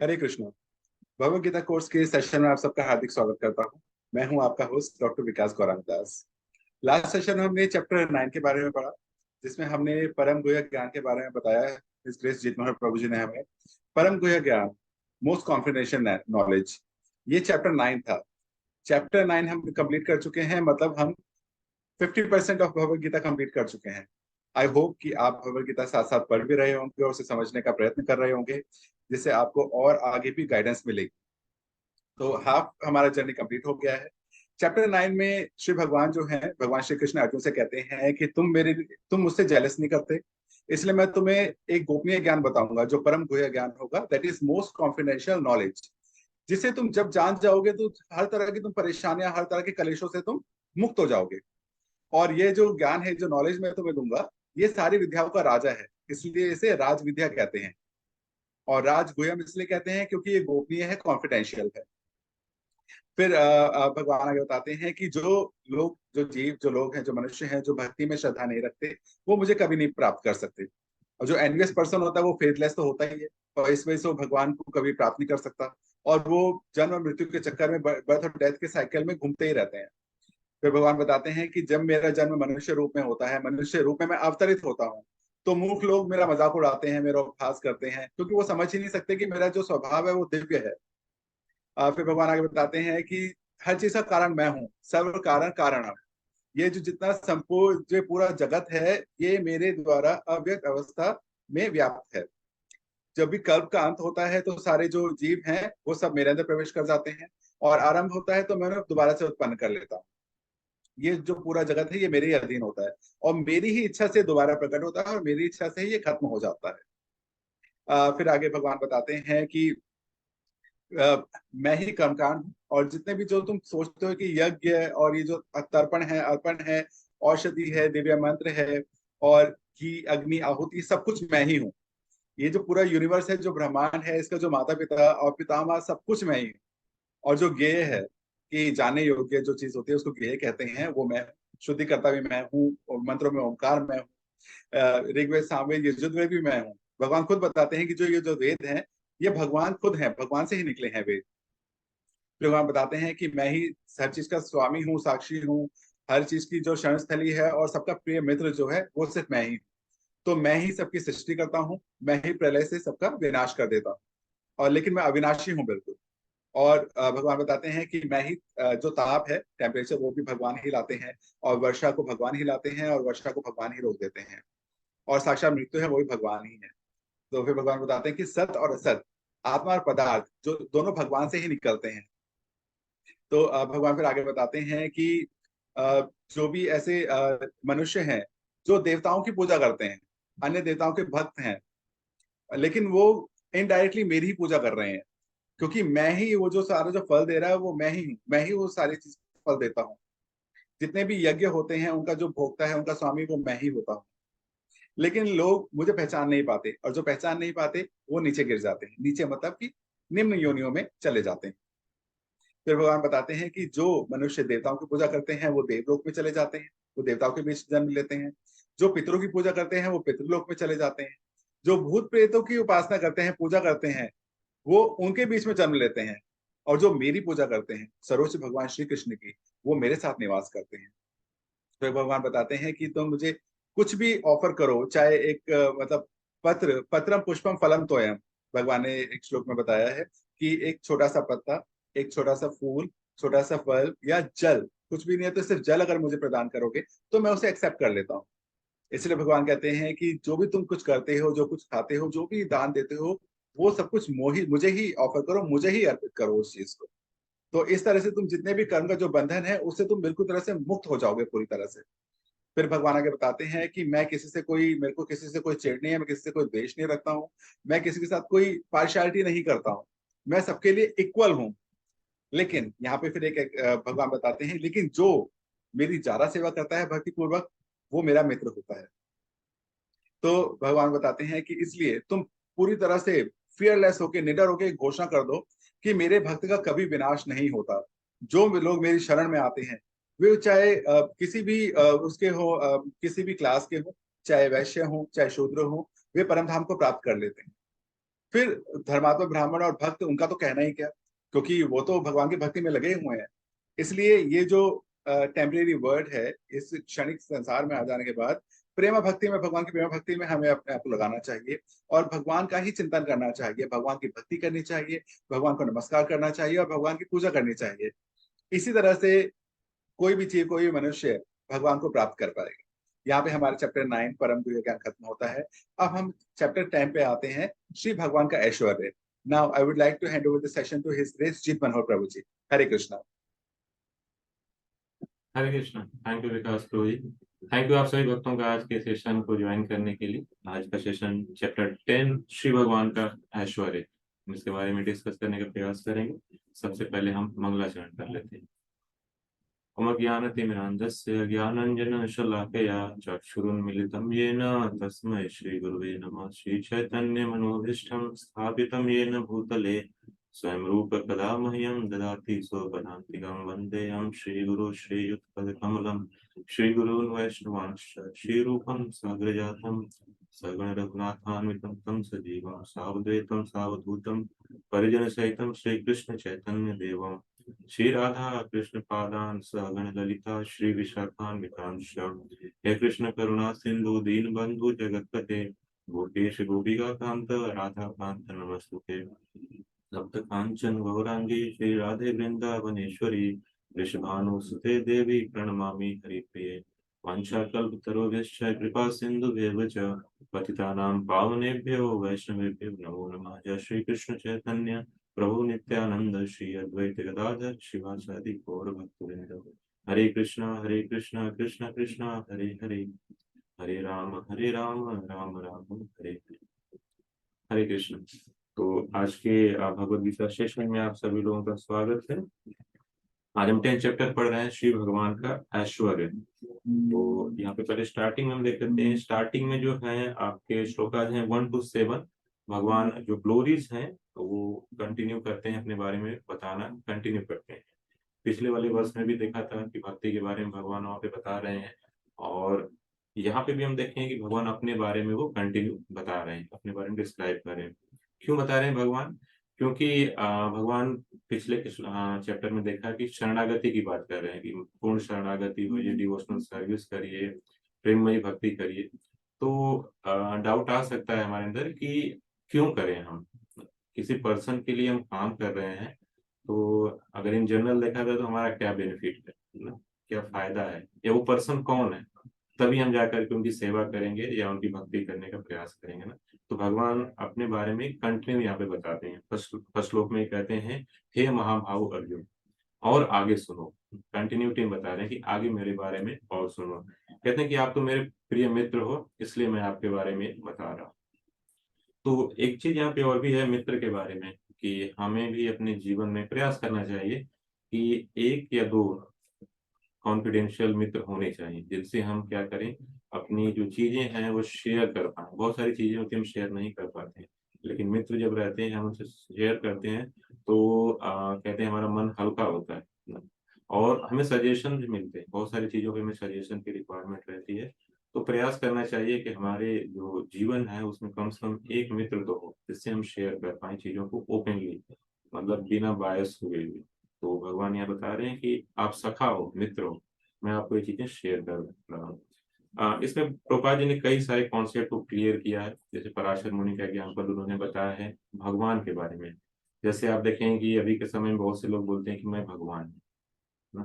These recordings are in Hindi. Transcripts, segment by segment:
हरे कृष्ण। भगवत गीता कोर्स के सेशन में आप सबका हार्दिक स्वागत करता हूँ। मैं हूँ आपका होस्ट डॉक्टर विकास गौरांग दास। लास्ट सेशन में हमने चैप्टर 9 के बारे में पढ़ा, जिसमें हमने परम गुह्य ज्ञान के बारे में बताया है। इस ग्रेस जीत मोहन प्रभु जी ने हमें परम गुह्य ज्ञान, मोस्ट कॉन्फिडेंशियल नॉलेज, ये चैप्टर 9 था। चैप्टर 9 हम कंप्लीट कर चुके हैं, मतलब हम 50% ऑफ भगवत गीता कंप्लीट कर चुके हैं। आई होप कि आप भगवत गीता साथ साथ पढ़ भी रहे होंगे और उसे समझने का प्रयत्न कर रहे होंगे, जिससे आपको और आगे भी गाइडेंस मिलेगी। तो हाफ हमारा जर्नी कंप्लीट हो गया है। चैप्टर 9 में श्री भगवान जो है, भगवान श्री कृष्ण अर्जुन से कहते हैं कि तुम मुझसे जेलस नहीं करते, इसलिए मैं तुम्हें एक गोपनीय ज्ञान बताऊंगा जो परम गुह्य ज्ञान होगा, that is most confidential knowledge, जिसे तुम जब जान जाओगे तो हर तरह की तुम परेशानियां, हर तरह के कलेशों से तुम मुक्त हो जाओगे। और ये जो ज्ञान है, जो नॉलेज मैं तुम्हें दूंगा, ये सारी विद्याओं का राजा है, इसलिए इसे राज विद्या कहते हैं। और राज गुह्यम इसलिए कहते हैं क्योंकि ये गोपनीय है, कॉन्फिडेंशियल है। फिर भगवान आगे बताते हैं कि जो लोग हैं, जो मनुष्य हैं, जो भक्ति में श्रद्धा नहीं रखते, वो मुझे कभी नहीं प्राप्त कर सकते। और जो एनवियस पर्सन होता है वो फेथलेस तो होता ही है, और इस वजह से वो भगवान को कभी प्राप्त नहीं कर सकता। और वो जन्म और मृत्यु के चक्कर में, बर्थ और डेथ के साइकिल में घूमते ही रहते हैं। फिर भगवान बताते हैं कि जब मेरा जन्म मनुष्य रूप में होता है, मनुष्य रूप में मैं अवतरित होता हूँ, तो मूर्ख लोग मेरा मजाक उड़ाते हैं, मेरा उपहास करते हैं, क्योंकि वो समझ ही नहीं सकते कि मेरा जो स्वभाव है वो दिव्य है। फिर भगवान आगे बताते हैं कि हर चीज का कारण मैं हूँ, सर्व कारण कारणम। ये जो जितना संपूर्ण जो पूरा जगत है, ये मेरे द्वारा अव्यक्त अवस्था में व्याप्त है। जब भी कल्प का अंत होता है तो सारे जो जीव हैं वो सब मेरे अंदर प्रवेश कर जाते हैं, और आरंभ होता है तो मैं उन्हें दोबारा से उत्पन्न कर लेता हूँ। ये जो पूरा जगत है ये मेरे ही अधीन होता है, और मेरी ही इच्छा से दोबारा प्रकट होता है, और मेरी इच्छा से ही ये खत्म हो जाता है। फिर आगे भगवान बताते हैं कि मैं ही कर्मकांड हूँ, और जितने भी जो तुम सोचते हो कि यज्ञ और ये जो तर्पण है, अर्पण है, औषधि है, दिव्य मंत्र है, और घी अग्नि आहुति, सब कुछ मैं ही हूँ। ये जो पूरा यूनिवर्स है, जो ब्रह्मांड है, इसका जो माता पिता और पितामह, सब कुछ मैं ही हूँ। और जो ज्ञेय है, कि जाने योग्य जो चीज होती है उसको ज्ञेय कहते हैं, वो मैं हूँ। शुद्धिकर्ता भी मैं हूँ, और मंत्रों में ओंकार मैं हूँ। ऋग्वेद सामवेद यजुर्वेद भी मैं हूँ। भगवान खुद बताते हैं कि जो ये जो वेद हैं, ये भगवान खुद हैं, भगवान से ही निकले हैं वेद। फिर भगवान बताते हैं कि मैं ही हर चीज का स्वामी हूँ, साक्षी हूँ। हर चीज की जो शरण स्थली है और सबका प्रिय मित्र जो है, वो सिर्फ मैं ही हूँ। तो मैं ही सबकी सृष्टि करता हूँ, मैं ही प्रलय से सबका विनाश कर देता हूँ। और लेकिन मैं अविनाशी हूँ बिल्कुल। और भगवान बताते हैं कि मैं ही जो ताप है, टेम्परेचर, वो भी भगवान ही लाते हैं। और वर्षा को भगवान ही लाते हैं, और वर्षा को भगवान ही रोक देते हैं। और साक्षात मृत्यु है वो भी भगवान ही है। तो फिर भगवान बताते हैं कि सत और असत, आत्मा और पदार्थ, जो दोनों भगवान से ही निकलते हैं। तो भगवान फिर आगे बताते हैं कि जो भी ऐसे मनुष्य हैं जो देवताओं की पूजा करते हैं, अन्य देवताओं के भक्त हैं, लेकिन वो इनडायरेक्टली मेरी ही पूजा कर रहे हैं, क्योंकि मैं ही वो जो सारा जो फल दे रहा है वो मैं ही हूँ, मैं ही वो सारी चीज फल देता हूँ। जितने भी यज्ञ होते हैं उनका जो भोक्ता है, उनका स्वामी, वो मैं ही होता हूँ। लेकिन लोग मुझे पहचान नहीं पाते, और जो पहचान नहीं पाते वो नीचे गिर जाते हैं, नीचे मतलब कि निम्न योनियों में चले जाते हैं। फिर भगवान बताते हैं कि जो मनुष्य देवताओं की पूजा करते हैं वो देवलोक में चले जाते हैं, वो देवताओं के बीच जन्म लेते हैं। जो पितरों की पूजा करते हैं वो पितृलोक में चले जाते हैं। जो भूत प्रेतों की उपासना करते हैं, पूजा करते हैं, वो उनके बीच में जन्म लेते हैं। और जो मेरी पूजा करते हैं, सर्वोच्च भगवान श्री कृष्ण की, वो मेरे साथ निवास करते हैं। तो भगवान बताते हैं कि तुम मुझे कुछ भी ऑफर करो, चाहे एक मतलब पत्रम पुष्पम फलम तोयम। भगवान ने एक श्लोक में बताया है कि एक छोटा सा पत्ता, एक छोटा सा फूल, छोटा सा फल या जल, कुछ भी नहीं है तो सिर्फ जल अगर मुझे प्रदान करोगे तो मैं उसे एक्सेप्ट कर लेता हूँ। इसलिए भगवान कहते हैं कि जो भी तुम कुछ करते हो, जो कुछ खाते हो, जो भी दान देते हो, वो सब कुछ मुझे ही ऑफर करो, मुझे ही अर्पित करो उस चीज को। तो इस तरह से तुम जितने भी कर्म का जो बंधन है उससे तुम बिल्कुल तरह से मुक्त हो जाओगे, पूरी तरह से। फिर भगवान आगे बताते हैं कि मेरे को किसी से कोई चिढ़ नहीं है, मैं किसी से कोई द्वेष नहीं रखता हूँ, मैं किसी के साथ कोई पार्शियलिटी नहीं करता हूँ, मैं सबके लिए इक्वल हूँ। लेकिन यहाँ पे फिर भगवान बताते हैं, लेकिन जो मेरी ज्यादा सेवा करता है भक्ति पूर्वक, वो मेरा मित्र होता है। तो भगवान बताते हैं कि इसलिए तुम पूरी तरह से फियरलेस होके, निडर होके घोषणा कर दो कि मेरे भक्त का कभी विनाश नहीं होता। जो लोग मेरी शरण में आते हैं, वे चाहे किसी भी उसके हो, किसी भी क्लास के हो, चाहे वैश्य हो चाहे शूद्र हो, वे परम धाम को प्राप्त कर लेते हैं। फिर धर्मात्मा ब्राह्मण और भक्त, उनका तो कहना ही क्या, क्योंकि वो तो भगवान की भक्ति में लगे हुए हैं। इसलिए ये जो टेम्परेरी वर्ड है, इस क्षणिक संसार में आ जाने के बाद प्रेमा भक्ति में, भगवान की प्रेमा भक्ति में हमें अपने आप को लगाना चाहिए और भगवान का ही चिंतन करना चाहिए, भगवान की भक्ति करनी चाहिए, भगवान को नमस्कार करना चाहिए और भगवान की पूजा करनी चाहिए। इसी तरह से कोई भी चीज, कोई भी मनुष्य भगवान को प्राप्त कर पाएगा। यहाँ पे हमारा चैप्टर 9 परम गुह्य ज्ञान खत्म होता है। अब हम चैप्टर 10 पे आते हैं, श्री भगवान का ऐश्वर्य। Now I would like to hand over the session to his grace Jeet Manohar Prabhu ji. Hare Krishna. Hare Krishna. Thank you Vikas Prabhu ji. Thank you आप सभी भक्तों का आज के सेशन को ज्वाइन करने के लिए। आज का सेशन चैप्टर 10 श्री भगवान का ऐश्वर्य, हम इसके बारे में डिस्कस करने का प्रयास करेंगे। सबसे पहले हम मंगलाचरण कर लेते हैं। ओम ज्ञानतिमिरान्धस्य ज्ञानाञ्जनशलाकया चक्षुरुन्मीलितं येन तस्मै श्रीगुरुवे नमः। श्रीचैतन्यमनोभीष्टं स्थापितं येन भूतले स्वयं रूप कदा मह्यं ददाति स्वपदान्तिकं। वन्देऽहं श्रीगुरु श्रीयुतपदकमलं श्रीगुरून् वैष्णवांश्च श्रीरूपं साग्रजातं सगण रघुनाथान्वितं तं सजीवं सावद्वैतं सावधूतं परिजनसहितं श्रीकृष्ण चैतन्य देवं श्री राधा कृष्ण पादान सहगण ललिता श्री विशाखान्वितांश। हे कृष्ण करुणा सिंधु दीन बंधु जगतपते गोपेश गोपिका कांत राधा कांत नमस्तुते। सप्त कांचन गौरांगी श्री राधे वृंदावनेश्वरी वृषभानुसुते देवी प्रणमामि हरिप्रिये। वाञ्छाकल्पतरुभ्यश्च कृपा सिन्धुभ्येव च पतितानां पावनेभ्यो वैष्णवेभ्यो नमो नमः। जय श्री कृष्ण चैतन्य प्रभु नित्यानंद श्री अद्वैत गदाधर शिवाचार्य गौर भक्तवृंद। हरे कृष्णा कृष्ण कृष्ण हरे हरे, हरे राम राम राम हरे हरे। हरे कृष्ण। तो आज के भगवद गीता सेशन में आप सभी लोगों का स्वागत है। आज हम 10 चैप्टर पढ़ रहे हैं श्री भगवान का ऐश्वर्य। तो यहाँ पे पहले स्टार्टिंग में हम देख लेते हैं। स्टार्टिंग में जो है आपके श्लोकाज हैं 1 to 7। भगवान जो ग्लोरीज हैं तो वो कंटिन्यू करते हैं, अपने बारे में बताना कंटिन्यू करते हैं। पिछले वाले वर्ष में भी देखा था कि भक्ति के बारे में भगवान वहाँ पे बता रहे हैं, और यहाँ पे भी हम देखें कि भगवान अपने बारे में वो कंटिन्यू बता रहे हैं, अपने बारे में डिस्क्राइब कर रहे हैं। क्यों बता रहे हैं भगवान? क्योंकि भगवान पिछले चैप्टर में देखा कि शरणागति की बात कर रहे हैं कि पूर्ण शरणागति होइए, डिवोशनल सर्विस करिए, प्रेममयी भक्ति करिए। तो डाउट आ सकता है हमारे अंदर कि क्यों करें हम, किसी पर्सन के लिए हम काम कर रहे हैं तो अगर इन जनरल देखा जाए तो हमारा क्या बेनिफिट है ना, क्या फायदा है, या वो पर्सन कौन है, तभी हम जाकर के उनकी सेवा करेंगे या उनकी भक्ति करने का प्रयास करेंगे ना। तो भगवान अपने बारे में कंटिन्यू यहाँ पे बताते हैं। फर्स्ट श्लोक में कहते हैं, हे महाभाव अर्जुन, और आगे सुनो। कंटिन्यूटी में बता रहे हैं कि आगे मेरे बारे में और सुनो। कहते हैं कि आप तो मेरे प्रिय मित्र हो, इसलिए मैं आपके बारे में बता रहा हूँ। तो एक चीज यहाँ पे और भी है मित्र के बारे में, कि हमें भी अपने जीवन में प्रयास करना चाहिए कि 1 या 2 कॉन्फिडेंशियल मित्र होने चाहिए, जिनसे हम क्या करें, अपनी जो चीजें हैं वो शेयर कर पाए। बहुत सारी चीजें होती हैं हम शेयर नहीं कर पाते हैं, लेकिन मित्र जब रहते हैं हम उनसे शेयर करते हैं तो कहते हैं हमारा मन हल्का होता है ना? और हमें सजेशन भी मिलते हैं, बहुत सारी चीजों पे हमें सजेशन की रिक्वायरमेंट रहती है। तो प्रयास करना चाहिए कि हमारे जो जीवन है उसमें कम से कम एक मित्र तो हो, जिससे हम शेयर कर पाए चीजों को ओपनली, मतलब बिना बायस हुए भी। तो भगवान यहाँ बता रहे हैं कि आप सखा हो, मित्र हो, मैं आपको ये चीजें शेयर कर रहा हूँ। इसमें प्रभुपाद जी ने कई सारे कॉन्सेप्ट को क्लियर किया है, जैसे पराशर मुनि का एग्जाम्पल उन्होंने बताया है भगवान के बारे में। जैसे आप देखें कि अभी के समय में बहुत से लोग बोलते हैं कि मैं भगवान हूँ ना।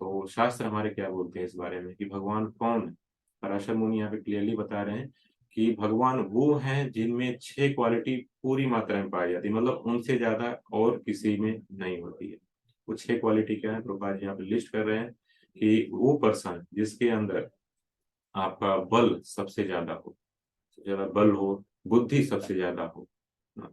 तो शास्त्र हमारे क्या बोलते हैं इस बारे में कि भगवान कौन है? पराशर मुनि यहाँ पे क्लियरली बता रहे हैं कि भगवान वो हैं जिनमें 6 क्वालिटी पूरी मात्रा में पाई जाती है, मतलब उनसे ज्यादा और किसी में नहीं होती है। वो 6 क्वालिटी क्या है, प्रभुपाद जी यहाँ पे लिस्ट कर रहे हैं कि वो पर्सन जिसके अंदर आपका बल सबसे ज्यादा हो, सबसे ज्यादा बल हो, बुद्धि सबसे ज्यादा हो ना,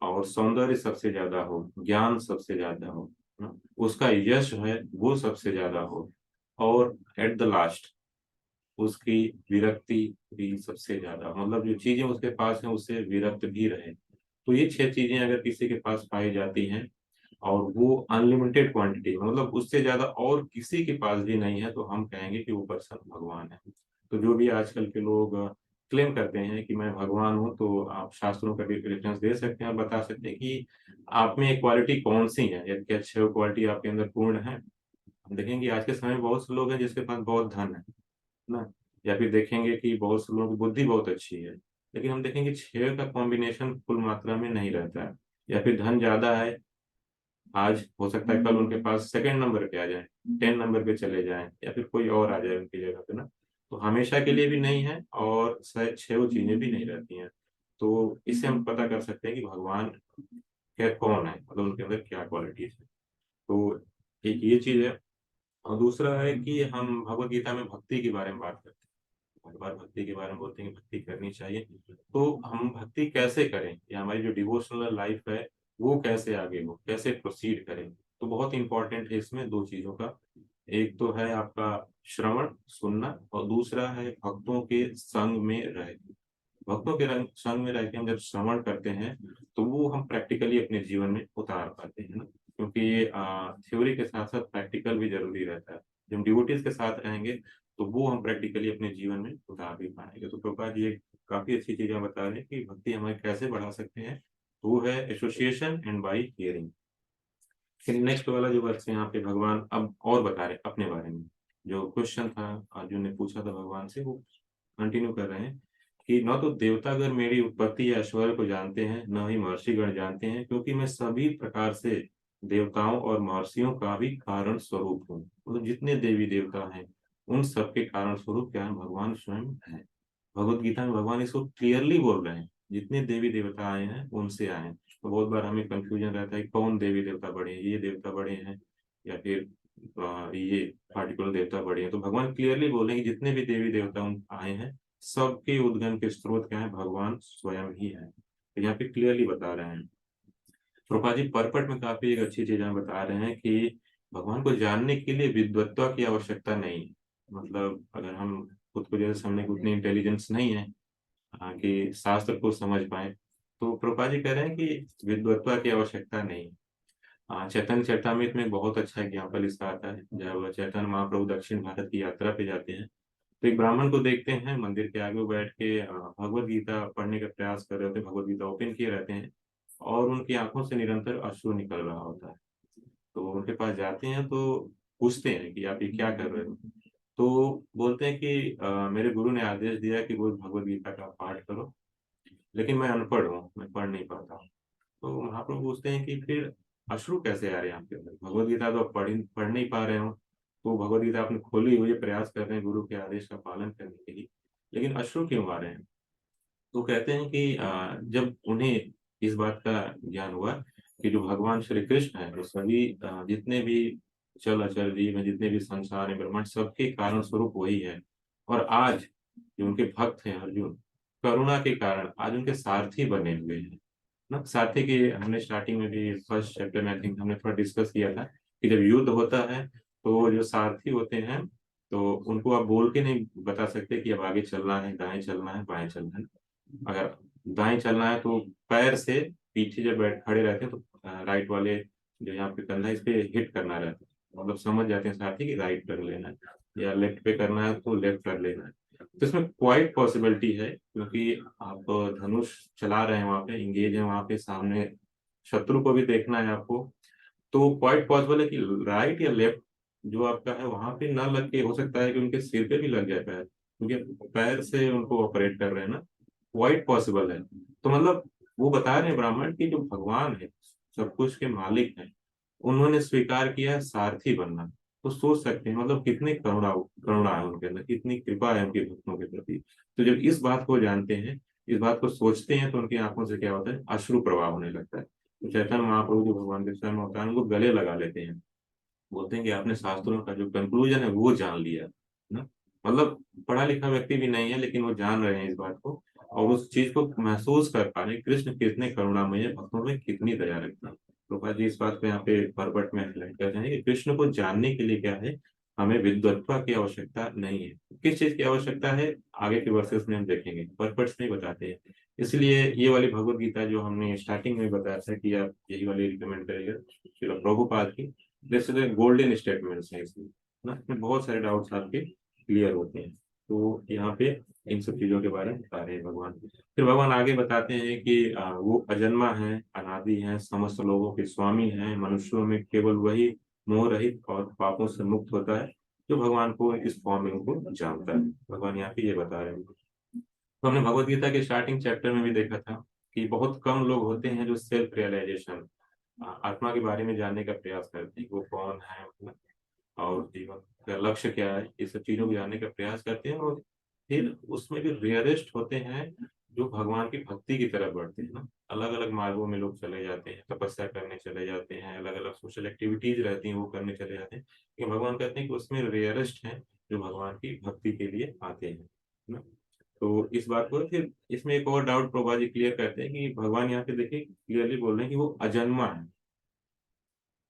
और सौंदर्य सबसे ज्यादा हो, ज्ञान सबसे ज्यादा हो ना, उसका यश है वो सबसे ज्यादा हो, और एट द लास्ट उसकी विरक्ति भी सबसे ज्यादा, मतलब जो चीजें उसके पास हैं उससे विरक्त भी रहे। तो ये 6 चीजें अगर किसी के पास पाई जाती हैं और वो अनलिमिटेड क्वांटिटी, मतलब उससे ज्यादा और किसी के पास भी नहीं है, तो हम कहेंगे कि वो पर्सन भगवान है। तो जो भी आजकल के लोग क्लेम करते हैं कि मैं भगवान हूँ, तो आप शास्त्रों का रेफरेंस दे सकते हैं और बता सकते हैं कि आप में एक क्वालिटी कौन सी है, या क्या 6 क्वालिटी आपके अंदर पूर्ण है। हम देखेंगे आज के समय में बहुत से लोग हैं जिसके पास बहुत धन है ना, या फिर देखेंगे कि बहुत से लोगों की बुद्धि बहुत अच्छी है, लेकिन हम देखेंगे 6 का कॉम्बिनेशन फुल मात्रा में नहीं रहता है। या फिर धन ज्यादा है, आज हो सकता है कल उनके पास सेकंड नंबर पे आ जाए, 10 नंबर पे चले जाएं, या फिर कोई और आ जाए उनकी जगह पे ना। तो हमेशा के लिए भी नहीं है, और शायद 6 वो चीजें भी नहीं रहती हैं। तो इससे हम पता कर सकते हैं कि भगवान क्या कौन है, मतलब उनके अंदर क्या क्वालिटीज है। तो एक ये चीज है। और दूसरा है कि हम भगवत गीता में भक्ति के बारे में बात करते हैं, हर बार भक्ति के बारे में बोलते हैं कि भक्ति करनी चाहिए। तो हम भक्ति कैसे करें, या हमारी जो डिवोशनल लाइफ है वो कैसे आगे हो, कैसे प्रोसीड करें। तो बहुत इंपॉर्टेंट है इसमें 2 चीजों का। एक तो है आपका श्रवण सुनना, और दूसरा है भक्तों के संग में रह भक्तों के रंग संग में रह के हम जब श्रवण करते हैं, तो वो हम प्रैक्टिकली अपने जीवन में उतार पाते हैं ना। क्योंकि ये थ्योरी के साथ साथ प्रैक्टिकल भी जरूरी रहता है। जब हम डिवोटीज के साथ रहेंगे तो वो हम प्रैक्टिकली अपने जीवन में उतार भी पाएंगे। तो प्रभुपाद जी एक काफी अच्छी चीजें बता रहे हैं कि भक्ति हमें कैसे बढ़ा सकते हैं। तो वो है एसोसिएशन एंड बाई हियरिंग। फिर नेक्स्ट वाला जो वर्ष है यहाँ पे भगवान अब और बता रहे हैं अपने बारे में। जो क्वेश्चन था अर्जुन ने पूछा था भगवान से, वो कंटिन्यू कर रहे हैं कि न तो देवतागण मेरी उत्पत्ति या ऐश्वर्य को जानते हैं, न ही महर्षिगण जानते हैं, क्योंकि मैं सभी प्रकार से देवताओं और महर्षियों का भी कारण स्वरूप हूँ। मतलब जितने देवी देवता हैं उन सबके कारण स्वरूप क्या है, भगवान स्वयं है। भगवत गीता में भगवान इसको क्लियरली बोल रहे हैं, जितने देवी देवता आए हैं उनसे आए हैं। तो बहुत बार हमें कंफ्यूजन रहता है कि कौन देवी देवता बड़े हैं, ये देवता बड़े हैं या फिर ये पार्टिकुलर देवता बड़े हैं। तो भगवान क्लियरली बोले कि जितने भी देवी देवता आए हैं सबके उद्गम के स्रोत क्या है, भगवान स्वयं ही है। तो यहाँ पे क्लियरली बता रहे हैं। प्रभुपाद जी परपट में काफी एक अच्छी चीज हमें बता रहे हैं कि भगवान को जानने के लिए विद्वत्ता की आवश्यकता नहीं है। मतलब अगर हम खुद को जैसे समझने की उतनी इंटेलिजेंस नहीं है कि शास्त्र को समझ पाए, तो प्रभुपाद जी कह रहे हैं कि विद्वत्ता की आवश्यकता नहीं। चैतन्य चरितमृत में बहुत अच्छा एग्जाम्पल इसका आता है। जब चैतन्य महाप्रभु दक्षिण भारत की यात्रा पे जाते हैं, तो एक ब्राह्मण को देखते हैं मंदिर के आगे वो बैठ के भगवत गीता पढ़ने का प्रयास कर रहे होते हैं, भगवत गीता ओपन किए रहते हैं, और उनकी आंखों से निरंतर अश्रु निकल रहा होता है। तो उनके पास जाते हैं तो पूछते हैं कि आप ये क्या कर रहे हो। तो बोलते हैं कि मेरे गुरु ने आदेश दिया कि रोज भगवत गीता का पाठ करो, लेकिन मैं अनपढ़ हूँ, मैं पढ़ नहीं पाता हूँ। तो महाप्रभु पूछते हैं कि फिर अश्रु कैसे आ रहे हैं आपके अंदर, भगवत गीता तो आप पढ़ नहीं पा रहे हो। तो भगवत गीता आपने खोली हुई है, प्रयास कर रहे हैं गुरु के आदेश का पालन करने के लिए, लेकिन अश्रु क्यों आ रहे हैं। तो कहते हैं कि जब उन्हें इस बात का ज्ञान हुआ कि जो भगवान श्री कृष्ण है वो सभी जितने भी चल अचल जीव है, जितने भी संसार है ब्रह्मांड, सबके कारण स्वरूप वही है। और आज जो उनके भक्त हैं अर्जुन, करुणा के कारण आज उनके सारथी बने हुए हैं ना। सारथी की हमने स्टार्टिंग में भी फर्स्ट चैप्टर में आई थिंक हमने थोड़ा डिस्कस किया था कि जब युद्ध होता है तो जो सारथी होते हैं, तो उनको आप बोल के नहीं बता सकते कि अब आगे चलना है, दाएं चलना है, बाएं चलना है। अगर दाएं चलना है तो पैर से पीछे जब बैठ खड़े रहते हैं तो राइट वाले जो यहाँ पे कंधा इस पे हिट करना रहता है, मतलब समझ जाते हैं साथी कि राइट कर लेना है, या लेफ्ट पे करना है तो लेफ्ट कर लेना है। तो इसमें क्वाइट पॉसिबिलिटी है, क्योंकि आप धनुष चला रहे हैं, वहां पे इंगेज है, वहां पे सामने शत्रु को भी देखना है आपको। तो क्वाइट पॉसिबल है कि राइट या लेफ्ट जो आपका है वहां पे ना लग के, हो सकता है कि उनके सिर पे भी लग जाए पैर, क्योंकि पैर से उनको ऑपरेट कर रहे हैं ना। क्वाइट पॉसिबल है। तो मतलब वो बता रहे हैं ब्राह्मण की जो भगवान है, सब कुछ के मालिक हैं, उन्होंने स्वीकार किया है सारथी बनना। तो सोच सकते हैं मतलब कितनी करुणा करुणा है उनके अंदर, कितनी कृपा है उनके भक्तों के प्रति। तो जब इस बात को जानते हैं, इस बात को सोचते हैं, तो उनकी आंखों से क्या होता है, अश्रु प्रवाह होने लगता है। तो चैतन्य महाप्रभु जो भगवान के स्वयं होता है उनको गले लगा लेते हैं, बोलते हैं कि आपने शास्त्रों का जो कंक्लूजन है वो जान लिया ना। मतलब पढ़ा लिखा व्यक्ति भी नहीं है, लेकिन वो जान रहे हैं इस बात को, और उस चीज को महसूस कर पा रहे हैं, कृष्ण कितने करुणामय है, भक्तों में कितनी दया रखते हैं। प्रभुपाद जी इस बात को यहाँ पे परपट में हाईलाइट करते हैं कि कृष्ण को जानने के लिए क्या है, हमें विद्वत्ता की आवश्यकता नहीं है। किस चीज की आवश्यकता है, आगे के वर्सेस में हम देखेंगे, परपट्स नहीं बताते हैं। इसलिए ये वाली भगवत गीता जो हमने स्टार्टिंग में बताया था कि आप यही वाली रिकमेंड करिएगा श्रील प्रभुपाद की, जैसे गोल्डन स्टेटमेंट्स हैं इसमें ना, इसमें बहुत सारे डाउट्स आपके क्लियर होते हैं। तो यहाँ पे इन सब चीजों के बारे में बता रहे हैं भगवान। फिर भगवान आगे बताते हैं कि वो अजन्मा है, अनादि है, समस्त लोगों के स्वामी हैं, मनुष्यों में केवल वही मोह रहित और पापों से मुक्त होता है जो भगवान को इस फॉर्म में उनको जानता है। भगवान यहाँ पे ये बता रहे हैं। तो हमने भगवत गीता के स्टार्टिंग चैप्टर में भी देखा था कि बहुत कम लोग होते हैं जो सेल्फ रियलाइजेशन, आत्मा के बारे में जानने का प्रयास करते हैं, वो कौन है और जीवन का लक्ष्य क्या है, ये सब चीजों को जानने का प्रयास करते हैं। और फिर उसमें भी रेयरेस्ट होते हैं जो भगवान की भक्ति की तरफ बढ़ते हैं ना। अलग अलग मार्गों में लोग चले जाते हैं, तपस्या करने चले जाते हैं, अलग अलग सोशल एक्टिविटीज रहती हैं वो करने चले जाते हैं, लेकिन भगवान कहते हैं कि उसमें रेयरेस्ट हैं जो भगवान की भक्ति के लिए आते हैं ना। तो इस बात को फिर इसमें एक और डाउट प्रभा जी क्लियर करते हैं कि भगवान यहाँ पे देखिए क्लियरली बोल रहे हैं कि वो अजन्मा है।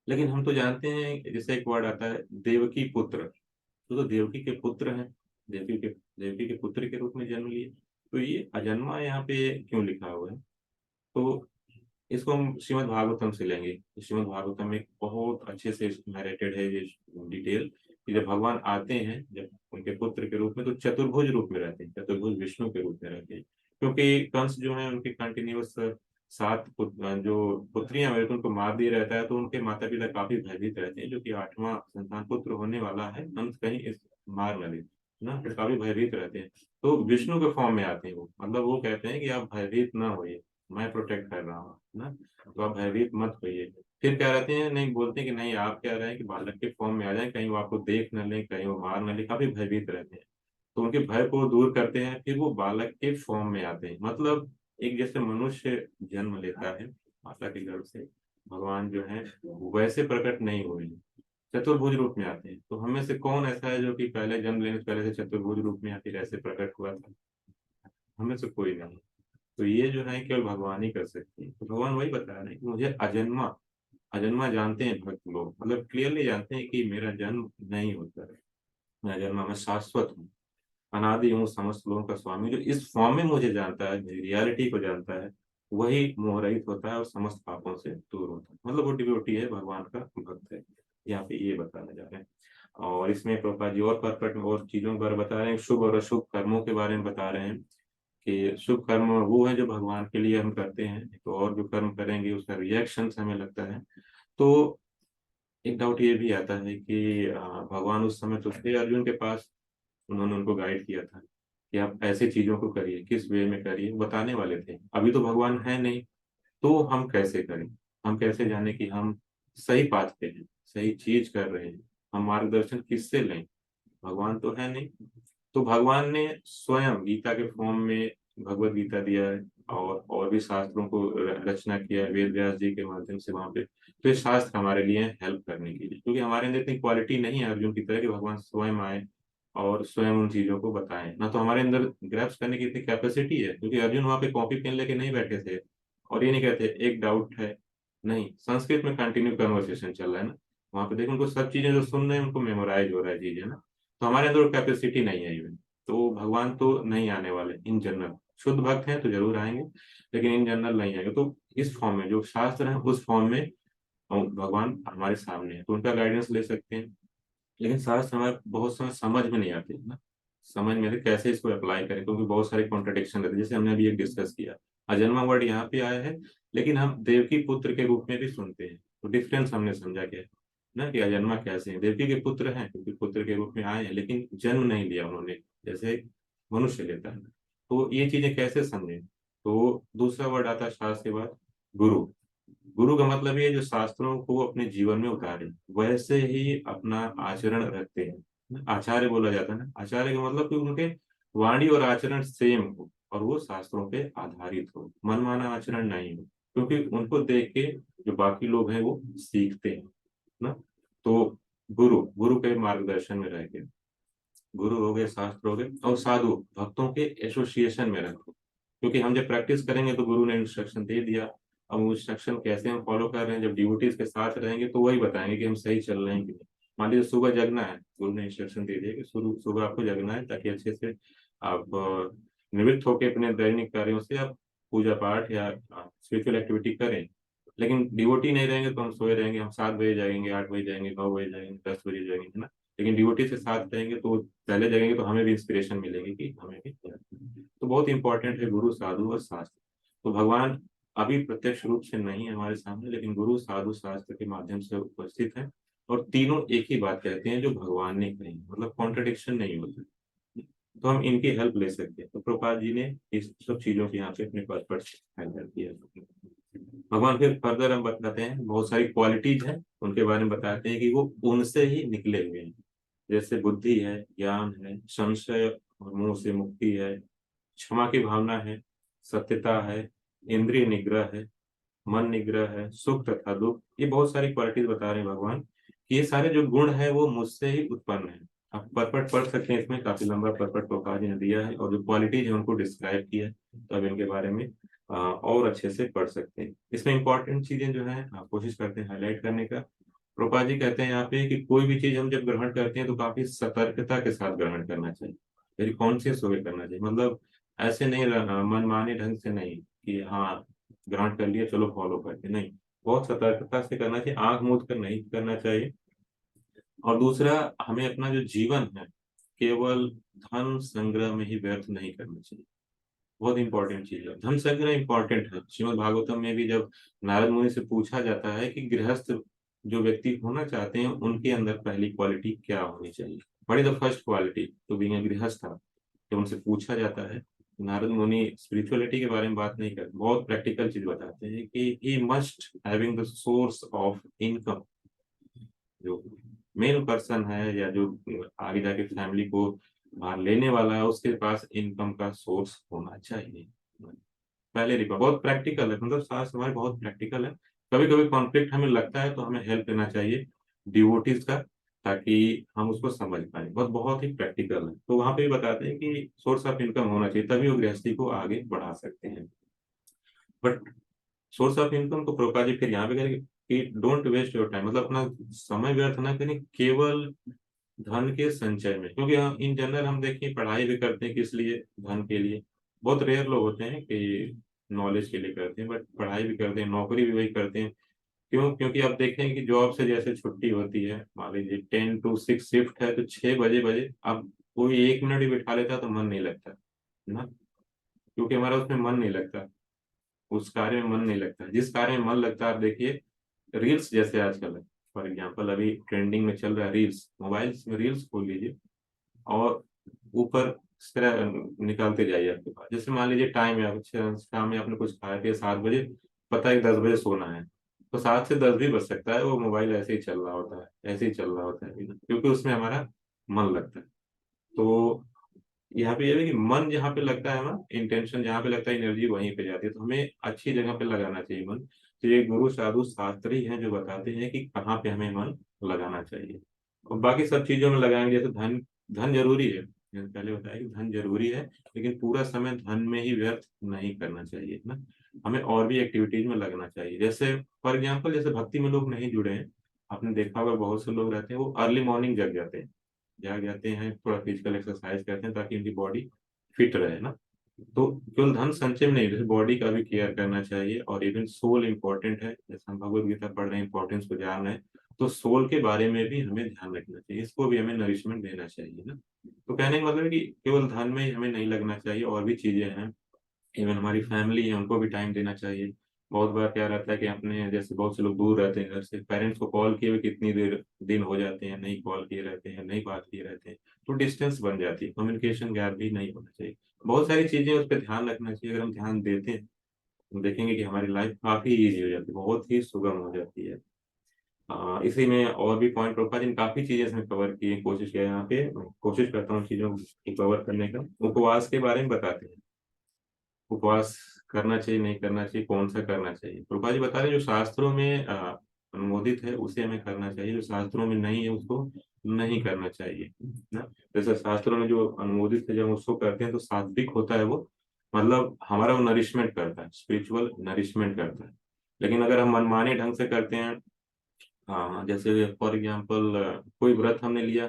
लेकिन हम तो जानते हैं जैसे एक वर्ड आता है देवकी पुत्र, तो देवकी के पुत्र हैं, देवकी के पुत्र के रूप में जन्म लिए। तो ये अजन्मा यहाँ पे क्यों लिखा हुआ है? तो इसको हम श्रीमद् भागवतम से लेंगे। श्रीमद् भागवतम में बहुत अच्छे से नरेटेड है ये डिटेल कि जब भगवान आते हैं, जब उनके पुत्र के रूप में, तो चतुर्भुज रूप में रहते हैं, चतुर्भुज विष्णु के रूप में रहते हैं। क्योंकि कंस जो है उनके कंटिन्यूअस जो पुत्रियां हुई, तो उनको मार दिया रहता है, तो उनके माता पिता काफी भयभीत रहते हैं जो कि आठवां संतान पुत्र होने वाला है, अंत कहीं इस मार न ले ना, तो काफी भयभीत रहते हैं। तो विष्णु के फॉर्म में आते हैं वो, मतलब वो कहते हैं कि आप भयभीत ना होइए, मैं प्रोटेक्ट कर रहा हूँ ना, तो आप भयभीत मत होइए। फिर क्या रहते हैं, नहीं बोलते हैं कि नहीं, आप क्या रहे हैं कि बालक के फॉर्म में आ जाए, कहीं वो आपको देख न ले, कहीं वो मार न ले, काफी भयभीत रहते हैं। तो उनके भय को दूर करते हैं, फिर वो बालक के फॉर्म में आते हैं। मतलब एक जैसे मनुष्य जन्म लेता है माता के गर्भ से, भगवान जो है वैसे प्रकट नहीं हुए हैं, चतुर्भुज रूप में आते हैं। तो हम में से कौन ऐसा है जो कि पहले जन्म लेने से पहले से चतुर्भुज रूप में या फिर ऐसे प्रकट हुआ था? हमें से कोई नहीं। तो ये जो है केवल भगवान ही कर सकते हैं। तो भगवान वही बता रहे हैं कि मुझे अजन्मा, अजन्मा जानते हैं भक्त लोग, मतलब क्लियरली जानते हैं कि मेरा जन्म नहीं होता है, मैं अजन्मा, मैं शाश्वत हूँ, अनादि हूँ, समस्त लोगों का स्वामी। जो इस फॉर्म में मुझे जानता है, मेरी रियलिटी को जानता है, वही मोहरहित होता है और समस्त पापों से दूर होता है। मतलब वो डिवोटी है, भगवान का भक्त है, यहाँ पे ये बताने जा रहे हैं। और इसमें प्रभुपाद जी और परपट में और चीजों के बारे में बता रहे हैं, शुभ और अशुभ कर्मों के बारे में बता रहे हैं कि शुभ कर्म वो है जो भगवान के लिए हम करते हैं, तो और जो कर्म करेंगे उसका रिएक्शन हमें लगता है। तो एक डाउट ये भी आता है कि भगवान उस समय तो थे अर्जुन के पास, उन्होंने उनको गाइड किया था कि आप ऐसे चीजों को करिए, किस वे में करिए, बताने वाले थे। अभी तो भगवान है नहीं, तो हम कैसे करें, हम कैसे जाने कि हम सही पाथ पे हैं, सही चीज कर रहे हैं, हम मार्गदर्शन किससे लें? भगवान तो है नहीं। तो भगवान ने स्वयं गीता के फॉर्म में भगवत गीता दिया है, और भी शास्त्रों को रचना किया है वेद व्यास जी के माध्यम से वहां पे। तो ये शास्त्र हमारे लिए हेल्प करने के लिए, क्योंकि हमारे अंदर इतनी क्वालिटी नहीं है अर्जुन की तरह कि भगवान स्वयं आए और स्वयं उन चीजों को बताएं ना, तो हमारे अंदर ग्रैप्स करने की इतनी कैपेसिटी है। क्योंकि अर्जुन वहां पे कॉपी पेन लेके नहीं बैठे थे और ये नहीं कहते एक डाउट है, नहीं, संस्कृत में कंटिन्यू कन्वर्सेशन चल रहा है ना, वहां पे देखो उनको सब चीजें जो सुन रहे हैं उनको मेमोराइज हो रहा है चीजें ना। तो हमारे अंदर कैपेसिटी नहीं है इवन। तो भगवान तो नहीं आने वाले इन जनरल, शुद्ध भक्त हैं तो जरूर आएंगे, लेकिन इन जनरल नहीं आएंगे। तो इस फॉर्म में जो शास्त्र है उस फॉर्म में भगवान हमारे सामने है, तो उनका गाइडेंस ले सकते हैं। लेकिन शास्त्र हमारे बहुत समय समझ में नहीं आते ना, समझ में आते कैसे इसको अप्लाई करें, क्योंकि बहुत सारे कॉन्ट्रडिक्शन रहते हैं। जैसे हमने अभी एक डिस्कस किया, अजन्मा वर्ड यहाँ पे आया है, लेकिन हम देवकी पुत्र के रूप में भी सुनते हैं। तो डिफरेंस हमने समझा क्या है ना, कि अजन्मा कैसे हैं, देवकी के पुत्र हैं क्योंकि पुत्र के रूप में आए हैं, लेकिन जन्म नहीं लिया उन्होंने, जैसे मनुष्य लेता है। तो ये चीजें कैसे समझें? तो दूसरा वर्ड आता है शास्त्र के बाद, गुरु। गुरु का मतलब ये जो शास्त्रों को अपने जीवन में उतारे, वैसे ही अपना आचरण रखते हैं। आचार्य बोला जाता है ना, आचार्य का मतलब कि उनके वाणी और आचरण सेम हो और वो शास्त्रों पे आधारित हो, मनमाना आचरण नहीं हो, क्योंकि उनको देख के जो बाकी लोग हैं वो सीखते हैं ना। तो गुरु, गुरु के मार्गदर्शन में रह के, गुरु हो गए, शास्त्र हो गए, और साधु भक्तों के एसोसिएशन में रखो। क्योंकि हम जब प्रैक्टिस करेंगे तो गुरु ने इंस्ट्रक्शन दे दिया, अब वो इंस्ट्रक्शन कैसे हम फॉलो कर रहे हैं, जब ड्यूटीज के साथ रहेंगे तो वही बताएंगे कि हम सही चल रहे हैं कि नहीं। मान लीजिए सुबह जगना है, गुरु ने इंस्ट्रक्शन दे दिया कि सुबह आपको जगना है ताकि अच्छे से आप निवृत्त होकर अपने दैनिक कार्यों से आप पूजा पाठ या स्पिरिचुअल एक्टिविटी करें। लेकिन डिवोटी नहीं रहेंगे तो हम सोए रहेंगे, हम 7 बजे जाएंगे, 8 बजे जाएंगे, 9 बजे जाएंगे, 10 बजे जाएंगे, है ना। लेकिन डिवोटी से साथ रहेंगे तो पहले जगेंगे तो हमें भी इंस्पिरेशन मिलेगी कि हमें भी करना है। तो बहुत इंपॉर्टेंट है गुरु, साधु और शास्त्र। तो भगवान अभी प्रत्यक्ष रूप से नहीं है हमारे सामने, लेकिन गुरु, साधु, शास्त्र के माध्यम से उपस्थित है, और तीनों एक ही बात कहते हैं जो भगवान ने कही, मतलब कॉन्ट्रडिक्शन नहीं होता। तो हम इनकी हेल्प ले सकते हैं। तो प्रभुपाद जी ने इस सब चीजों की यहाँ पे अपने पद पर हाईलाइट किया। भगवान फिर फर्दर हम बताते हैं, बहुत सारी क्वालिटीज हैं उनके बारे में बताते हैं कि वो उनसे ही निकले हुए हैं। जैसे बुद्धि है, ज्ञान है, संशय और मोह से मुक्ति है, क्षमा की भावना है, सत्यता है, इंद्रिय निग्रह है, मन निग्रह है, सुख तथा दुख। ये बहुत सारी क्वालिटीज बता रहे हैं भगवान कि ये सारे जो गुण है वो मुझसे ही उत्पन्न है। आप परपट पढ़ सकते हैं, इसमें काफी लंबा परपट प्रकाश ने दिया है और जो क्वालिटीज है उनको डिस्क्राइब किया है। तो अब इनके बारे में और अच्छे से पढ़ सकते हैं। इसमें इंपॉर्टेंट चीजें जो है आप कोशिश करते हैं हाईलाइट करने का। प्रभुपाद जी कहते हैं यहाँ पे कि कोई भी चीज हम जब ग्रहण करते हैं तो काफी सतर्कता के साथ ग्रहण करना चाहिए, वेरी कॉन्शियस होकर करना चाहिए। मतलब ऐसे नहीं मनमाने ढंग से नहीं कि हाँ ग्रहण कर लिया चलो फॉलो करके, नहीं, बहुत सतर्कता से करना चाहिए, आंख मूंद कर नहीं करना चाहिए। और दूसरा, हमें अपना जो जीवन है केवल धन संग्रह में ही व्यर्थ नहीं करना चाहिए। बहुत इंपॉर्टेंट चीज है, धन संग्रह इंपॉर्टेंट है। श्रीमद् भागवतम में भी जब नारद मुनि से पूछा जाता है कि गृहस्थ जो व्यक्ति होना चाहते हैं उनके अंदर पहली क्वालिटी क्या होनी चाहिए, what is the first quality to being a गृहस्थ, जब उनसे पूछा जाता है, नारद मुनि स्पिरिचुअलिटी के बारे में बात नहीं करते, बहुत प्रैक्टिकल चीज बताते हैं कि he must having the source of income. जो मेन पर्सन है या जो आगे जाके फैमिली को बाहर लेने वाला है उसके पास इनकम का सोर्स होना चाहिए। पहले रिकॉर्ड बहुत प्रैक्टिकल है, मतलब शास्त्र हमारे बहुत प्रैक्टिकल है। कभी कभी कॉन्फ्लिक्ट हमें लगता है तो हमें हेल्प लेना चाहिए डिवोटीज का, ताकि हम उसको समझ पाए। बहुत बहुत ही प्रैक्टिकल है। तो वहां पे भी बताते हैं कि सोर्स ऑफ इनकम होना चाहिए, तभी वो गृहस्थी को आगे बढ़ा सकते हैं। बट सोर्स ऑफ इनकम को प्रभुपाद जी फिर यहाँ पे करेंगे कि डोंट वेस्ट योर टाइम, मतलब अपना समय व्यर्थ ना करें केवल धन के संचय में। क्योंकि हम इन जनरल हम देखें पढ़ाई भी करते हैं किस लिए, धन के लिए। बहुत रेयर लोग होते हैं कि नॉलेज के लिए करते हैं, बट पढ़ाई भी करते हैं, नौकरी भी वही करते हैं। क्यों? क्योंकि आप देखें कि जॉब से जैसे छुट्टी होती है, मान लीजिए 10 to 6 शिफ्ट है, तो 6 बजे बजे अब कोई 1 मिनट भी बिठा लेता तो मन नहीं लगता ना, क्योंकि हमारा उसमें मन नहीं लगता, उस कार्य में मन नहीं लगता। जिस कार्य में मन लगता है, आप देखिए रील्स जैसे आजकल है, फॉर एग्जाम्पल अभी ट्रेंडिंग में चल रहा है रील्स, मोबाइल में रील्स खोल लीजिए और ऊपर निकालते जाइए आपके पास। जैसे मान लीजिए टाइम है, शाम में आपने कुछ खाया पिया 7 बजे, पता है 10 बजे सोना है, तो 7 से 10 भी बज सकता है, वो मोबाइल ऐसे ही चल रहा होता है, ऐसे ही चल रहा होता है, क्योंकि उसमें हमारा मन लगता है। तो यहाँ पे ये है कि मन जहाँ पे लगता है हमारा, इंटेंशन जहाँ पे लगता है, एनर्जी वहीं पे जाती है। तो हमें अच्छी जगह पे लगाना चाहिए मन। तो ये गुरु साधु शास्त्री हैं जो बताते हैं कि कहाँ पे हमें मन लगाना चाहिए। और बाकी सब चीजों में लगाएंगे, जैसे धन, धन जरूरी है, मैंने पहले बताया कि धन जरूरी है, लेकिन पूरा समय धन में ही व्यर्थ नहीं करना चाहिए ना, हमें और भी एक्टिविटीज में लगना चाहिए। जैसे फॉर एग्जाम्पल, जैसे भक्ति में लोग नहीं जुड़े हैं, आपने देखा होगा बहुत से लोग रहते हैं वो अर्ली मॉर्निंग जग जाते हैं, जाग जाते हैं, थोड़ा फिजिकल एक्सरसाइज करते हैं ताकि उनकी बॉडी फिट रहे ना। तो केवल धन संचय में नहीं, जैसे बॉडी का भी केयर करना चाहिए, और इवन सोल इंपॉर्टेंट है। जैसे हम भगवत गीता पढ़ रहे हैं, इंपॉर्टेंस को जान रहे हैं, तो सोल के बारे में भी हमें ध्यान रखना चाहिए, इसको भी हमें नरिशमेंट देना चाहिए ना। तो कहने का मतलब है कि केवल धन में ही हमें नहीं लगना चाहिए, और भी चीजें हैं, इवन हमारी फैमिली है उनको भी टाइम देना चाहिए। बहुत बार क्या रहता है कि अपने जैसे बहुत से लोग दूर रहते हैं घर से, पेरेंट्स को कॉल किए हुए कितनी देर दिन हो जाते हैं, नहीं कॉल किए रहते हैं, नहीं बात किए रहते हैं, तो डिस्टेंस बन जाती है, कम्युनिकेशन गैप भी नहीं होना चाहिए। बहुत सारी चीजें उस पर ध्यान रखना चाहिए। अगर हम ध्यान देते हैं तो देखेंगे कि हमारी लाइफ काफी इजी हो जाती है, बहुत ही सुगम हो जाती है। इसी में और भी पॉइंट प्रोफाइल इन काफी चीजें इसमें कवर की है, कोशिश किया है यहाँ पे, कोशिश करता हूँ चीजों को कवर करने का। उपवास के बारे में बताते हैं, उपवास करना चाहिए नहीं करना चाहिए, कौन सा करना चाहिए। प्रभुपाद जी बता रहे हैं जो शास्त्रों में अनुमोदित है उसे हमें करना चाहिए, जो शास्त्रों में नहीं है उसको नहीं करना चाहिए ना। जैसे शास्त्रों में जो अनुमोदित है, जब हम उसको करते हैं तो सात्विक होता है वो, मतलब हमारा वो नरिशमेंट करता है, स्पिरिचुअल नरिशमेंट करता है। लेकिन अगर हम मनमाने ढंग से करते हैं, हाँ जैसे फॉर एग्जाम्पल कोई व्रत हमने लिया,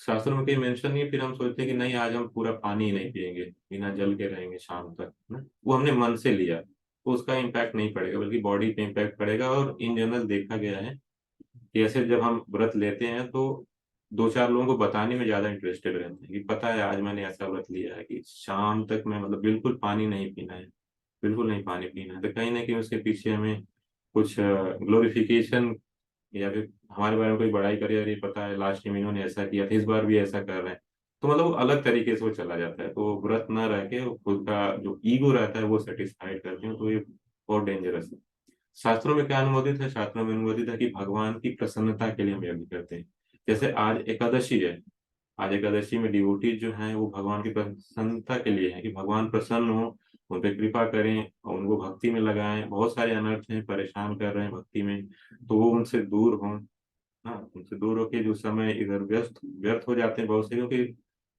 शास्त्रों में कहीं मेंशन नहीं है, फिर हम सोचते हैं कि नहीं आज हम पूरा पानी ही नहीं पिएंगे, बिना जल के रहेंगे शाम तक ना, वो हमने मन से लिया, तो उसका इम्पैक्ट नहीं पड़ेगा बल्कि बॉडी पे इम्पैक्ट पड़ेगा। और इन जनरल देखा गया है कि ऐसे जब हम व्रत लेते हैं तो दो चार लोगों को बताने में ज्यादा इंटरेस्टेड रहते हैं कि पता है आज मैंने ऐसा व्रत लिया है कि शाम तक मैं मतलब बिल्कुल पानी नहीं पीना है, बिल्कुल नहीं पानी पीना है। तो कहीं ना कहीं उसके पीछे हमें कुछ ग्लोरिफिकेशन या फिर हमारे बारे में कोई बड़ाई करे, यार ये पता है लास्ट टाइम इन्होंने ऐसा किया था, इस बार भी ऐसा कर रहे हैं। तो मतलब वो अलग तरीके से वो चला जाता है, तो व्रत न रह के वो खुद का जो ईगो रहता है वो सेटिस्फाइड करते हैं, तो ये बहुत डेंजरस है। शास्त्रों में क्या अनुमोदित है? शास्त्रों में अनुमोदित है कि भगवान की प्रसन्नता के लिए हम यज्ञ करते हैं। जैसे आज एकादशी है, आज एकादशी में डिवोटी जो हैं वो भगवान की प्रसन्नता के लिए है कि भगवान प्रसन्न हो, उन पे कृपा करें और उनको भक्ति में लगाएं। बहुत सारे अनर्थ हैं, परेशान कर रहे हैं भक्ति में, तो वो उनसे दूर हों। हाँ, उनसे दूर होके जो समय इधर व्यस्त व्यर्थ हो जाते हैं बहुत से, क्योंकि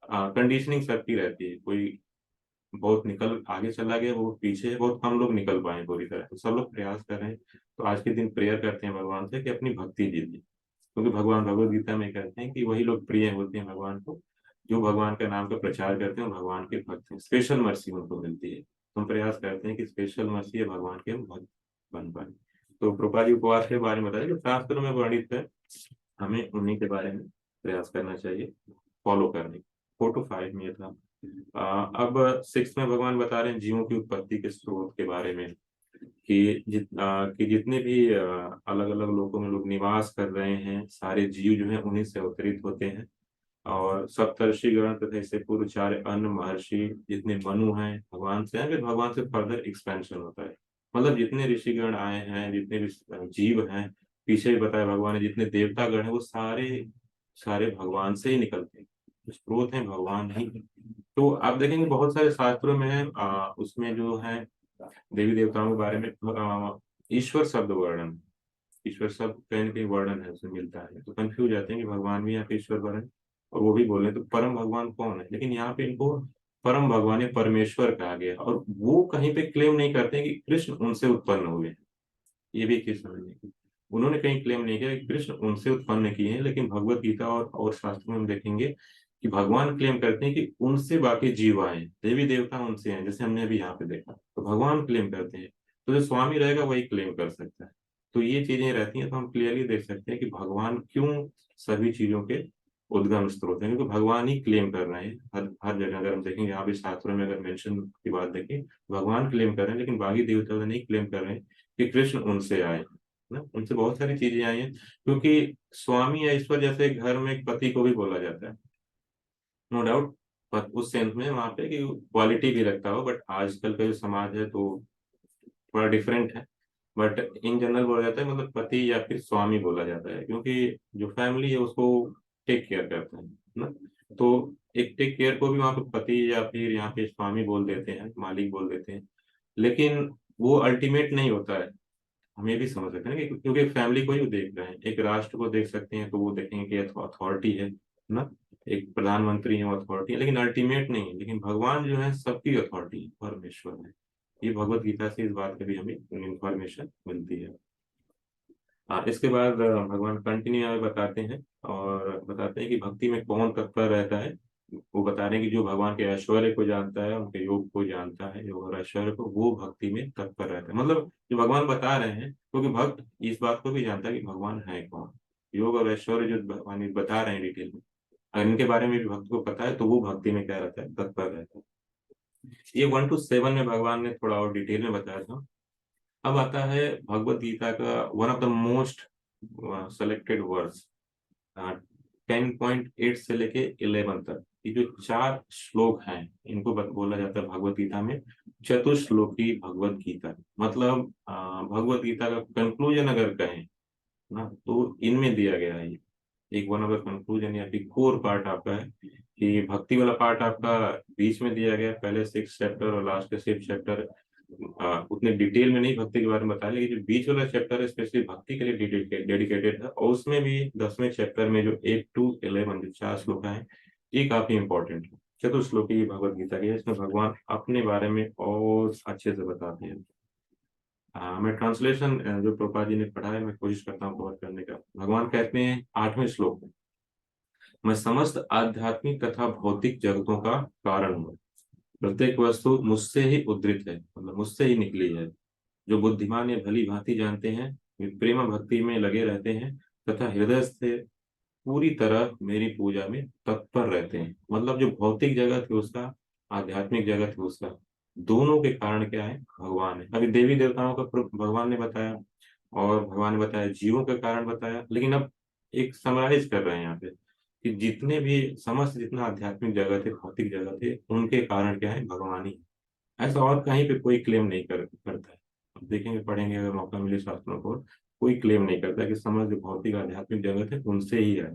कंडीशनिंग सबकी रहती है। कोई बहुत निकल आगे चला गया, वो पीछे है, बहुत कम लोग निकल पाए पूरी तरह। तो सब लोग प्रयास कर रहे हैं। तो आज के दिन प्रेयर करते हैं भगवान से कि अपनी भक्ति जीते, क्योंकि भगवान भगवत गीता में कहते हैं कि वही लोग प्रिय होते हैं भगवान को जो भगवान का नाम का प्रचार करते हैं और भगवान के भक्त हैं। स्पेशल मर्सी उनको मिलती है। तो हम प्रयास करते हैं कि स्पेशल मर्सी है भगवान के हम भक्त बन पाए। तो प्रभुपाद जी उपवास के बारे में बताया जो शास्त्रों में वर्णित है, हमें उन्हीं के बारे में प्रयास करना चाहिए फॉलो करने की। 4 to 5 में ये था। अब 6 में भगवान बता रहे हैं जीवों की उत्पत्ति के स्रोत के बारे में, कि जितने भी अलग अलग लोगों में लोग निवास कर रहे हैं, सारे जीव जो हैं उन्हीं से अवतरित होते हैं। और सप्तर्षि गण तथा इससे पूर्व 4 अन्य महर्षि जितने मनु हैं भगवान से हैं, फिर भगवान से फर्दर एक्सपेंशन होता है। मतलब जितने ऋषिगण आए हैं, जितने भी जीव हैं, पीछे भी बताया भगवान ने, जितने देवतागण हैं वो सारे सारे भगवान से ही निकलते हैं। तो स्रोत है भगवान ही। तो आप देखेंगे बहुत सारे शास्त्रों में है, उसमें जो है देवी देवताओं के बारे में ईश्वर शब्द वर्णन, ईश्वर शब्द कहीं ना कहीं वर्णन है उसमें मिलता है। तो कंफ्यूज जाते हैं कि भगवान भी यहाँ पे ईश्वर वर्णन और वो भी बोल रहे हैं, तो परम भगवान कौन है? लेकिन यहाँ पे इनको परम भगवान या परमेश्वर कहा गया, और वो कहीं पे क्लेम नहीं करते हैं कि कृष्ण उनसे उत्पन्न हुए। ये भी एक चीज समझने की, उन्होंने कहीं क्लेम नहीं किया कि कृष्ण उनसे उत्पन्न किए हैं। लेकिन भगवत गीता और शास्त्रों में हम देखेंगे कि भगवान क्लेम करते हैं कि उनसे बाकी जीव आए, देवी देवता उनसे हैं, जैसे हमने अभी यहाँ पे देखा। तो भगवान क्लेम करते हैं, तो जो स्वामी रहेगा वही क्लेम कर सकता है। तो ये चीजें रहती हैं, तो हम क्लियरली देख सकते हैं कि भगवान क्यों सभी चीजों के उद्गम स्रोत है, क्योंकि भगवान ही क्लेम कर रहे हैं। हर हर जगह अगर हम देखेंगे, यहाँ पे शास्त्रों में अगर मेंशन की बात देखें, भगवान क्लेम कर रहे हैं, लेकिन बाकी देवता नहीं क्लेम कर रहे हैं कि कृष्ण उनसे आए ना। उनसे बहुत सारी चीजें आई हैं, क्योंकि स्वामी या ईश्वर जैसे घर में एक पति को भी बोला जाता है, नो डाउट। पर उस सेंस में वहां पे कि क्वालिटी भी रखता हो, बट आजकल का जो समाज है तो थोड़ा डिफरेंट है। बट इन जनरल बोला जाता है, मतलब पति या फिर स्वामी बोला जाता है, क्योंकि जो फैमिली है उसको टेक केयर करते हैं ना। तो एक टेक केयर को भी वहाँ पे पति या फिर यहाँ पे स्वामी बोल देते हैं, मालिक बोल देते हैं। लेकिन वो अल्टीमेट नहीं होता है। हम ये भी समझ सकते हैं ना कि क्योंकि फैमिली को ही वो देख रहे हैं, एक राष्ट्र को देख सकते हैं तो वो देखेंगे कि अथॉरिटी है ना, एक प्रधानमंत्री है वो अथॉरिटी है, लेकिन अल्टीमेट नहीं है। लेकिन भगवान जो है सबकी अथॉरिटी है, परमेश्वर है। ये भगवत गीता से इस बात की भी हमें इंफॉर्मेशन मिलती है। इसके बाद भगवान कंटिन्यू हमें बताते हैं और बताते हैं कि भक्ति में कौन तत्पर रहता है। वो बता रहे हैं कि जो भगवान के ऐश्वर्य को जानता है, उनके योग को जानता है, योग और ऐश्वर्य को, वो भक्ति में तत्पर रहता है। मतलब जो भगवान बता रहे हैं, क्योंकि भक्त इस बात को भी जानता है कि भगवान है कौन। योग और ऐश्वर्य जो भगवान ये बता रहे हैं डिटेल में, अगर इनके बारे में भी भक्त को पता है तो वो भक्ति में क्या रहता है? तत्पर रहता है। ये 1 to 7 में भगवान ने थोड़ा और डिटेल में बताया था। अब आता है भगवत गीता का one of the most selected words, 10.8 से लेके 11 तक। ये जो 4 श्लोक हैं, इनको बोला जाता है भगवत गीता में चतुश्लोकी भगवत गीता। मतलब भगवत गीता का कंक्लूजन अगर कहें ना, तो इनमें दिया गया है। ये एक वन ऑफ द कंक्लूजन या फिर कोर पार्ट आपका है, कि भक्ति वाला पार्ट आपका बीच में दिया गया है, पहले 6 चैप्टर और लास्ट के 6 चैप्टर उतने डिटेल में नहीं भक्ति के बारे में बताया, लेकिन जो बीच वाला चैप्टर है स्पेशली भक्ति के लिए डेडिकेटेड है। और उसमें भी 10वें चैप्टर में जो 8 to 11 जो 4 श्लोक हैं, ये काफी इंपॉर्टेंट है। चतुश्लोकी भगवत गीता की है, इसमें भगवान अपने बारे में और अच्छे से बताते हैं। मैं ट्रांसलेशन जो प्रभुपाद जी ने पढ़ा है मैं कोशिश करता हूँ कवर करने का। भगवान कहते हैं 8वें श्लोक में, मैं समस्त आध्यात्मिक तथा भौतिक जगतों का कारण हूँ। प्रत्येक वस्तु मुझसे ही उद्धृत है, मतलब मुझसे ही निकली है। जो बुद्धिमान या भली भांति जानते हैं वे प्रेम भक्ति में लगे रहते हैं तथा हृदय से पूरी तरह मेरी पूजा में तत्पर रहते हैं। मतलब जो भौतिक जगत है उसका, आध्यात्मिक जगत है उसका, दोनों के कारण क्या है, भगवान है। अभी देवी देवताओं का भगवान ने बताया, और भगवान ने बताया जीवों का कारण बताया, लेकिन अब एक समराइज कर रहे हैं यहाँ पे कि जितने भी समस्त जितना आध्यात्मिक जगत है, भौतिक जगत है, उनके कारण क्या है, भगवान ही है। ऐसा और कहीं पे कोई क्लेम नहीं करता है। अब देखेंगे, पढ़ेंगे अगर मौका मिले शास्त्रों को, कोई क्लेम नहीं करता कि समस्त जो भौतिक आध्यात्मिक जगत है उनसे ही है।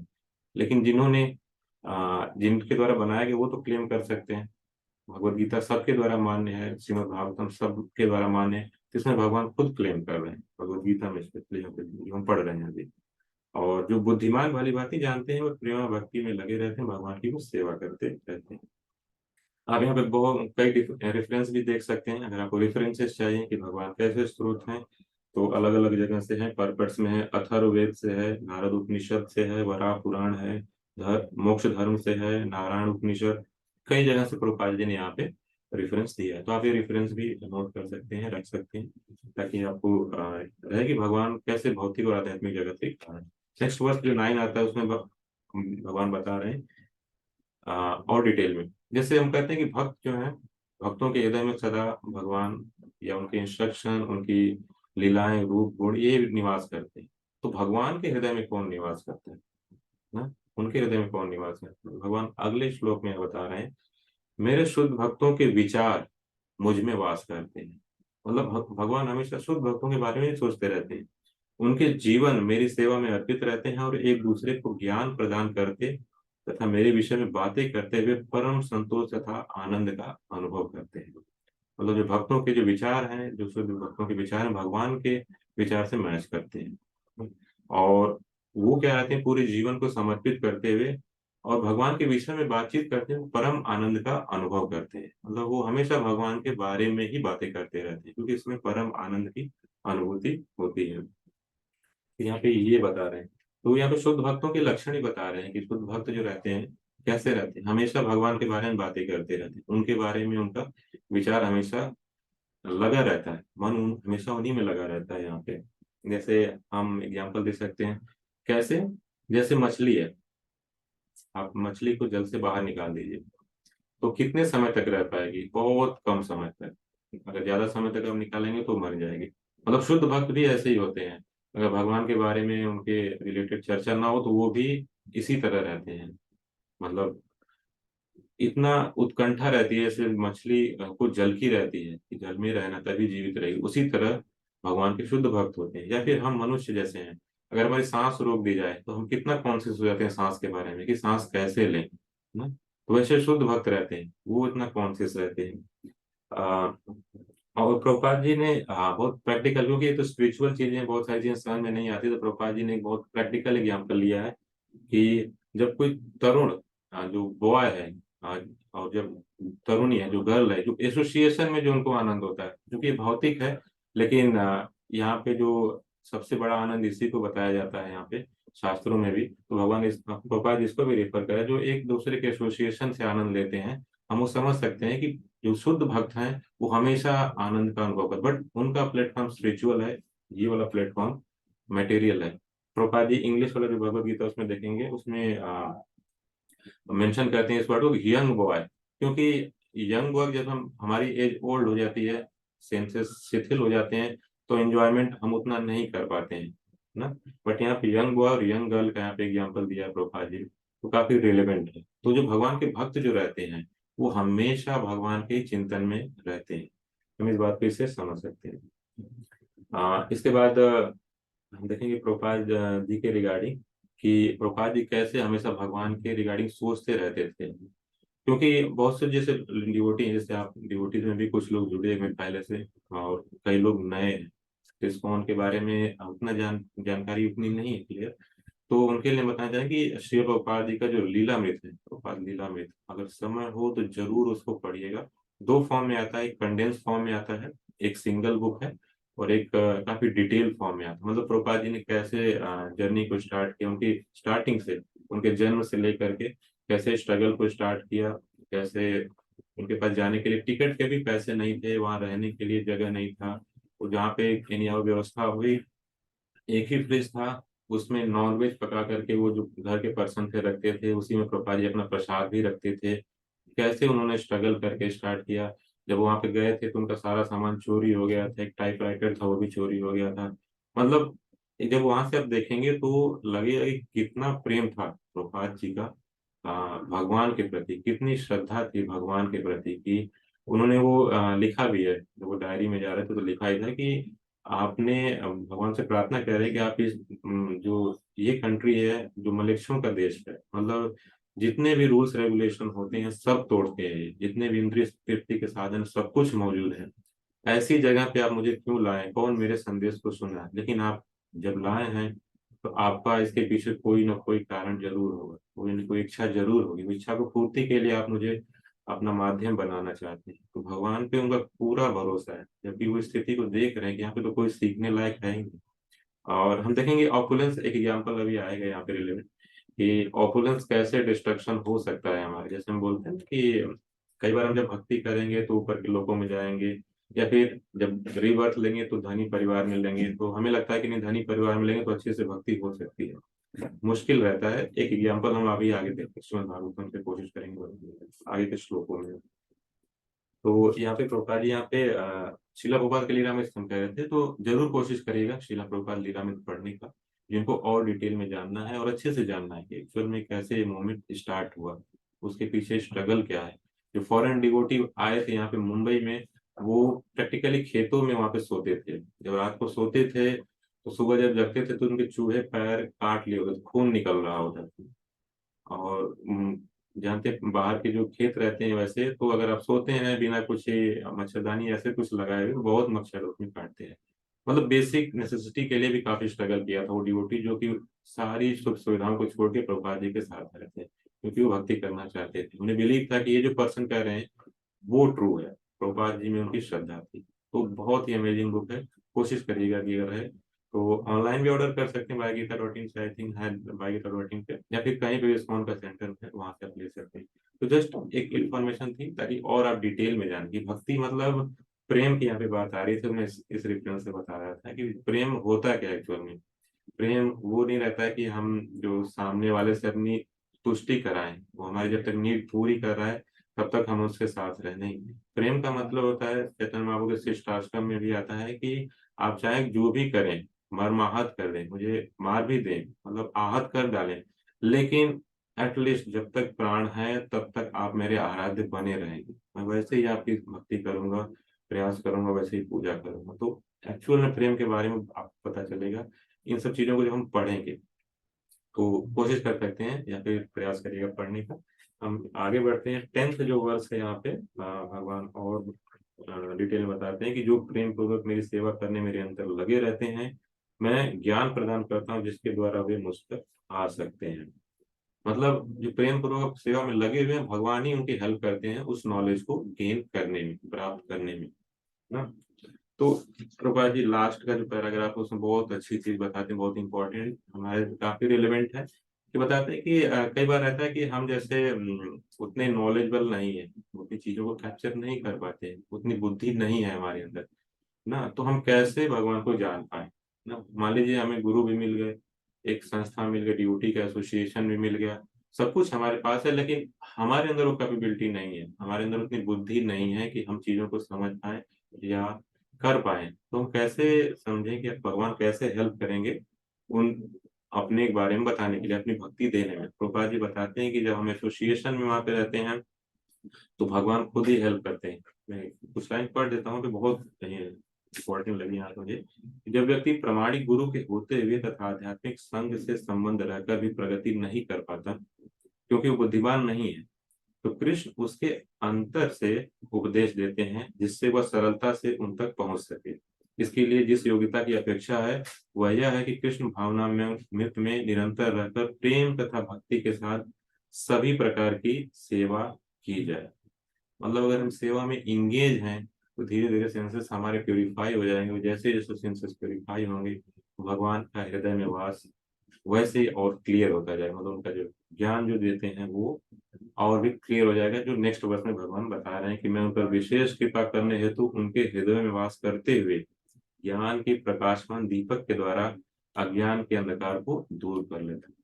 लेकिन जिन्होंने जिनके द्वारा बनाया गया वो तो क्लेम कर सकते हैं। भगवत गीता सबके द्वारा मान्य है, श्रीमद् भागवतम सबके द्वारा मान्य है, तो इसमें भगवान खुद क्लेम कर रहे हैं भगवत गीता में, स्पेशली जो हम पढ़ रहे हैं अभी। और जो बुद्धिमान वाली बातें जानते हैं वो प्रेमा भक्ति में लगे रहते हैं, भगवान की वो सेवा करते रहते हैं। आप यहाँ पे बहुत कई रेफरेंस भी देख सकते हैं। अगर आपको रेफरेंसेस चाहिए कि भगवान कैसे स्रोत हैं, तो अलग अलग जगह से हैं। पर्पट्स में है, अथर्ववेद से है, नारद उपनिषद से है, वराह पुराण है, मोक्ष धर्म से है, नारायण उपनिषद, कई जगह से प्रभुपाद जी ने यहाँ पे रेफरेंस दिया है। तो आप ये रेफरेंस भी नोट कर सकते हैं, रख सकते हैं, ताकि आपको रहे कि भगवान कैसे भौतिक और आध्यात्मिक जगत के कारण। नेक्स्ट वर्ष जो 9 आता है उसमें भगवान बता रहे हैं और डिटेल में। जैसे हम कहते हैं कि भक्त जो है, भक्तों के हृदय में सदा भगवान या उनके इंस्ट्रक्शन, उनकी लीलाएं, रूप, गुण ये निवास करते हैं। तो भगवान के हृदय में कौन निवास करता है ना, उनके हृदय में कौन निवास करता है? भगवान अगले श्लोक में बता रहे हैं, मेरे शुद्ध भक्तों के विचार मुझ में वास करते हैं। मतलब भगवान हमेशा शुद्ध भक्तों के बारे में ही सोचते रहते हैं। उनके जीवन मेरी सेवा में अर्पित रहते हैं और एक दूसरे को ज्ञान प्रदान करते तथा मेरे विषय में बातें करते हुए परम संतोष तथा आनंद का अनुभव करते हैं। मतलब जो भक्तों के जो विचार हैं, जो शुद्ध भक्तों के विचार हैं, भगवान के विचार से मैच करते हैं। और वो क्या रहते हैं, पूरे जीवन को समर्पित करते हुए और भगवान के विषय में बातचीत करते हुए परम आनंद का अनुभव करते हैं। मतलब वो हमेशा भगवान के बारे में ही बातें करते रहते हैं, क्योंकि इसमें परम आनंद की अनुभूति होती है। यहाँ पे ये बता रहे हैं। तो यहाँ पे शुद्ध भक्तों के लक्षण ही बता रहे हैं कि शुद्ध भक्त जो रहते हैं कैसे रहते हैं, हमेशा भगवान के बारे में बातें करते रहते हैं, उनके बारे में उनका विचार हमेशा लगा रहता है, मन हमेशा उन्हीं में लगा रहता है। यहाँ पे जैसे हम एग्जाम्पल दे सकते हैं, कैसे, जैसे मछली है, आप मछली को जल से बाहर निकाल दीजिए तो कितने समय तक रह पाएगी, बहुत कम समय तक। अगर ज्यादा समय तक हम निकालेंगे तो मर जाएगी। मतलब शुद्ध भक्त भी ऐसे ही होते हैं, अगर भगवान के बारे में उनके रिलेटेड चर्चा ना हो तो वो भी इसी तरह रहते हैं। मतलब इतना उत्कंठा रहती है, जैसे मछली को जल की रहती है कि जल में रहना तभी जीवित रहेगी, उसी तरह भगवान के शुद्ध भक्त होते हैं। या फिर हम मनुष्य जैसे हैं, अगर हमारी सांस रोक दी जाए तो हम कितना कॉन्शियस हो जाते हैं सांस के बारे में कि सांस कैसे लें ना। तो वैसे शुद्ध भक्त रहते हैं, वो इतना कॉन्शियस रहते हैं। आ, और प्रभुपाद जी ने बहुत प्रैक्टिकल, क्योंकि ये तो स्पिरिचुअल चीजें, बहुत सारी चीजें समझ में नहीं आती, तो प्रभुपाद जी ने एक बहुत प्रैक्टिकल एग्जाम्पल लिया है कि जब कोई तरुण जो बॉय है, आ, और जब तरुणी है जो गर्ल है, जो एसोसिएशन में जो उनको आनंद होता है, जो कि भौतिक है, लेकिन यहाँ पे जो सबसे बड़ा आनंद इसी को बताया जाता है यहाँ पे शास्त्रों में भी। तो भगवान इस प्रभुपाद जी इसको भी रेफर करे, जो एक दूसरे के एसोसिएशन से आनंद लेते हैं। हम वो समझ सकते हैं कि जो शुद्ध भक्त हैं वो हमेशा आनंद का अनुभव कर, बट उनका प्लेटफॉर्म स्पिरिचुअल है, ये वाला प्लेटफॉर्म मटेरियल है। प्रभुपाद जी इंग्लिश वाला जो भगवत गीता उसमें देखेंगे, उसमें मेंशन करते हैं इस वर्ड को, यंग बॉय। क्योंकि यंग बॉय जब हम हमारी एज ओल्ड हो जाती है, सेंसेस शिथिल हो जाते हैं, तो एंजॉयमेंट हम उतना नहीं कर पाते हैं ना। बट यहाँ पे यंग बॉय और यंग गर्ल का यहाँ पे एग्जाम्पल दिया है प्रभुपाद जी, तो काफी रिलेवेंट है। तो जो भगवान के भक्त जो रहते हैं वो हमेशा भगवान के चिंतन में रहते हैं। हम इस बात को इससे समझ सकते हैं। इसके बाद हम देखेंगे प्रभुपाद जी के रिगार्डिंग, कि प्रभुपाद जी कैसे हमेशा भगवान के रिगार्डिंग सोचते रहते थे। क्योंकि बहुत से जैसे डिवोटी हैं, जैसे आप डिवोटीज में भी कुछ लोग जुड़े हुए हैं पहले से, और कई लोग नए हैं, इस्कॉन के बारे में उतना जानकारी उतनी नहीं है क्लियर। तो उनके लिए बताना चाहें कि श्री प्रभुपाद जी का जो लीलामृत है, प्रभुपाद लीलामृत, अगर समय हो तो जरूर उसको पढ़िएगा। दो फॉर्म में आता है, एक कंडेंस फॉर्म में आता है, एक सिंगल बुक है, और एक काफी डिटेल फॉर्म में आता है। मतलब प्रभुपाद जी ने कैसे जर्नी को स्टार्ट किया, उनकी स्टार्टिंग से, उनके जन्म से लेकर के कैसे स्ट्रगल को स्टार्ट किया, कैसे उनके पास जाने के लिए टिकट के भी पैसे नहीं थे, वहां रहने के लिए जगह नहीं था, तो जहाँ पे एनी व्यवस्था हुई, एक ही फ्रिज था, उसमें नॉनवेज पका करके वो जो घर के पर्सन थे रखते थे, उसी में प्रभुपाद जी अपना प्रसाद भी रखते थे। कैसे उन्होंने स्ट्रगल करके स्टार्ट किया। जब वहां पे गए थे तो उनका सारा सामान चोरी हो गया था, एक टाइपराइटर था वो भी चोरी हो गया था। मतलब जब वहां से आप देखेंगे तो लगेगा कि कितना प्रेम था प्रभुपाद जी का भगवान के प्रति, कितनी श्रद्धा थी भगवान के प्रति कि उन्होंने वो लिखा भी है। जब वो डायरी में जा रहे थे तो लिखा ही था कि आपने भगवान से प्रार्थना कर रहे हैं कि आप इस जो ये कंट्री है जो मलेच्छों का देश है, मतलब जितने भी रूल्स रेगुलेशन होते हैं सब तोड़ते हैं, जितने भी इंद्रिय तृप्ति के साधन सब कुछ मौजूद है। ऐसी जगह पे आप मुझे क्यों लाए, कौन मेरे संदेश को सुना, लेकिन आप जब लाए हैं तो आपका इसके पीछे कोई ना कोई कारण जरूर होगा, कोई ना कोई इच्छा जरूर होगी। वो इच्छा को पूर्ति के लिए आप मुझे अपना माध्यम बनाना चाहते हैं। तो भगवान पे उनका पूरा भरोसा है, जबकि वो स्थिति को देख रहे हैं कि यहाँ पे तो कोई सीखने लायक है ही नहीं। और हम देखेंगे ऑपुलेंस, एक एग्जाम्पल अभी आएगा यहाँ पे रिलेवेंट, कि ऑपुलेंस कैसे डिस्ट्रक्शन हो सकता है हमारे। जैसे हम बोलते हैं कि कई बार हम जब भक्ति करेंगे तो ऊपर के लोकों में जाएंगे, या फिर जब रीबर्थ लेंगे तो धनी परिवार में लेंगे, तो हमें लगता है कि नहीं धनी परिवार में लेंगे तो अच्छे से भक्ति हो सकती है। मुश्किल रहता है। एक एग्जाम्पल हम अभी आगे देखते हैं, श्रीमद् भागवतम से कोशिश करेंगे आगे के श्लोकों में। तो यहाँ पे प्रभुपाद जी यहाँ पे शिला प्रभुपाद के लीलामृत हम कह रहे थे, तो जरूर कोशिश करिएगा शिला प्रभुपाद लीलामृत पढ़ने का, जिनको और डिटेल में जानना है और अच्छे से जानना है कि एक्चुअल में कैसे ये मूवमेंट स्टार्ट हुआ, उसके पीछे स्ट्रगल क्या है। जो फॉरेन डिवोटी आए थे यहाँ पे मुंबई में, वो प्रैक्टिकली खेतों में वहां पे सोते थे। जब रात को सोते थे तो सुबह जब जगते थे तो उनके चूहे पैर काट लिए होते थे, खून निकल रहा होता था। और जानते हैं, बाहर के जो खेत रहते हैं वैसे तो अगर आप सोते हैं बिना कुछ ये मच्छरदानी ऐसे कुछ लगाए हुए तो बहुत मच्छर उसमें काटते हैं। मतलब बेसिक नेसेसिटी के लिए भी काफी स्ट्रगल किया था वो डिवोटी, जो कि सारी सुख सुविधाओं को छोड़ के प्रभुपाद जी के साथ रहते हैं, क्योंकि वो भक्ति करना चाहते थे। उन्हें बिलीव था कि ये जो पर्सन कह रहे हैं वो ट्रू है, प्रभुपाद जी में उनकी श्रद्धा थी। तो बहुत ही अमेजिंग बुक है, कोशिश करिएगा कि अगर है तो ऑनलाइन भी ऑर्डर कर सकते हैं बाय गीता डॉट इन से, आई थिंक है बाय गीता डॉट इन पे, या फिर कहीं पे भी इस्कॉन का सेंटर है वहां से आप ले सकते हैं। तो जस्ट एक इन्फॉर्मेशन थी ताकि और आप डिटेल में जान कि भक्ति मतलब प्रेम की यहाँ पे बात आ रही थी, तो मैं इस रेफरेंस से बता रहा था कि प्रेम होता क्या एक्चुअल में। प्रेम वो नहीं रहता है कि हम जो सामने वाले से अपनी तुष्टि कराएं, वो हमारी जब तक नीड पूरी कर रहा है तब तक हम उसके साथ रहे। नहीं, प्रेम का मतलब होता है, चैतन्य महाप्रभु के शिष्टाष्टकम में भी आता है कि आप चाहे जो भी करें, मर्माहत कर दें, मुझे मार भी दें, मतलब आहत कर डालें, लेकिन एटलीस्ट जब तक प्राण है तब तक आप मेरे आराध्य बने रहेंगे। मैं वैसे ही आपकी भक्ति करूंगा, प्रयास करूंगा, वैसे ही पूजा करूंगा। तो एक्चुअल में प्रेम के बारे में आपको पता चलेगा इन सब चीजों को जब हम पढ़ेंगे। तो कोशिश कर सकते हैं या फिर प्रयास करिएगा पढ़ने का। हम आगे बढ़ते हैं। 10th जो वर्ष है यहाँ पे भगवान और डिटेल में बताते हैं कि जो प्रेम पूर्वक मेरी सेवा करने मेरे अंतर लगे रहते हैं, मैं ज्ञान प्रदान करता हूँ जिसके द्वारा वे मुझ तक आ सकते हैं। मतलब जो प्रेम पूर्वक सेवा में लगे हुए हैं, भगवान ही उनकी हेल्प करते हैं उस नॉलेज को गेन करने में, प्राप्त करने में ना। तो कृपा जी लास्ट का जो पैराग्राफ है उसमें बहुत अच्छी चीज बताते हैं, बहुत इंपॉर्टेंट, हमारे काफी रिलेवेंट है। कि बताते हैं कि कई बार रहता है कि हम जैसे उतने नॉलेजेबल नहीं है, उतनी चीजों को कैप्चर नहीं कर पाते, उतनी बुद्धि नहीं है हमारे अंदर ना, तो हम कैसे भगवान को जान पाए ना। मान लीजिए हमें गुरु भी मिल गए, एक संस्था मिल गई, ड्यूटी का एसोसिएशन भी मिल गया, सब कुछ हमारे पास है, लेकिन हमारे अंदर वो कैपेबिलिटी नहीं है, हमारे अंदर उतनी बुद्धि नहीं है कि हम चीजों को समझ पाए या कर पाए। तो हम कैसे समझें कि भगवान कैसे हेल्प करेंगे उन अपने बारे में बताने के लिए, अपनी भक्ति देने में। प्रभुपाद जी बताते हैं कि जब हम एसोसिएशन में वहां पे रहते हैं तो भगवान खुद ही हेल्प करते हैं। मैं कुछ लाइन पढ़ देता हूँ कि बहुत इंपॉर्टेंट लगी यहाँ मुझे। जब व्यक्ति प्रामाणिक गुरु के होते हुए तथा आध्यात्मिक संघ से संबंध रहकर भी प्रगति नहीं कर पाता क्योंकि वो बुद्धिमान नहीं है, तो कृष्ण उसके अंतर से उपदेश देते हैं जिससे वह सरलता से उन तक पहुंच सके। इसके लिए जिस योग्यता की अपेक्षा है वह यह है कि कृष्ण भावना में मृत में निरंतर रहकर प्रेम तथा भक्ति के साथ सभी प्रकार की सेवा की जाए। मतलब अगर हम सेवा में इंगेज हैं तो धीरे धीरे सेंसेस हमारे प्योरीफाई हो जाएंगे, जैसे जैसे सेंसेस प्योरीफाई होंगे भगवान का हृदय में वास वैसे ही और क्लियर होता जाएगा। मतलब उनका जो ज्ञान जो देते हैं वो और भी क्लियर हो जाएगा। जो नेक्स्ट वर्स में भगवान बता रहे हैं कि मैं उन पर विशेष कृपा करने हेतु उनके हृदय में वास करते हुए ज्ञान के प्रकाशमान दीपक के द्वारा अज्ञान के अंधकार को दूर कर लेता है।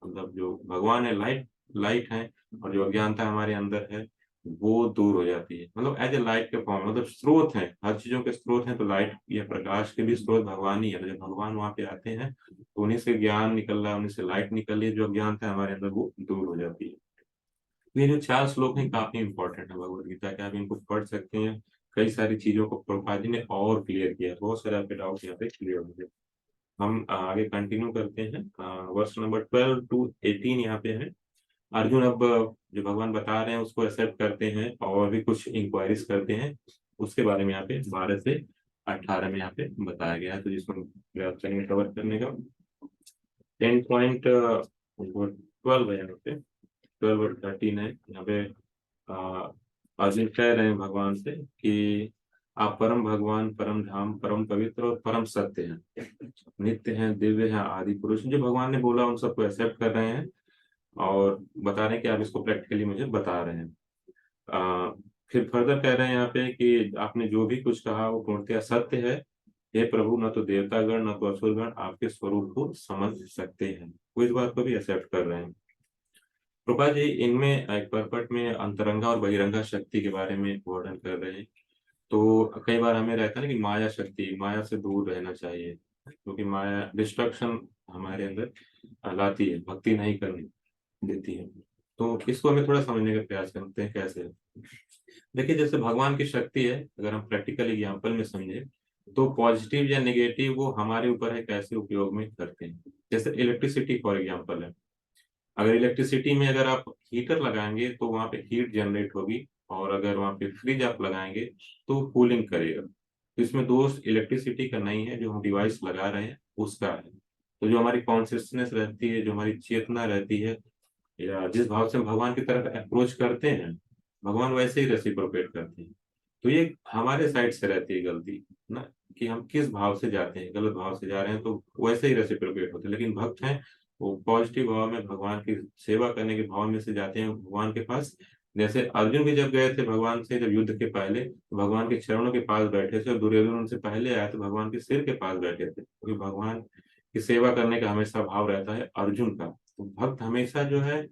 मतलब जो भगवान है लाइट, लाइट है, और जो अज्ञानता हमारे अंदर है वो दूर हो जाती है। मतलब एज ए लाइट के फॉर्म, मतलब स्रोत है, हर चीजों के स्रोत हैं, तो लाइट या प्रकाश के भी स्रोत भगवान ही है। तो जब भगवान वहां पे आते हैं तो उन्हीं से ज्ञान निकल रहा है, उन्हीं से लाइट निकल रही है, जो अज्ञानता है हमारे अंदर वो दूर हो जाती है। ये जो 4 श्लोक हैं काफी इंपॉर्टेंट है भगवत गीता के, आप इनको पढ़ सकते हैं। कई सारी चीजों को प्रभुपाद जी ने और क्लियर किया है, बहुत सारे आपके डाउट यहाँ पे क्लियर हो गए। हम आगे कंटिन्यू करते हैं। वर्ष नंबर 12 to 18 यहाँ पे है। अर्जुन अब जो भगवान बता रहे हैं उसको एक्सेप्ट करते हैं और भी कुछ इंक्वायरीज करते हैं। उसके बारे में यहाँ पे 12 से 18 में यहाँ पे बताया गया है, तो जिसको प्रयास करेंगे कवर करने का। 10.12 है यहाँ पे, 12 और 13 है यहाँ पे। अ, अर्जुन कह रहे हैं भगवान से कि आप परम भगवान, परम धाम, परम पवित्र और परम सत्य हैं, नित्य हैं, दिव्य हैं, आदि पुरुष। जो भगवान ने बोला उन सबको एक्सेप्ट कर रहे हैं और बता रहे हैं कि आप इसको प्रैक्टिकली मुझे बता रहे हैं। आ, फिर फर्दर कह रहे हैं यहाँ पे कि आपने जो भी कुछ कहा वो पूर्णतया सत्य है। हे प्रभु, न तो देवतागण न तो असुरगण आपके स्वरूप को समझ सकते हैं। वो इस बात को भी एक्सेप्ट कर रहे हैं। कृपा जी इनमें एक परपट में अंतरंगा और बहिरंगा शक्ति के बारे में वर्णन कर रहे हैं। तो कई बार हमें रहता है ना कि माया शक्ति, माया से दूर रहना चाहिए, क्योंकि माया डिस्ट्रक्शन हमारे अंदर लाती है, भक्ति नहीं करनी देती है। तो इसको हमें थोड़ा समझने का प्रयास करते हैं कैसे। देखिए जैसे भगवान की शक्ति है, अगर हम प्रैक्टिकल एग्जाम्पल में समझे तो पॉजिटिव या नेगेटिव वो हमारे ऊपर है कैसे उपयोग में करते हैं। जैसे इलेक्ट्रिसिटी फॉर एग्जाम्पल है, अगर इलेक्ट्रिसिटी में अगर आप हीटर लगाएंगे तो वहां पे हीट जनरेट होगी, और अगर वहां पे फ्रिज आप लगाएंगे तो कूलिंग करेगा। तो इसमें दोष इलेक्ट्रिसिटी का नहीं है, जो हम डिवाइस लगा रहे हैं उसका है। तो जो हमारी कॉन्शियसनेस रहती है, जो हमारी चेतना रहती है, या जिस भाव से हम भगवान की तरफ अप्रोच करते हैं, भगवान वैसे ही रेसिप्रोकेट करते हैं। तो ये हमारे साइड से रहती है गलती ना, कि हम किस भाव से जाते हैं। गलत भाव से जा रहे हैं तो वैसे ही रेसिप्रोकेट होते हैं। लेकिन भक्त हैं वो पॉजिटिव भाव में भगवान की सेवा करने के भाव में से जाते हैं भगवान के पास। जैसे अर्जुन भी जब गए थे भगवान से, जब युद्ध के पहले, तो भगवान के चरणों के पास बैठे थे, और दुर्योधन उनसे पहले आया तो भगवान के सिर के पास बैठे थे, क्योंकि भगवान की सेवा करने का हमेशा भाव रहता है अर्जुन का। तो भक्त हमेशा जो है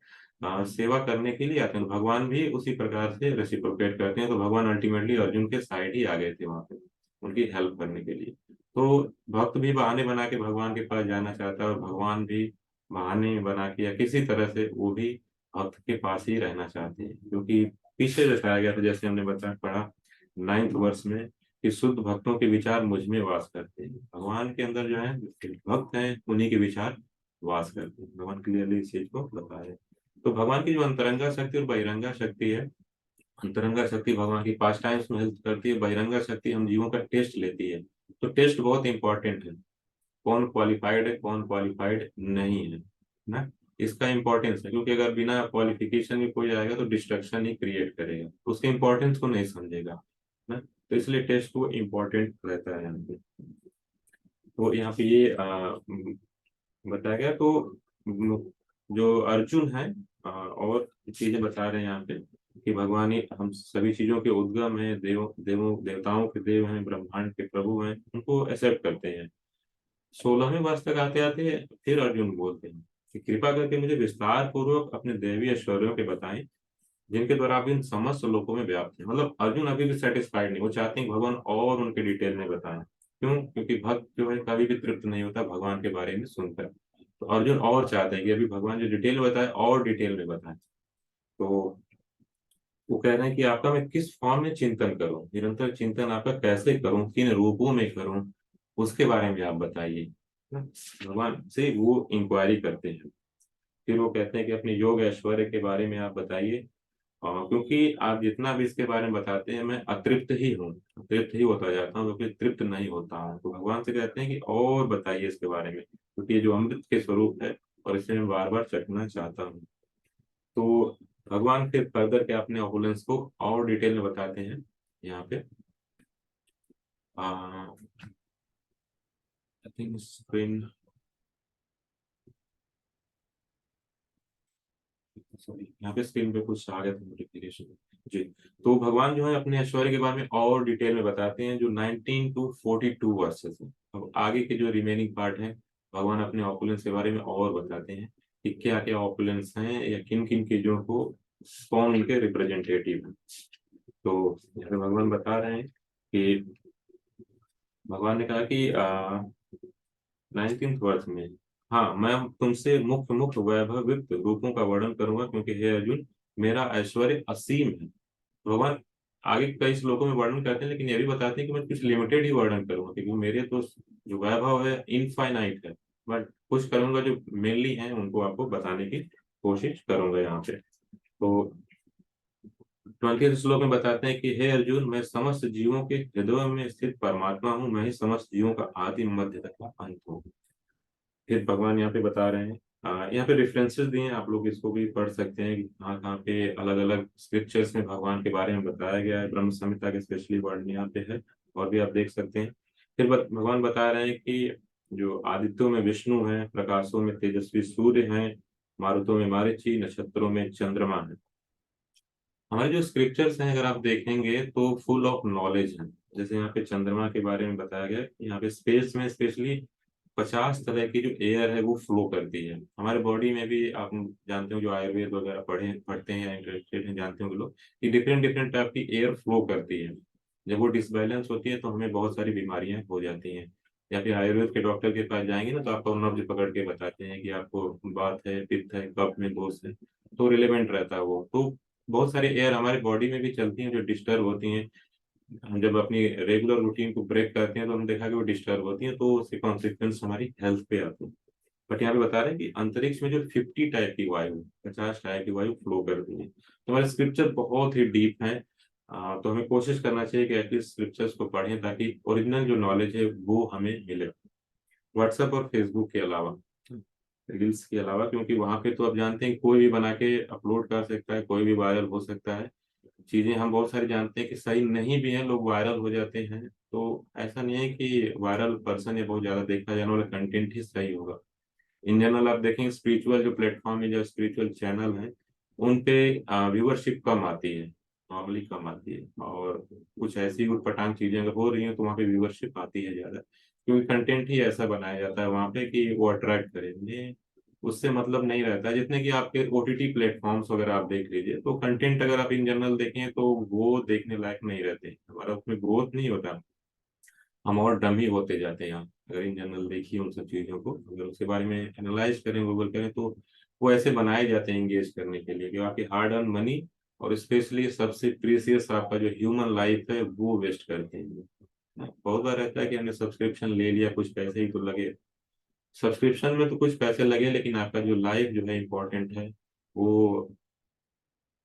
सेवा करने के लिए आते हैं, तो भगवान भी उसी प्रकार से रेसिप्रोकेट करते हैं। तो भगवान अल्टीमेटली अर्जुन के साइड ही आ गए थे वहां पे, उनकी हेल्प करने के लिए। तो भक्त भी बहाने बना के भगवान के पास जाना चाहता है, और भगवान भी बहाने बना के या किसी तरह से वो भी भक्त के पास ही रहना चाहते हैं। क्योंकि पीछे बताया गया था, जैसे हमने बताया पढ़ा 9th वर्ष में, कि शुद्ध भक्तों के विचार मुझ में वास करते हैं। भगवान के अंदर जो है भक्त हैं उन्हीं के विचार वास करते हैं। भगवान क्लियरली इस चीज को बताया। तो भगवान की जो अंतरंगा शक्ति और बहिरंगा शक्ति है, अंतरंगा शक्ति भगवान की 5 टाइम्स में हेल्प करती है, बहिरंगा शक्ति हम जीवों का टेस्ट लेती है। तो टेस्ट बहुत इंपॉर्टेंट है, कौन क्वालिफाइड है कौन क्वालिफाइड नहीं है ना, इसका इंपॉर्टेंस है। क्योंकि अगर बिना क्वालिफिकेशन में कोई आएगा तो डिस्ट्रक्शन ही क्रिएट करेगा, उसके इंपॉर्टेंस को नहीं समझेगा ना। तो इसलिए टेस्ट को इम्पोर्टेंट रहता है यहाँ पे। तो यहाँ पे ये बताया गया। तो जो अर्जुन है और चीजें बता रहे हैं यहाँ पे कि भगवान ही हम सभी चीजों के उद्गम है, देवताओं के देव हैं, ब्रह्मांड के प्रभु हैं, उनको एक्सेप्ट करते हैं। 16वें वर्ष तक आते आते फिर अर्जुन बोलते हैं कि कृपा करके मुझे विस्तार पूर्वक अपने दैवी ऐश्वर्यों के बताएं, जिनके द्वारा आप इन समस्त लोकों में व्याप्त हैं। मतलब अर्जुन अभी भी सेटिस्फाइड नहीं, वो चाहते हैं कि भगवान और उनके डिटेल में बताएं। क्यों? क्योंकि भक्त जो है कभी भी तृप्त नहीं होता भगवान के बारे में सुनकर। तो अर्जुन और चाहते हैं कि अभी भगवान जो डिटेल बताए और डिटेल में बताएं। तो वो कह रहे हैं कि आपका मैं किस फॉर्म में चिंतन करूं, निरंतर चिंतन आपका कैसे करूं, किन रूपों में करूं, उसके बारे में आप बताइए ना। भगवान से वो इंक्वायरी करते हैं। फिर वो कहते हैं कि अपने योग ऐश्वर्य के बारे में आप बताइए, क्योंकि आप जितना भी इसके बारे में बताते हैं मैं अतृप्त ही हूँ, अतृप्त ही होता जाता हूँ, क्योंकि तृप्त नहीं होता हूँ। तो भगवान से कहते हैं कि और बताइए इसके बारे में, क्योंकि ये जो अमृत के स्वरूप है और इसे मैं बार बार चखना चाहता हूँ। तो भगवान फिर फर्दर के अपने ऑपुलेंस को और डिटेल में बताते हैं यहाँ पे। आई थिंक स्क्रीन, सॉरी यहाँ पे स्क्रीन पे कुछ आ गया था नोटिफिकेशन जी। तो भगवान जो है अपने ऐश्वर्य के बारे में और डिटेल में बताते हैं, जो 19 to 42 वर्सेस है। अब आगे के जो रिमेनिंग पार्ट है भगवान अपने ऑपुलेंस के बारे में और बताते हैं कि क्या क्या ऑपुलेंस हैं या किन किन चीजों को कौन उनके रिप्रेजेंटेटिव है। तो यहाँ पे भगवान बता रहे हैं कि भगवान ने कहा कि 19th वर्ष में, हाँ, मैं तुमसे मुख्य मुख्य वैभवित रूपों का वर्णन करूंगा क्योंकि हे अर्जुन, मेरा ऐश्वर्य असीम है। भगवान आगे कई श्लोकों में वर्णन करते हैं, लेकिन ये भी बताते हैं कि मैं कुछ लिमिटेड ही वर्णन करूंगा क्योंकि मेरे तो जो वैभव है इनफाइनाइट है। बट कुछ करूंगा जो मेनली है उनको आपको बताने की कोशिश करूंगा यहाँ पे। तो 20 श्लोक में बताते हैं कि हे अर्जुन, मैं समस्त जीवों के हृदय में स्थित परमात्मा हूँ, मैं ही समस्त जीवों का आदि मध्य तथा अंत हूँ। फिर भगवान यहाँ पे बता रहे हैं, यहाँ पे रेफरेंसेस दिए हैं, आप लोग इसको भी पढ़ सकते हैं कि कहाँ कहाँ पे अलग अलग स्क्रिप्चर्स में भगवान के बारे में बताया गया है। ब्रह्म संहिता के स्पेशली वर्ड यहाँ पे है, और भी आप देख सकते हैं। फिर भगवान बता रहे हैं कि जो आदित्यों में विष्णु है, प्रकाशों में तेजस्वी सूर्य हैं, मारुतों में मारीची, नक्षत्रों में चंद्रमा है। हमारे जो स्क्रिप्चर्स हैं अगर आप देखेंगे तो फुल ऑफ नॉलेज है। जैसे यहाँ पे चंद्रमा के बारे में बताया गया है, यहाँ पे स्पेस में स्पेशली 50 तरह की जो एयर है वो फ्लो करती है। हमारे बॉडी में भी आप जानते हो, जो आयुर्वेद वगैरह पढ़ते हैं या इंटरेस्टेड हैं, जानते हो लोग कि डिफरेंट डिफरेंट टाइप की एयर फ्लो करती है। जब वो डिसबैलेंस होती है तो हमें बहुत सारी बीमारियां हो जाती हैं। या फिर आयुर्वेद के डॉक्टर के पास जाएंगे ना, तो आपको नब्ज पकड़ के बताते हैं कि आपको बात है, पित्त है, कफ में दोष है, तो रिलेवेंट रहता है वो। तो बहुत सारी एयर हमारे बॉडी में भी चलती हैं जो डिस्टर्ब होती हैं। हम जब अपनी रेगुलर रूटीन को ब्रेक करते हैं तो हमने देखा कि वो डिस्टर्ब होती हैं, तो उसके कॉन्सिक्वेंस हमारी हेल्थ पे आते हैं। बट यहाँ पे बता रहे हैं कि अंतरिक्ष में जो 50 टाइप की वायु, 50 टाइप की वायु फ्लो करती है। तो हमारे स्क्रिप्चर बहुत ही डीप है। तो हमें कोशिश करना चाहिए कि एटलीस्ट स्क्रिप्चर्स को पढ़ें ताकि ओरिजिनल जो नॉलेज है वो हमें मिले। व्हाट्सएप और फेसबुक के अलावा, रील्स के अलावा, क्योंकि वहां पे तो आप जानते हैं कोई भी बना के अपलोड कर सकता है, कोई भी वायरल हो सकता है। चीजें हम बहुत सारी जानते हैं कि सही नहीं भी है, लोग वायरल हो जाते हैं। तो ऐसा नहीं है कि वायरल पर्सन या बहुत ज्यादा देखा जाने वाला कंटेंट ही सही होगा। इन जनरल आप देखेंगे स्पिरिचुअल जो प्लेटफॉर्म है, जो स्पिरिचुअल चैनल है, उन पे व्यूवरशिप कम आती है, नॉर्मली कम आती है। और कुछ ऐसी उटपटांग चीजें अगर हो रही हैं तो वहाँ पे व्यूवरशिप आती है ज्यादा, क्योंकि कंटेंट ही ऐसा बनाया जाता है वहाँ पे कि वो अट्रैक्ट करे। मुझे उससे मतलब नहीं रहता है। जितने कि आपके ओटीटी प्लेटफॉर्म्स वगैरह आप देख लीजिए, तो कंटेंट अगर आप इन जनरल देखें तो वो देखने लायक नहीं रहते, हमारा उसमें ग्रोथ नहीं होता, हम और डम ही होते जाते हैं। यहाँ अगर इन जनरल देखिए उन सब चीजों को, अगर उसके बारे में एनालाइज करें, गूगल करें, तो वो ऐसे बनाए जाते हैं एंगेज करने के लिए कि आपकी हार्ड अर्न मनी और स्पेशली सबसे प्रीसियस आपका जो ह्यूमन लाइफ है वो वेस्ट करते हैं। बहुत बार रहता है कि हमने सब्सक्रिप्शन ले लिया, कुछ पैसे ही तो लगे। सब्सक्रिप्शन में तो कुछ पैसे लगे, लेकिन आपका जो लाइफ जो है इंपॉर्टेंट है वो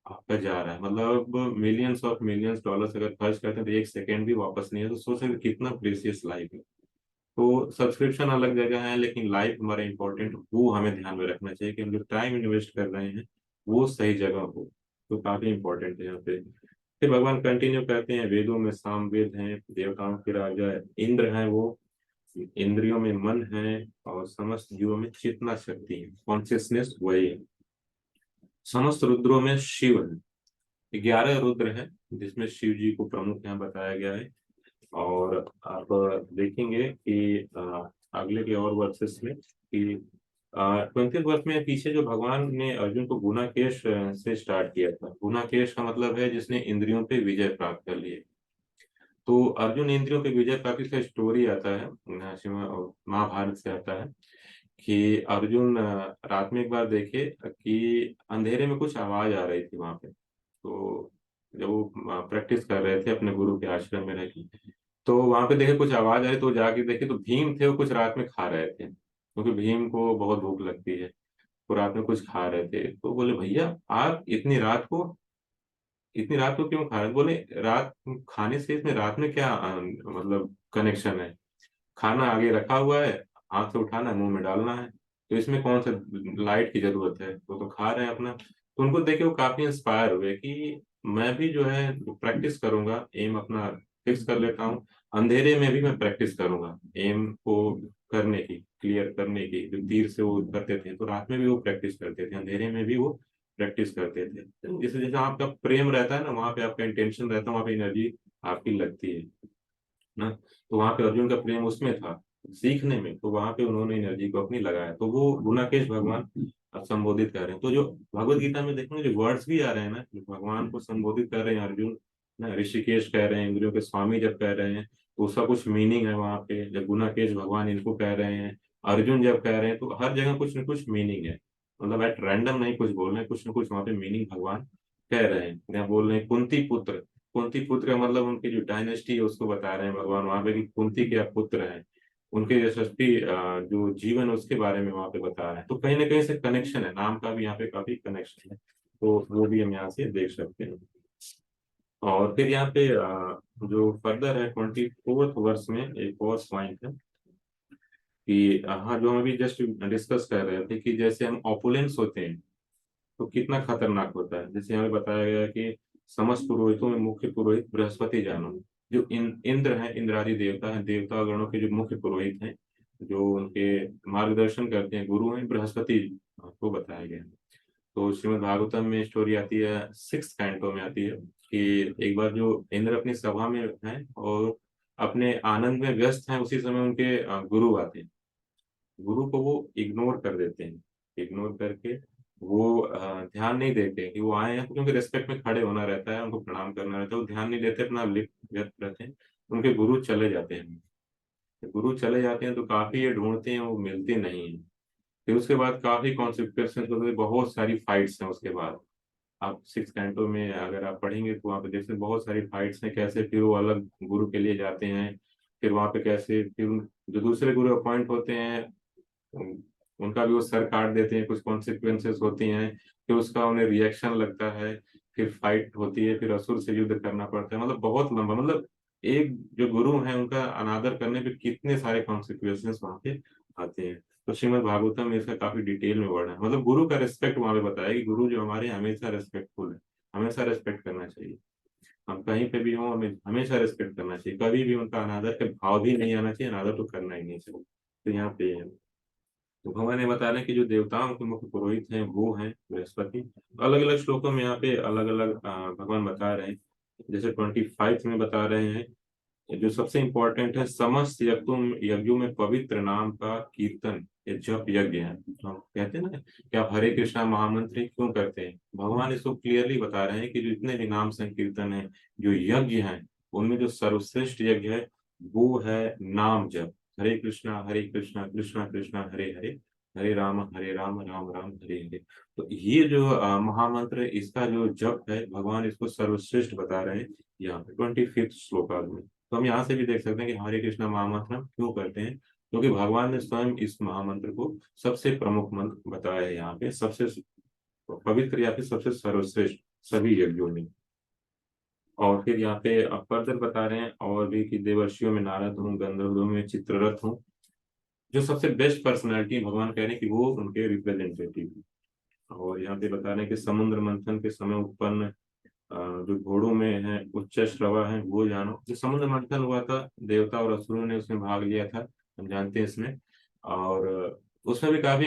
आपका जा रहा है। मतलब मिलियंस ऑफ मिलियंस डॉलर्स अगर खर्च करते हैं तो एक सेकेंड भी वापस नहीं है। तो सोच रहे कितना प्रीसियस लाइफ है। तो सब्सक्रिप्शन अलग जगह है, लेकिन लाइफ हमारा इंपॉर्टेंट, वो हमें ध्यान में रखना चाहिए कि हम जो टाइम इन्वेस्ट कर रहे हैं वो सही जगह हो। तो काफी इंपॉर्टेंट है यहाँ पे। फिर भगवान कंटिन्यू करते हैं, वेदों में सामवेद हैं, देवताओं के राजा इंद्र हैं वो, इंद्रियों में मन है, और समस्त जीवों में चेतना शक्ति है, कॉन्शियसनेस वही है। समस्त रुद्रों में शिव है, 11 रुद्र हैं जिसमें शिव जी को प्रमुख यहाँ बताया गया है। और आप देखेंगे कि अगले के और वर्सेस में कि 20 वर्ष में पीछे जो भगवान ने अर्जुन को गुणाकेश से स्टार्ट किया था। गुणाकेश का मतलब है जिसने इंद्रियों पे विजय प्राप्त कर लिए। तो अर्जुन इंद्रियों पे विजय प्राप्ति का स्टोरी आता है, महाभारत से आता है कि अर्जुन रात में एक बार देखे कि अंधेरे में कुछ आवाज आ रही थी वहां पे। तो जब वो प्रैक्टिस कर रहे थे अपने गुरु के आश्रम में रह के, तो वहां पे देखे कुछ आवाज आई, तो जाके देखे तो भीम थे, वो कुछ रात में खा रहे थे, क्योंकि भीम को बहुत भूख लगती है। वो रात में कुछ खा रहे थे, तो बोले भैया आप इतनी रात को क्यों खा रहे हैं? बोले रात खाने से इसमें रात में क्या मतलब कनेक्शन है? खाना आगे रखा हुआ है, हाथ से उठाना है, मुंह में डालना है, तो इसमें कौन सा लाइट की जरूरत है? वो तो खा रहे हैं अपना। तो उनको देख के वो काफी इंस्पायर हुए कि मैं भी जो है प्रैक्टिस करूंगा, एम अपना फिक्स कर लेता हूँ। अंधेरे में भी मैं प्रैक्टिस करूंगा एम को करने की, क्लियर करने की। जो तीर से वो करते थे तो रात में भी वो प्रैक्टिस करते थे, अंधेरे में भी वो प्रैक्टिस करते थे। जैसे जैसे आपका प्रेम रहता है ना, वहां पे आपका इंटेंशन रहता है, वहां पे एनर्जी आपकी लगती है ना। तो वहां पे अर्जुन का प्रेम उसमें था। सीखने में, तो वहां पे उन्होंने एनर्जी को अपनी लगाया, तो वो गुणाकेश भगवान संबोधित कर रहे हैं। तो जो भगवत गीता में देखेंगे जो वर्ड्स भी आ रहे हैं ना, जो भगवान को संबोधित कर रहे हैं अर्जुन ना, ऋषिकेश कह रहे हैं, इंद्रियों के स्वामी जब कह रहे हैं तो उसका कुछ मीनिंग है वहां पे। जब गुणाकेश भगवान इनको कह रहे हैं, अर्जुन जब कह रहे हैं, तो हर जगह कुछ न कुछ मीनिंग है। मतलब एट रैंडम नहीं कुछ बोल रहे हैं, कुछ न कुछ वहां पे मीनिंग भगवान कह रहे हैं। यहाँ बोल रहे हैं कुंती पुत्र, कुंती पुत्र का मतलब उनकी जो डायनेस्टी है उसको बता रहे हैं भगवान वहां पे कि कुंती के पुत्र हैं, उनके यशस्वी जो जीवन है उसके बारे में वहां पे बता रहे हैं। तो कहीं ना कहीं से कनेक्शन है, नाम का भी यहाँ पे काफी कनेक्शन है, तो वो भी हम यहाँ से देख सकते हैं। और फिर यहाँ पे जो फर्दर है 24th वर्ष में एक और पॉइंट है कि हाँ, जो हम अभी जस्ट डिस्कस कर रहे थे कि जैसे हम ऑपुलेंस होते हैं तो कितना खतरनाक होता है। जैसे हमें बताया गया कि समस्त पुरोहितों में मुख्य पुरोहित बृहस्पति जानो, जो इंद्र है, इंद्रादि देवता है, देवता गणों के जो मुख्य पुरोहित हैं, जो उनके मार्गदर्शन करते हैं, गुरु हैं, बृहस्पति को बताया गया है। तो श्रीमद् भागवतम में स्टोरी आती है, 6th कैंटो में आती है कि एक बार जो इंद्र अपनी सभा में हैं और अपने आनंद में व्यस्त हैं, उसी समय उनके गुरु आते हैं। गुरु को वो इग्नोर कर देते हैं, इग्नोर करके वो ध्यान नहीं देते कि वो आए हैं, क्योंकि रिस्पेक्ट में खड़े होना रहता है, उनको प्रणाम करना रहता है, वो ध्यान नहीं देते, अपना लिप्त व्यक्त रहते हैं। उनके गुरु चले जाते हैं, गुरु चले जाते हैं तो काफी ये ढूंढते हैं, वो मिलते नहीं है। फिर उसके बाद काफी कॉन्सिक्वेंसेस होते हैं, बहुत सारी फाइट्स हैं उसके बाद। आप 6 कैंटो में अगर आप पढ़ेंगे तो वहाँ पे देख सकते हैं बहुत सारी फाइट्स हैं, कैसे फिर वो अलग गुरु के लिए जाते हैं। फिर वहाँ पे कैसे फिर जो दूसरे गुरु अपॉइंट होते हैं उन- उनका भी वो सर काट देते हैं, कुछ कॉन्सिक्वेंसेस होती हैं, फिर उसका उन्हें रिएक्शन लगता है, फिर फाइट होती है, फिर असुर से युद्ध करना पड़ता है। मतलब बहुत लंबा, मतलब एक जो गुरु है उनका अनादर करने पे कितने सारे कॉन्सिक्वेंसेस वहां पे आते हैं। तो श्रीमद् भागवतम में इसका काफी डिटेल में वर्णन है, मतलब गुरु का रिस्पेक्ट वहां पे बताया कि गुरु जो हमारे हमेशा रेस्पेक्टफुल है, हमेशा रेस्पेक्ट करना चाहिए। हम कहीं पे भी हों, हमें हमेशा रेस्पेक्ट करना चाहिए, कभी भी उनका अनादर के भाव भी नहीं आना चाहिए, अनादर तो करना ही नहीं चाहिए। तो यहाँ पे तो भगवान ने बता रहे हैं कि जो देवताओं के मुख्य पुरोहित हैं वो हैं बृहस्पति। अलग अलग श्लोकों में यहाँ पे अलग अलग भगवान बता रहे हैं। जैसे 25 में बता रहे हैं, जो सबसे इंपॉर्टेंट है, समस्त यज्ञों में पवित्र नाम का कीर्तन या जप यज्ञ है। तो हम कहते हैं ना कि आप हरे कृष्णा महामंत्र क्यों करते हैं, भगवान इसको क्लियरली बता रहे हैं कि जो जितने भी नाम संकीर्तन है, जो यज्ञ है, उनमें जो सर्वश्रेष्ठ यज्ञ है वो है नाम जप। हरे कृष्णा कृष्णा कृष्णा हरे हरे, हरे राम राम राम हरे हरे। तो ये जो महामंत्र है, इसका जो जप है, भगवान इसको सर्वश्रेष्ठ बता रहे हैं यहाँ पे 25th श्लोक में। तो हम यहाँ से भी देख सकते हैं कि हरे कृष्णा महामंत्र हम क्यों करते हैं, क्योंकि भगवान ने स्वयं इस महामंत्र को सबसे प्रमुख मंत्र बताया है, यहाँ पे सबसे पवित्र या फिर सबसे सर्वश्रेष्ठ सभी यज्ञों में। और फिर यहाँ पे फर्दर बता रहे हैं और भी कि देवर्षियों में नारद हूँ, गंधर्वों में चित्ररथ हूँ, जो सबसे बेस्ट पर्सनैलिटी भगवान कह रहे हैं कि वो उनके रिप्रेजेंटेटिव। और यहाँ पे बता रहे हैं कि समुद्र मंथन के समय उत्पन्न जो घोड़ों में है उच्च श्रवा है वो जानो। जो समुद्र मंथन हुआ था, देवता और असुरों ने उसमें भाग लिया था, हम जानते हैं इसमें। और उसमें भी काफी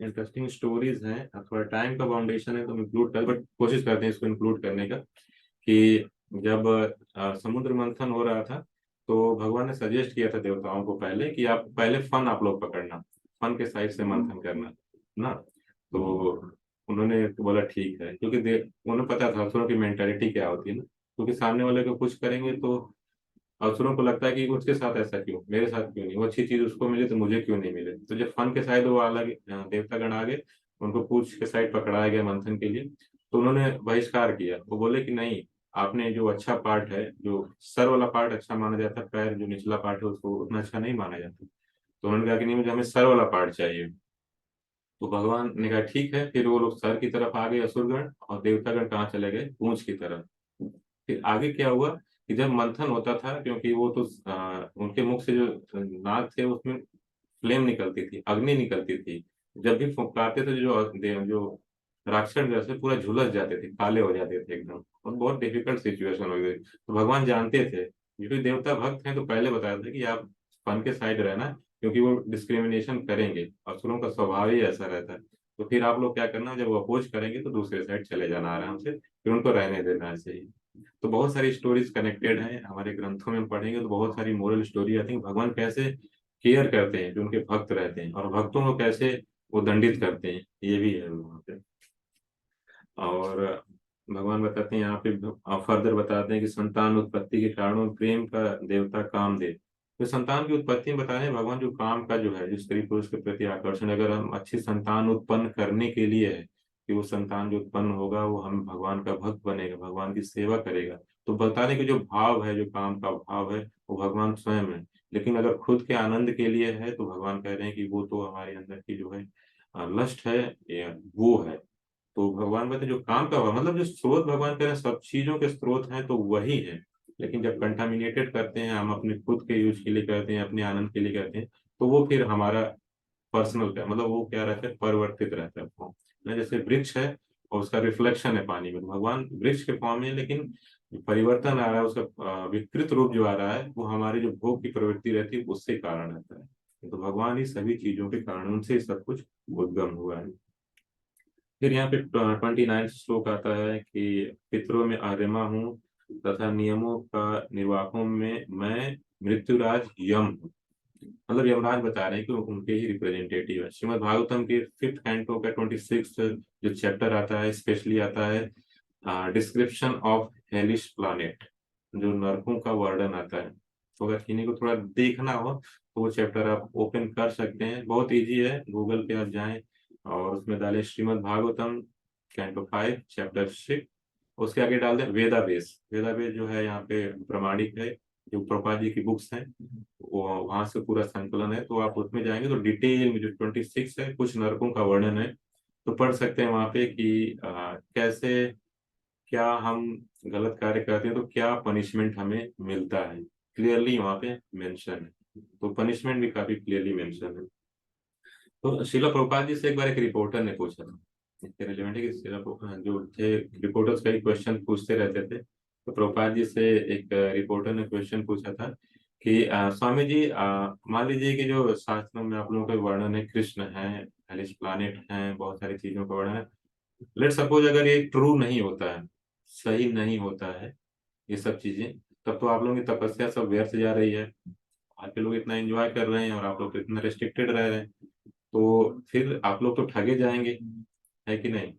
इंटरेस्टिंग स्टोरीज हैं। थोड़ा टाइम का बाउंडेशन है तो इंक्लूड कर, बट कोशिश करते हैं इसको इंक्लूड करने का। कि जब समुद्र मंथन हो रहा था तो भगवान ने सजेस्ट किया था देवताओं को पहले कि आप पहले फन आप लोग पकड़ना, फन के साइड से मंथन करना ना। तो उन्होंने तो बोला ठीक है, क्योंकि उन्हें पता था असुरों की मेंटालिटी क्या होती है ना, क्योंकि सामने वाले को कुछ करेंगे तो असुरों को लगता है कि उसके साथ ऐसा क्यों, मेरे साथ क्यों नहीं, वो अच्छी चीज उसको मिले तो मुझे क्यों नहीं मिले। तो जब फन के साइड वो अलग देवता गण आ गए, उनको पूछ के साइड पकड़ाया गया मंथन के लिए, तो उन्होंने बहिष्कार किया। वो बोले कि नहीं, आपने जो अच्छा पार्ट है, जो सर वाला पार्ट अच्छा माना जाता है, पैर जो निचला पार्ट है उसको उतना अच्छा नहीं माना जाता। तो उन्होंने कहा कि नहीं, मुझे हमें सर वाला पार्ट चाहिए। तो भगवान ने कहा ठीक है, फिर वो लोग सर की तरफ आ गए असुरगण, और देवतागण कहाँ चले गए, पूंछ की तरफ। फिर आगे क्या हुआ कि जब मंथन होता था, क्योंकि वो तो उनके मुख से जो नाग थे उसमें फ्लेम निकलती थी, अग्नि निकलती थी। जब भी फुंकारते थे जो राक्षस जैसे पूरा झुलस जाते थे, काले हो जाते थे एकदम, और बहुत डिफिकल्ट सिचुएशन हो गई। तो भगवान जानते थे, क्योंकि देवता भक्त हैं, तो पहले बताया था कि आप फन के साइड रहना, क्योंकि वो डिस्क्रिमिनेशन करेंगे, असुरों का स्वभाव ही ऐसा रहता है। तो फिर आप लोग क्या करना, जब वो अपोज करेंगे तो दूसरे साइड चले जाना आराम से, फिर उनको रहने देना ऐसे ही। तो बहुत सारी स्टोरीज कनेक्टेड हैं हमारे ग्रंथों में, हम पढ़ेंगे तो बहुत सारी मोरल स्टोरी आती है, भगवान कैसे केयर करते हैं जो उनके भक्त रहते हैं, और भक्तों को कैसे वो दंडित करते हैं, ये भी है वहाँ पे। और भगवान बताते हैं यहाँ पे, फर्दर बताते हैं कि संतान उत्पत्ति के कारणों प्रेम का देवता कामदेव। तो संतान की उत्पत्ति में बता रहे हैं भगवान, जो काम का जो है, जो स्त्री पुरुष के प्रति आकर्षण, अगर हम अच्छी संतान उत्पन्न करने के लिए है कि वो संतान जो उत्पन्न होगा वो हम भगवान का भक्त बनेगा, भगवान की सेवा करेगा, तो बताने के जो भाव है, जो काम का भाव है, वो भगवान स्वयं है। लेकिन अगर खुद के आनंद के लिए है तो भगवान कह रहे हैं कि वो तो हमारे अंदर की जो है लस्ट है, या वो है। तो भगवान कहते हैं जो काम का हुआ, मतलब जो स्रोत भगवान कह रहे हैं सब चीजों के स्रोत हैं तो वही है। लेकिन जब कंटामिनेटेड करते हैं, हम अपने खुद के यूज के लिए करते हैं, अपने आनंद के लिए करते हैं, तो वो फिर हमारा पर्सनल का मतलब वो क्या रहता है, परिवर्तित रहता है फॉर्म ना। जैसे वृक्ष है और उसका रिफ्लेक्शन है पानी में, तो भगवान वृक्ष के फॉर्म में है, लेकिन परिवर्तन आ रहा है, उसका विकृत रूप जो आ रहा है वो हमारी जो भोग की प्रवृत्ति रहती है उससे कारण रहता है। तो भगवान ही सभी चीजों के कारण, उनसे ही सब कुछ उद्गम हुआ है। फिर यहाँ पे 29 श्लोक आता है कि पितरों में आर्यमा हूँ तथा नियमों का निर्वाहों में मैं मृत्युराज यम हूँ। मतलब यमराज बता रहे हैं कि वो उनके ही रिप्रेजेंटेटिव है। श्रीमद् भागवतम के 5th कैंटो का 26 जो चैप्टर आता है, स्पेशली आता है डिस्क्रिप्शन ऑफ हेलिश प्लानेट, जो नरकों का वर्णन आता है। तो अगर किन्हीं को थोड़ा देखना हो तो वो चैप्टर आप ओपन कर सकते हैं, बहुत इजी है, गूगल पे आप जाएं और उसमें डालें श्रीमद् भागवतम कैंटो 5 चैप्टर 6, उसके आगे डाल दें वेदावेस। वेदावेस जो है यहाँ पे प्रमाणिक है, जो प्रभुपाद जी की बुक्स हैं, वो वहां से पूरा संकलन है। तो आप उसमें जाएंगे तो डिटेल में जो 26 है, कुछ नरकों का वर्णन है, तो पढ़ सकते हैं वहां पे कि कैसे, क्या हम गलत कार्य करते हैं तो क्या पनिशमेंट हमें मिलता है, क्लियरली वहां पे मेंशन है। तो पनिशमेंट भी काफी क्लियरली मेंशन है। तो शिला प्रभुपाद जी से एक बार एक रिपोर्टर ने पूछा था, इसके रिलेवेंट है कि जो थे रिपोर्टर्स कई क्वेश्चन पूछते रहते थे, तो प्रभुपाद जी से एक रिपोर्टर ने क्वेश्चन पूछा था कि स्वामी जी, मान लीजिए कि जो शास्त्रों में आप लोगों का वर्णन है, कृष्ण है, हेलिस प्लानेट है, बहुत सारी चीजों का वर्णन है, लेट सपोज अगर ये ट्रू नहीं होता है, सही नहीं होता है ये सब चीजें, तब तो आप लोगों की तपस्या सब व्यर्थ जा रही है। आपके लोग इतना एंजॉय कर रहे हैं और आप लोग तो इतना रेस्ट्रिक्टेड रह रहे हैं, तो फिर आप लोग तो ठगे जाएंगे, है कि नहीं।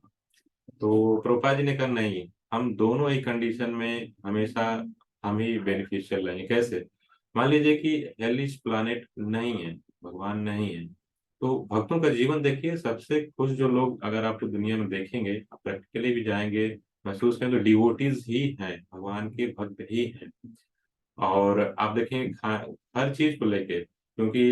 तो प्रभुपाद जी ने कहा नहीं, हम दोनों ही कंडीशन में हमेशा हम ही बेनिफिशियल रहेंगे। कैसे? मान लीजिए कि हेलिश प्लानेट नहीं है, भगवान नहीं है, तो भक्तों का जीवन देखिए, सबसे खुश जो लोग अगर आप दुनिया में देखेंगे, आप प्रैक्टिकली भी जाएंगे, महसूस करें, तो डिवोटीज ही हैं, भगवान के भक्त ही हैं। और आप देखें हर चीज को लेके, क्योंकि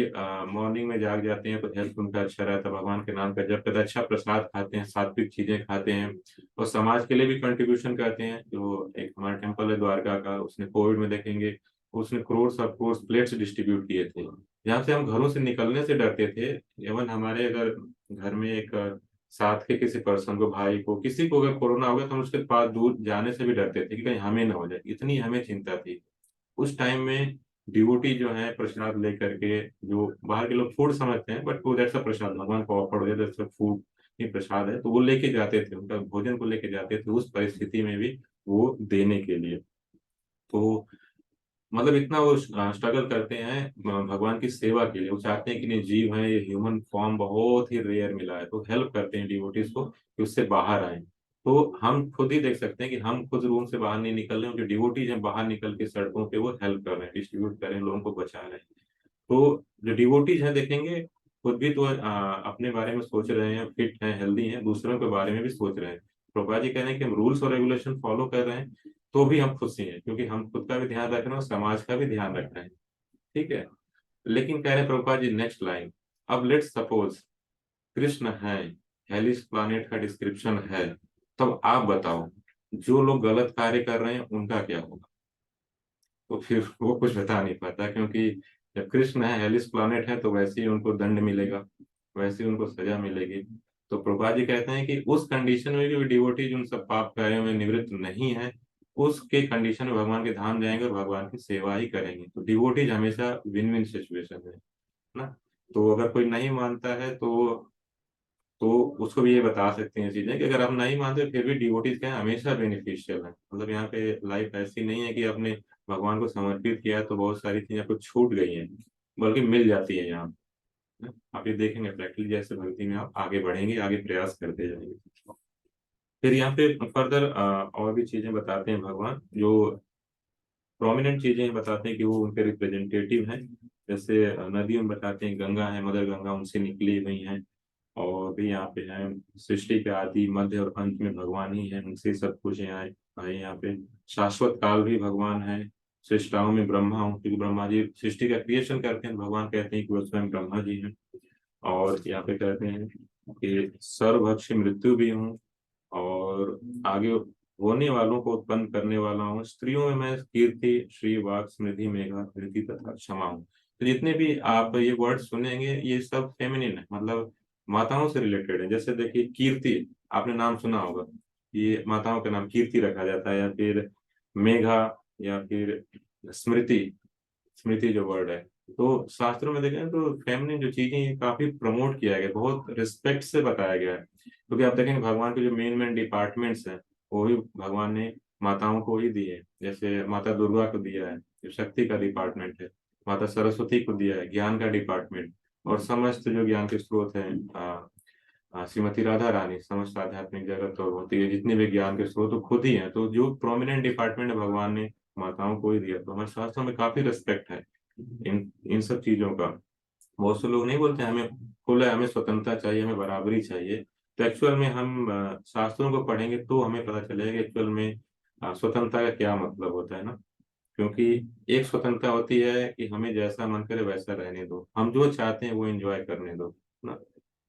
मॉर्निंग में जाग जाते हैं तो हेल्थ उनका अच्छा रहता है, भगवान के नाम का जप करते हैं, अच्छा प्रसाद खाते हैं, सात्विक चीजें खाते हैं, और समाज के लिए भी कंट्रीब्यूशन करते हैं। जो एक हमारा टेम्पल है द्वारका का, उसने कोविड में देखेंगे, उसने crore of course plates distribute किए थे, जहाँ से हम घरों से निकलने से डरते थे। इवन हमारे अगर घर में एक साथ के किसी पर्सन को, भाई को, किसी को अगर कोरोना हो गया तो हम उसके पास दूर जाने से भी डरते थे कि कहीं हमें ना हो जाए, इतनी हमें चिंता थी। उस टाइम में डिवोटी जो है प्रसाद लेकर के, जो बाहर के लोग फूड समझते हैं बट वो दैट्स अ प्रसाद, भगवान को ऑफर हो जाता है, फूड ही प्रसाद है, तो वो लेके जाते थे, उनका भोजन को लेके जाते थे उस परिस्थिति में भी वो देने के लिए। तो मतलब इतना वो स्ट्रगल करते हैं भगवान की सेवा के लिए। वो चाहते हैं कि नहीं, जीव है, ये ह्यूमन फॉर्म बहुत ही रेयर मिला है, तो हेल्प करते हैं डिवोटीज को कि उससे बाहर आए। तो हम खुद ही देख सकते हैं कि हम खुद रूम से बाहर नहीं निकल रहे हैं, जो डिवोटीज हैं बाहर निकल के सड़कों पे वो हेल्प कर रहे हैं, डिस्ट्रीब्यूट कर रहे हैं, लोगों को बचा रहे हैं। तो जो डिवोटीज हैं देखेंगे, खुद भी तो अपने बारे में सोच रहे हैं, फिट हैं, हेल्दी हैं, दूसरों के बारे में भी सोच रहे हैं। प्रभुपाद जी कह रहे हैं कि हम रूल्स और रेगुलेशन फॉलो कर रहे हैं तो भी हम खुशी हैं, क्योंकि हम खुद का भी ध्यान रख रहे हैं और समाज का भी ध्यान रख रहे हैं। ठीक है। लेकिन कह रहे हैं प्रभुपाद जी नेक्स्ट लाइन, अब लेट्स सपोज कृष्ण है, हेलिस प्लानेट का डिस्क्रिप्शन है, तब आप बताओ जो लोग गलत कार्य कर रहे हैं उनका क्या होगा। तो फिर वो कुछ बता नहीं पाता, क्योंकि जब कृष्ण है, हेलिस प्लानेट है, तो वैसे ही उनको दंड मिलेगा, वैसे ही उनको सजा मिलेगी। तो प्रभुपाद जी कहते हैं कि उस कंडीशन में भी डिवोटी उन सब पाप कार्यों में निवृत्त नहीं है, उसके कंडीशन में भगवान के धाम जाएंगे और भगवान की सेवा ही करेंगे। तो डिवोटीज हमेशा विन विन सिचुएशन है ना। तो अगर कोई नहीं मानता है तो तो उसको भी ये बता सकते हैं चीजें कि अगर आप नहीं मानते फिर भी डिवोटीज क्या है, हमेशा बेनिफिशियल है। मतलब यहाँ पे लाइफ ऐसी नहीं है कि आपने भगवान को समर्पित किया है तो बहुत सारी चीजें आपको छूट गई हैं, बल्कि मिल जाती है यहाँ पे। आप ये देखेंगे प्रैक्टिकली जैसे भक्ति में आप आगे बढ़ेंगे, आगे प्रयास करते जाएंगे। फिर यहाँ पे फर्दर और भी चीजें बताते हैं भगवान, जो प्रोमिनेंट चीजें बताते हैं कि वो उनके रिप्रेजेंटेटिव हैं। जैसे नदियों में बताते हैं गंगा है, मदर गंगा उनसे निकली हुई हैं। और भी यहाँ पे है सृष्टि के आदि मध्य और अंत में भगवान ही है, उनसे सब कुछ यहाँ है। यहाँ पे शाश्वत काल भी भगवान है। सृष्टाओं में ब्रह्मा हूँ, क्योंकि ब्रह्मा जी सृष्टि का क्रिएशन करते हैं, भगवान कहते हैं कि वो स्वयं ब्रह्मा जी हैं। और यहाँ पे कहते हैं कि सर्वभक्षी मृत्यु भी हूँ, और आगे होने वालों को उत्पन्न करने वाला हूँ। स्त्रियों में मैं कीर्ति, श्री, वाक, स्मृति, मेघा, धृति तथा क्षमा हूँ। तो जितने भी आप ये वर्ड सुनेंगे ये सब फेमिनिन है, मतलब माताओं से रिलेटेड है। जैसे देखिए कीर्ति, आपने नाम सुना होगा, ये माताओं का नाम कीर्ति रखा जाता है। या फिर मेघा, या फिर स्मृति, स्मृति जो वर्ड है, तो शास्त्रों में देखें तो फेमिनिन जो चीजें ये काफी प्रमोट किया गया, बहुत रिस्पेक्ट से बताया गया है। क्योंकि आप देखेंगे भगवान के जो मेन मेन डिपार्टमेंट्स हैं वो भी भगवान ने माताओं को ही दिए हैं। जैसे माता दुर्गा को दिया है जो शक्ति का डिपार्टमेंट है, माता सरस्वती को दिया है ज्ञान का डिपार्टमेंट, और समस्त जो ज्ञान के स्रोत हैं श्रीमती राधा रानी समस्त आध्यात्मिक जगत और भौतिक जितने भी ज्ञान के स्रोत वो खुद ही हैं। तो जो प्रोमिनेंट डिपार्टमेंट भगवान ने माताओं को ही दिया, तो हमारे शास्त्रों में काफी रिस्पेक्ट है इन इन सब चीजों का। बहुत से लोग नहीं बोलते हमें खुला है, हमें स्वतंत्रता चाहिए, हमें बराबरी चाहिए। तो एक्चुअल में हम शास्त्रों को पढ़ेंगे तो हमें पता चलेगा कि एक्चुअल में स्वतंत्रता का क्या मतलब होता है ना। क्योंकि एक स्वतंत्रता होती है कि हमें जैसा मन करे वैसा रहने दो, हम जो चाहते हैं वो एंजॉय करने दो ना।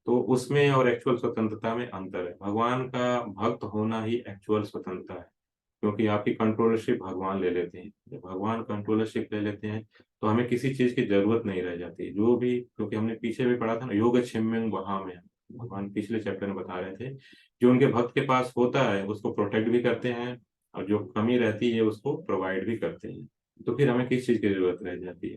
तो उसमें और एक्चुअल स्वतंत्रता में अंतर है। भगवान का भक्त होना ही एक्चुअल स्वतंत्रता है, क्योंकि आपकी कंट्रोलरशिप भगवान ले लेते हैं। जब भगवान कंट्रोलरशिप ले लेते हैं तो हमें किसी चीज की जरूरत नहीं रह जाती जो भी, क्योंकि हमने पीछे भी पढ़ा था ना, योग क्षम्यं वहां में भगवान पिछले चैप्टर में बता रहे थे जो उनके भक्त के पास होता है उसको प्रोटेक्ट भी करते हैं, और जो कमी रहती है उसको प्रोवाइड भी करते हैं। तो फिर हमें किस चीज की जरूरत रह जाती है?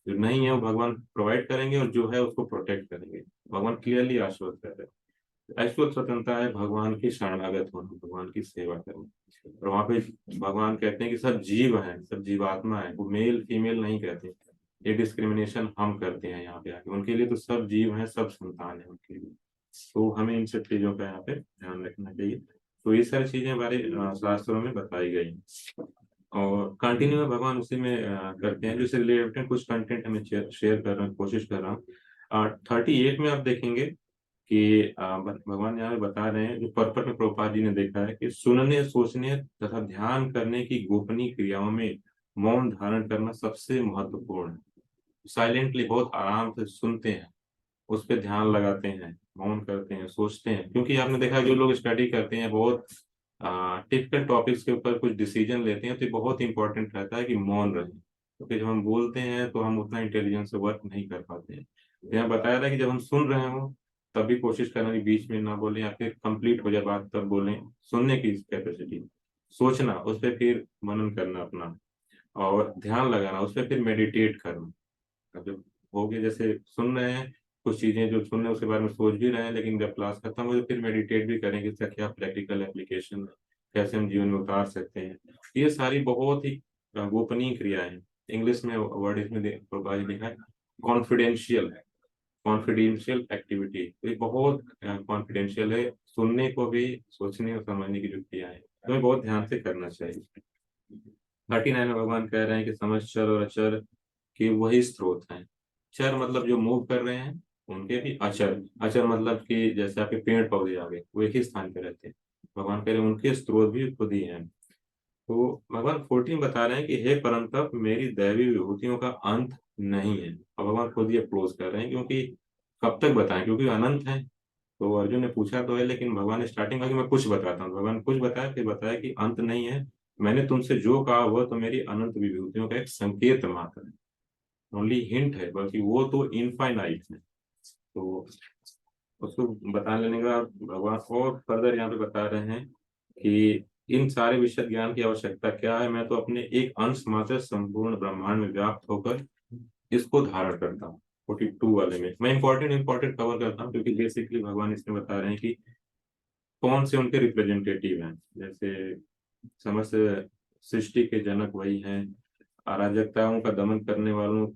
जो नहीं है वो भगवान प्रोवाइड करेंगे, और जो है उसको प्रोटेक्ट करेंगे। भगवान क्लियरली आश्वस्त कर रहे हैं। ऐश्वर्य स्वतंत्रता है भगवान की शरणागत होना, भगवान की सेवा करना। और वहां पे भगवान कहते हैं कि सब जीव हैं, सब जीवात्मा है, वो मेल फीमेल नहीं कहते। ये डिस्क्रिमिनेशन हम करते हैं यहाँ पे आके, उनके लिए तो सब जीव हैं, सब संतान है उनके लिए। तो हमें इन सब चीजों का यहाँ पे ध्यान रखना चाहिए। तो ये सारी चीजें हमारे शास्त्रों में बताई गई हैं। और कंटिन्यू में भगवान उसी में करते हैं, जिससे रिलेटेड कुछ कंटेंट हमें शेयर कर रहा हूँ, कोशिश कर रहा हूँ। 38 में आप देखेंगे कि भगवान यहाँ पे बता रहे हैं, जो पर्पट में प्रभुपाद जी ने देखा है कि सुनने, सोचने तथा ध्यान करने की गोपनीय क्रियाओं में मौन धारण करना सबसे महत्वपूर्ण है। साइलेंटली बहुत आराम से सुनते हैं, उस पर ध्यान लगाते हैं, मौन करते हैं, सोचते हैं। क्योंकि आपने देखा जो लोग स्टडी करते हैं बहुत टिपिकल टॉपिक्स के ऊपर कुछ डिसीजन लेते हैं, तो ये बहुत इंपॉर्टेंट रहता है कि मौन रहे। क्योंकि जब हम बोलते हैं तो हम उतना इंटेलिजेंस से वर्क नहीं कर पाते हैं। तो यहाँ बताया था कि जब हम सुन रहे हो तब भी कोशिश करना कि बीच में ना बोलें, या फिर कंप्लीट हो जाए बात तब बोलें। सुनने की कैपेसिटी, सोचना, उस पर फिर मनन करना अपना, और ध्यान लगाना, उस पर फिर मेडिटेट करना। अब जब हो गया, जैसे सुन रहे हैं कुछ चीजें जो सुन रहे हैं उसके बारे में सोच भी रहे हैं, लेकिन जब क्लास खत्म हो तो फिर मेडिटेट भी करेंगे इसका क्या प्रैक्टिकल एप्लीकेशन है, कैसे हम जीवन में उतार सकते हैं। ये सारी बहुत ही गोपनीय क्रियाएं हैं। इंग्लिश में वर्ड इसमें प्रभावी लिखा है कॉन्फिडेंशियल है, कॉन्फिडेंशियल एक्टिविटी। तो ये बहुत कॉन्फिडेंशियल है, सुनने को भी, सोचने और समझने की जो क्रिया है तो हमें बहुत ध्यान से करना चाहिए। 39 में भगवान कह रहे हैं कि समश्चर और अचर के वही स्रोत हैं। चर मतलब जो मूव कर रहे हैं, उनके भी अचर, अचर मतलब कि जैसे आपके पेड़ पौधे आ गए वो एक ही स्थान पे रहते हैं, भगवान कह रहे हैं उनके स्रोत भी खुद ही हैं। तो भगवान 14 बता रहे हैं कि हे परम तप, मेरी दैवी विभूतियों का अंत नहीं है। और भगवान खुद ही अप्रोच कर रहे हैं, क्योंकि कब तक बताएं, क्योंकि अनंत है। तो अर्जुन ने पूछा तो है, लेकिन भगवान ने स्टार्टिंग कहा कि मैं कुछ बताता हूँ। भगवान कुछ बताया, फिर बताया कि अंत नहीं है। मैंने तुमसे जो कहा वह तो मेरी अनंत विभूतियों का एक संकेत मात्र है, ओनली हिंट है, बल्कि वो तो इनफाइनाइट है। तो उसको बता लेने का भगवान और फर्दर यहाँ पे बता रहे हैं कि इन सारे विशद ज्ञान की आवश्यकता क्या है, मैं तो अपने एक अंश मात्र संपूर्ण ब्रह्मांड में व्याप्त होकर इसको धारण करता हूँ। 42 वाले में मैं इंपॉर्टेंट इंपॉर्टेंट कवर करता हूँ, क्योंकि बेसिकली भगवान इसमें बता रहे हैं कि कौन से उनके रिप्रेजेंटेटिव हैं। जैसे समस्त सृष्टि के जनक वही हैं, अराजकताओं का दमन करने वालों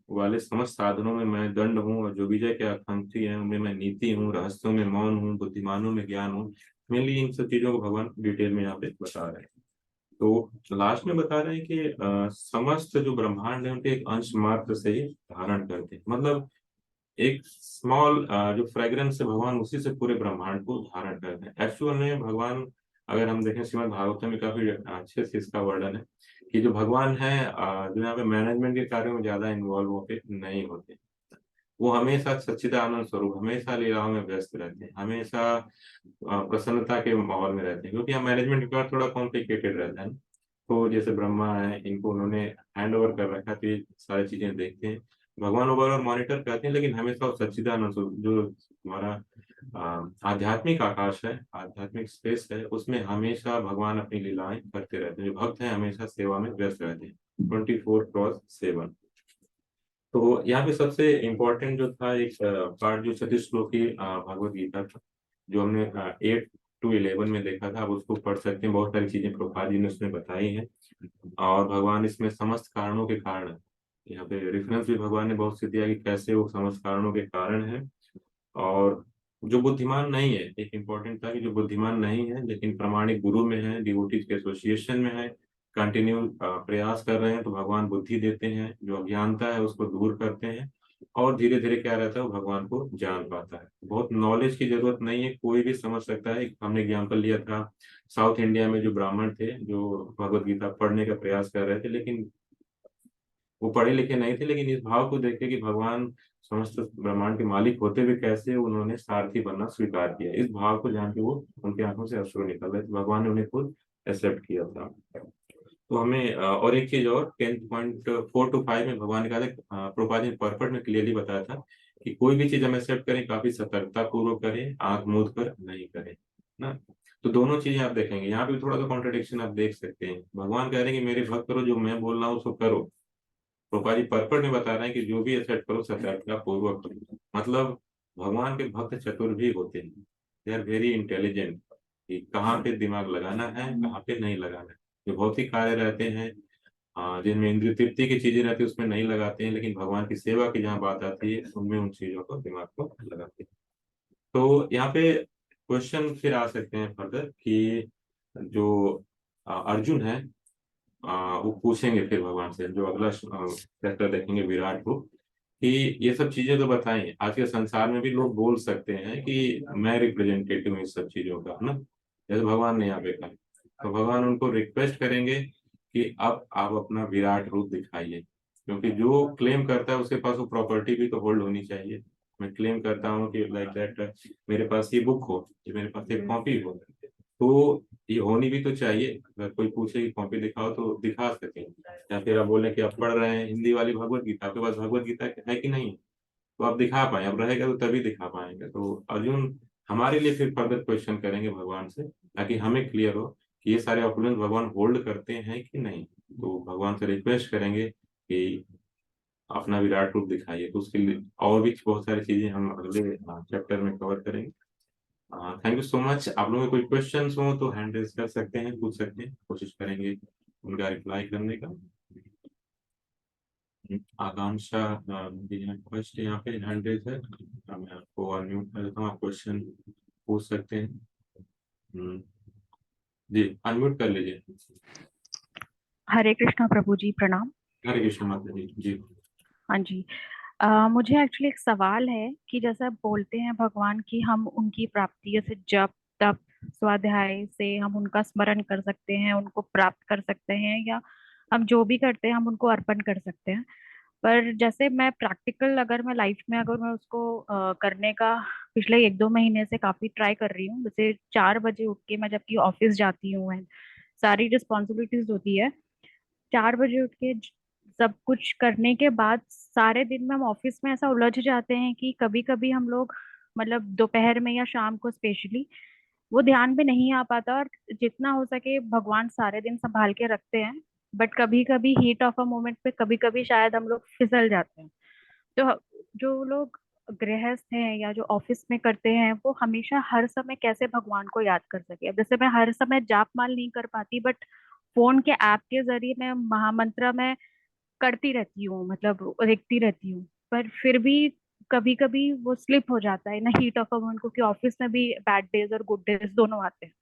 वाले समस्त साधनों में मैं दंड हूँ, और जो विजय के आकांक्षी हैं उनमें मैं नीति हूँ, रहस्यों में मौन हूँ, बुद्धिमानों में ज्ञान हूँ। मेनली इन सब चीजों को भगवान डिटेल में यहाँ पे बता रहे हैं। तो लास्ट में बता रहे हैं कि समस्त जो ब्रह्मांड है उनके एक अंश मात्र से ही धारण करते हैं। मतलब एक स्मॉल जो फ्रेग्रेंस है भगवान उसी से पूरे ब्रह्मांड को धारण करते हैं। एक्चुअल में भगवान, अगर हम देखें श्रीमद् भागवतम में काफी अच्छे से इसका वर्णन है कि जो भगवान है जो यहाँ पे मैनेजमेंट के कार्यों में ज्यादा इन्वॉल्व होते नहीं होते। वो हमेशा सच्चिदानंद स्वरूप, हमेशा लीलाओं में व्यस्त रहते हैं, हमेशा प्रसन्नता के माहौल में रहते हैं, क्योंकि यहाँ मैनेजमेंट का कार्य थोड़ा कॉम्प्लिकेटेड रहता है ना। तो जैसे ब्रह्मा है, इनको उन्होंने हैंड ओवर कर रखा है, तो ये सारी चीजें देखते हैं। भगवान ओवरऑल मॉनिटर करते हैं, लेकिन हमेशा वो सच्चिदानंद स्वरूप, जो हमारा आध्यात्मिक आकाश है, आध्यात्मिक स्पेस है, उसमें हमेशा भगवान अपनी लीलाएं करते रहते हैं। जो भक्त हैं हमेशा सेवा में व्यस्त रहते हैं, 24/7। तो यहाँ पे सबसे इम्पोर्टेंट जो था एक पार्ट, जो 36 श्लोक की भगवत गीता था, जो हमने 8 to 11 में देखा था, आप उसको पढ़ सकते हैं। बहुत सारी चीजें प्रभुपाद जी ने उसमें बताई हैं, और भगवान इसमें समस्त कारणों के कारण, यहाँ पे रेफरेंस भी भगवान ने बहुत से दिया कि कैसे वो समस्त कारणों के कारण है। और जो बुद्धिमान नहीं है, एक इम्पोर्टेंट था कि जो बुद्धिमान नहीं है लेकिन प्रामाणिक गुरु में है, डिवोटीज के एसोसिएशन में है, कंटिन्यू प्रयास कर रहे हैं, तो भगवान बुद्धि देते हैं, जो अज्ञानता है उसको दूर करते हैं, और धीरे धीरे क्या रहता है, वो भगवान को जान पाता है। बहुत नॉलेज की जरूरत नहीं है, कोई भी समझ सकता है। हमने एग्जाम्पल लिया था साउथ इंडिया में जो ब्राह्मण थे, जो भगवत गीता पढ़ने का प्रयास कर रहे थे, लेकिन वो पढ़े लिखे नहीं थे, लेकिन इस भाव को देख के कि भगवान समस्त ब्रह्मांड के मालिक होते हुए कैसे उन्होंने सारथी बनना स्वीकार किया, इस भाव को जान के वो, उनकी आंखों से अश्रु निकल रहे थे, भगवान ने उन्हें खुद एक्सेप्ट किया था। तो हमें और एक चीज और 10.4 to 5 में भगवान ने कहा था, प्रभुपाद जी ने पर्पट में क्लियरली बताया था कि कोई भी चीज हम एक्सेप्ट करें, काफी सतर्कता पूर्वक करें, आंख मूंद कर नहीं करें ना। तो दोनों चीजें आप देखेंगे, यहाँ पे भी थोड़ा सा कॉन्ट्रडिक्शन आप देख सकते हैं। भगवान कह रहे हैं कि मेरे भक्त करो, जो मैं बोल रहा हूँ उसको करो। रूपाली पर्पट में बता रहे हैं कि जो भी एक्सेप्ट करो सतर्कता पूर्वक करो। मतलब भगवान के भक्त चतुर भी होते हैं, दे आर वेरी इंटेलिजेंट, कि कहाँ पे दिमाग लगाना है, कहाँ पे नहीं लगाना है। जो भौतिक कार्य रहते हैं, जिनमें इंद्रिय तृप्ति की चीजें रहती है उसमें नहीं लगाते हैं, लेकिन भगवान की सेवा की जहाँ बात आती है उनमें उन चीजों को, दिमाग को लगाते हैं। तो यहाँ पे क्वेश्चन फिर आ सकते हैं फर्दर कि जो अर्जुन है, वो पूछेंगे फिर भगवान से, जो अगला चैप्टर देखेंगे विराट को, कि ये सब चीजें तो बताएं, आज के संसार में भी लोग बोल सकते हैं कि मैं रिप्रेजेंटेटिव हूँ इस सब चीजों का, है ना, जैसे भगवान ने यहाँ पे कहा। तो भगवान उनको रिक्वेस्ट करेंगे कि अब आप अपना विराट रूप दिखाइए, क्योंकि जो क्लेम करता है उसके पास वो प्रॉपर्टी भी तो होल्ड होनी चाहिए। मैं क्लेम करता हूँ कि लाइक दैट मेरे पास ये बुक हो, कि मेरे पास एक कॉपी हो, तो ये होनी भी तो चाहिए। अगर कोई पूछे कि कॉपी दिखाओ तो दिखा सके, या फिर आप बोले कि आप पढ़ रहे हैं हिंदी वाली भगवत गीता, आपके पास भगवत गीता है कि नहीं, तो आप दिखा पाए, अब रहेगा तो तभी दिखा पाएंगे। तो अर्जुन हमारे लिए फिर फर्दर क्वेश्चन करेंगे भगवान से, ताकि हमें क्लियर हो कि ये सारे ऑपुलेंस भगवान होल्ड करते हैं कि नहीं। तो भगवान से रिक्वेस्ट करेंगे कि अपना विराट रूप दिखाइए। तो उसके लिए और भी बहुत सारी चीजें हम अगले चैप्टर में कवर करेंगे। Thank you so much. आप लोगों के कोई क्वेश्चंस हो तो हैंड रेज कर सकते हैं, पूछ सकते हैं, कोशिश करेंगे उनका रिप्लाई करने का। आकांक्षा फर्स्ट यहाँ पे हैंड रेज है, मैं आपको अनम्यूट कर देता हूँ, आप क्वेश्चन पूछ सकते हैं। जी अनम्यूट कर लीजिए। हरे कृष्णा प्रभु जी, प्रणाम। हरे कृष्ण माता जी। जी हाँ जी। मुझे एक्चुअली एक सवाल है कि जैसा बोलते हैं भगवान की हम उनकी प्राप्ति जैसे जप तप स्वाध्याय से हम उनका स्मरण कर सकते हैं, उनको प्राप्त कर सकते हैं, या हम जो भी करते हैं हम उनको अर्पण कर सकते हैं। पर जैसे मैं प्रैक्टिकल अगर मैं लाइफ में अगर मैं उसको करने का पिछले 1-2 महीने से काफी ट्राई कर रही हूँ। जैसे 4 बजे उठ के मैं जबकि ऑफिस जाती हूँ and सारी रिस्पॉन्सिबिलिटीज होती है, 4 बजे उठ के सब कुछ करने के बाद सारे दिन में हम ऑफिस में ऐसा उलझ जाते हैं कि कभी कभी हम लोग मतलब दोपहर में या शाम को स्पेशली वो ध्यान पे नहीं आ पाता, और जितना हो सके भगवान सारे दिन संभाल के रखते हैं, बट कभी कभी हीट ऑफ अ मोमेंट पे कभी कभी शायद हम लोग फिसल जाते हैं। तो जो लोग गृहस्थ हैं या जो ऑफिस में करते हैं वो हमेशा हर समय कैसे भगवान को याद कर सके। अब जैसे मैं हर समय जाप माल नहीं कर पाती, बट फोन के ऐप के जरिए मैं महामंत्र में करती रहती हूँ, मतलब देखती रहती हूँ। पर फिर भी कभी कभी वो स्लिप हो जाता है ना, हीट ऑफ अ मोमेंट, क्योंकि ऑफिस में भी बैड डेज और गुड डेज दोनों आते हैं।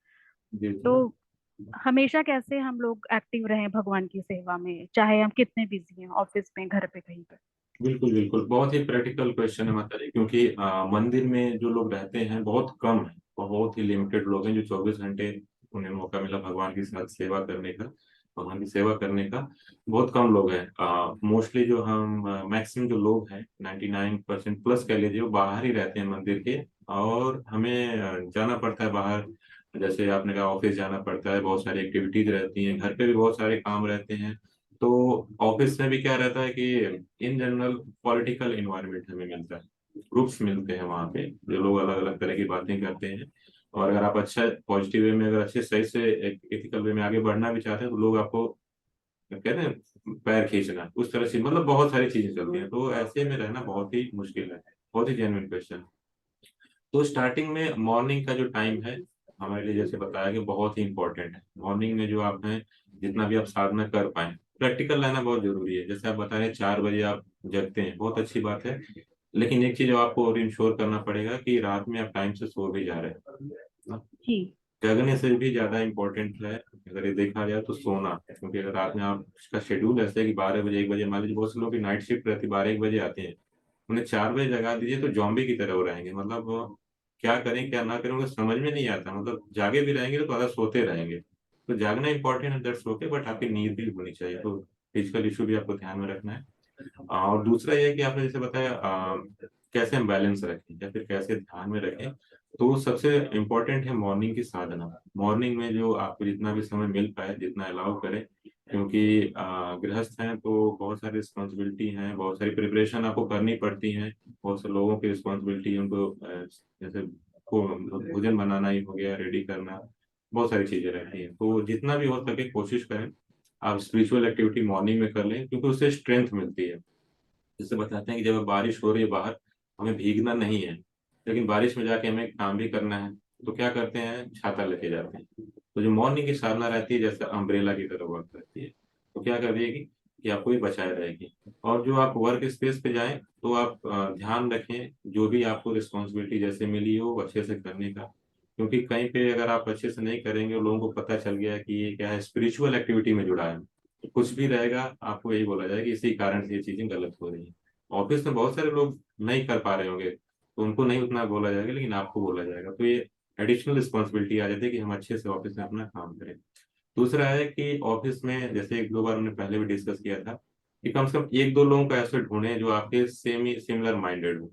जी तो जी। हमेशा कैसे हम लोग एक्टिव रहें भगवान की सेवा में, चाहे हम कितने बिजी हैं, ऑफिस में, घर पे, कहीं पे। बिल्कुल बिल्कुल, बहुत ही प्रैक्टिकल क्वेश्चन है माता जी, क्योंकि मंदिर में जो लोग रहते हैं बहुत कम है, बहुत ही लिमिटेड लोग हैं जो 24 घंटे उन्हें मौका मिला भगवान के साथ सेवा करने का, भगवान की सेवा करने का। बहुत कम लोग हैं। मोस्टली जो हम मैक्सिमम जो लोग हैं 99% प्लस कह लीजिए, वो बाहर ही रहते हैं मंदिर के। और हमें जाना पड़ता है बाहर। जैसे आपने कहा ऑफिस जाना पड़ता है, बहुत सारी एक्टिविटीज रहती हैं, घर पे भी बहुत सारे काम रहते हैं। तो ऑफिस में भी क्या रहता है कि इन जनरल पॉलिटिकल इन्वायरमेंट हमें मिलता है, ग्रुप्स मिलते हैं वहाँ पे जो लोग अलग अलग तरह की बातें करते हैं। और अगर आप अच्छा पॉजिटिव वे में, अगर अच्छे सही से एथिकल वे में आगे बढ़ना भी चाहते हैं, तो लोग आपको कहते हैं पैर खींचना उस तरह से, मतलब बहुत सारी चीजें चलती हैं। तो ऐसे में रहना बहुत ही मुश्किल है। बहुत ही जेन्युइन क्वेश्चन। तो स्टार्टिंग में मॉर्निंग का जो टाइम है हमारे लिए, जैसे बताया कि बहुत ही इंपॉर्टेंट है। मॉर्निंग में जो आप हैं, जितना भी आप साधना कर पाए, प्रैक्टिकल रहना बहुत जरूरी है। जैसे आप बता रहे हैं 4 बजे आप जगते हैं, बहुत अच्छी बात है। लेकिन एक चीज आपको और इंश्योर करना पड़ेगा कि रात में आप टाइम से सो भी जा रहे हैं। जी। जगने से भी ज्यादा इंपॉर्टेंट है अगर ये देखा जाए तो सोना, क्योंकि अगर रात में आपका शेड्यूल ऐसे है कि 12 बजे 1 बजे, मान लीजिए बहुत से लोग की नाइट शिफ्ट रहती है, 12 1 बजे आते हैं, उन्हें 4 बजे जगा दीजिए तो जॉम्बी की तरह वो रहेंगे। मतलब वो क्या करें क्या ना करें उनको समझ में नहीं आता। मतलब जागे भी रहेंगे तो आधा सोते रहेंगे। तो जागना इंपॉर्टेंट है, दैट्स ओके, बट आपकी नींद भी होनी चाहिए। तो फिजिकल इशू भी आपको ध्यान में रखना है। और दूसरा ये है कि आपने जैसे बताया कैसे हम बैलेंस रखें या फिर कैसे ध्यान में रखें। तो सबसे इम्पोर्टेंट है मॉर्निंग की साधना। मॉर्निंग में जो आपको जितना भी समय मिल पाए, जितना अलाउ करें, क्योंकि गृहस्थ हैं तो बहुत सारी रिस्पॉन्सिबिलिटी हैं, बहुत सारी प्रिपरेशन आपको करनी पड़ती हैं। बहुत से लोगों की रिस्पॉन्सिबिलिटी उनको जैसे भोजन बनाना ही हो गया, रेडी करना, बहुत सारी चीजें रहती हैं। तो जितना भी हो सके कोशिश करें आप स्पिरिचुअल एक्टिविटी मॉर्निंग में कर लें, क्योंकि उससे स्ट्रेंथ मिलती है। जैसे बताते हैं कि जब बारिश हो रही है बाहर, हमें भीगना नहीं है, लेकिन बारिश में जाके हमें काम भी करना है, तो क्या करते हैं, छाता लेके जाते हैं। तो जो मॉर्निंग की साधना रहती है जैसे अम्ब्रेला की तरह वर्क करती है, तो क्या कर देगी कि आपको ये बचाए रहेगी। और जो आप वर्क स्पेस पे जाएं तो आप ध्यान रखें जो भी आपको रिस्पॉन्सिबिलिटी जैसे मिली हो वो अच्छे से करने का। क्योंकि कहीं पे अगर आप अच्छे से नहीं करेंगे और लोगों को पता चल गया कि ये क्या है, स्पिरिचुअल एक्टिविटी में जुड़ा है, तो कुछ भी रहेगा आपको यही बोला जाएगा कि इसी कारण से ये चीजें गलत हो रही हैं। ऑफिस में बहुत सारे लोग नहीं कर पा रहे होंगे तो उनको नहीं उतना बोला जाएगा, लेकिन आपको बोला जाएगा। तो ये एडिशनल रिस्पॉन्सिबिलिटी आ जाती है कि हम अच्छे से ऑफिस में अपना काम करें। दूसरा है कि ऑफिस में जैसे 1 2 बार हमने पहले भी डिस्कस किया था कि कम से कम 1 2 लोगों को ऐसे ढूंढें जो आपके सेम ही सिमिलर माइंडेड हो।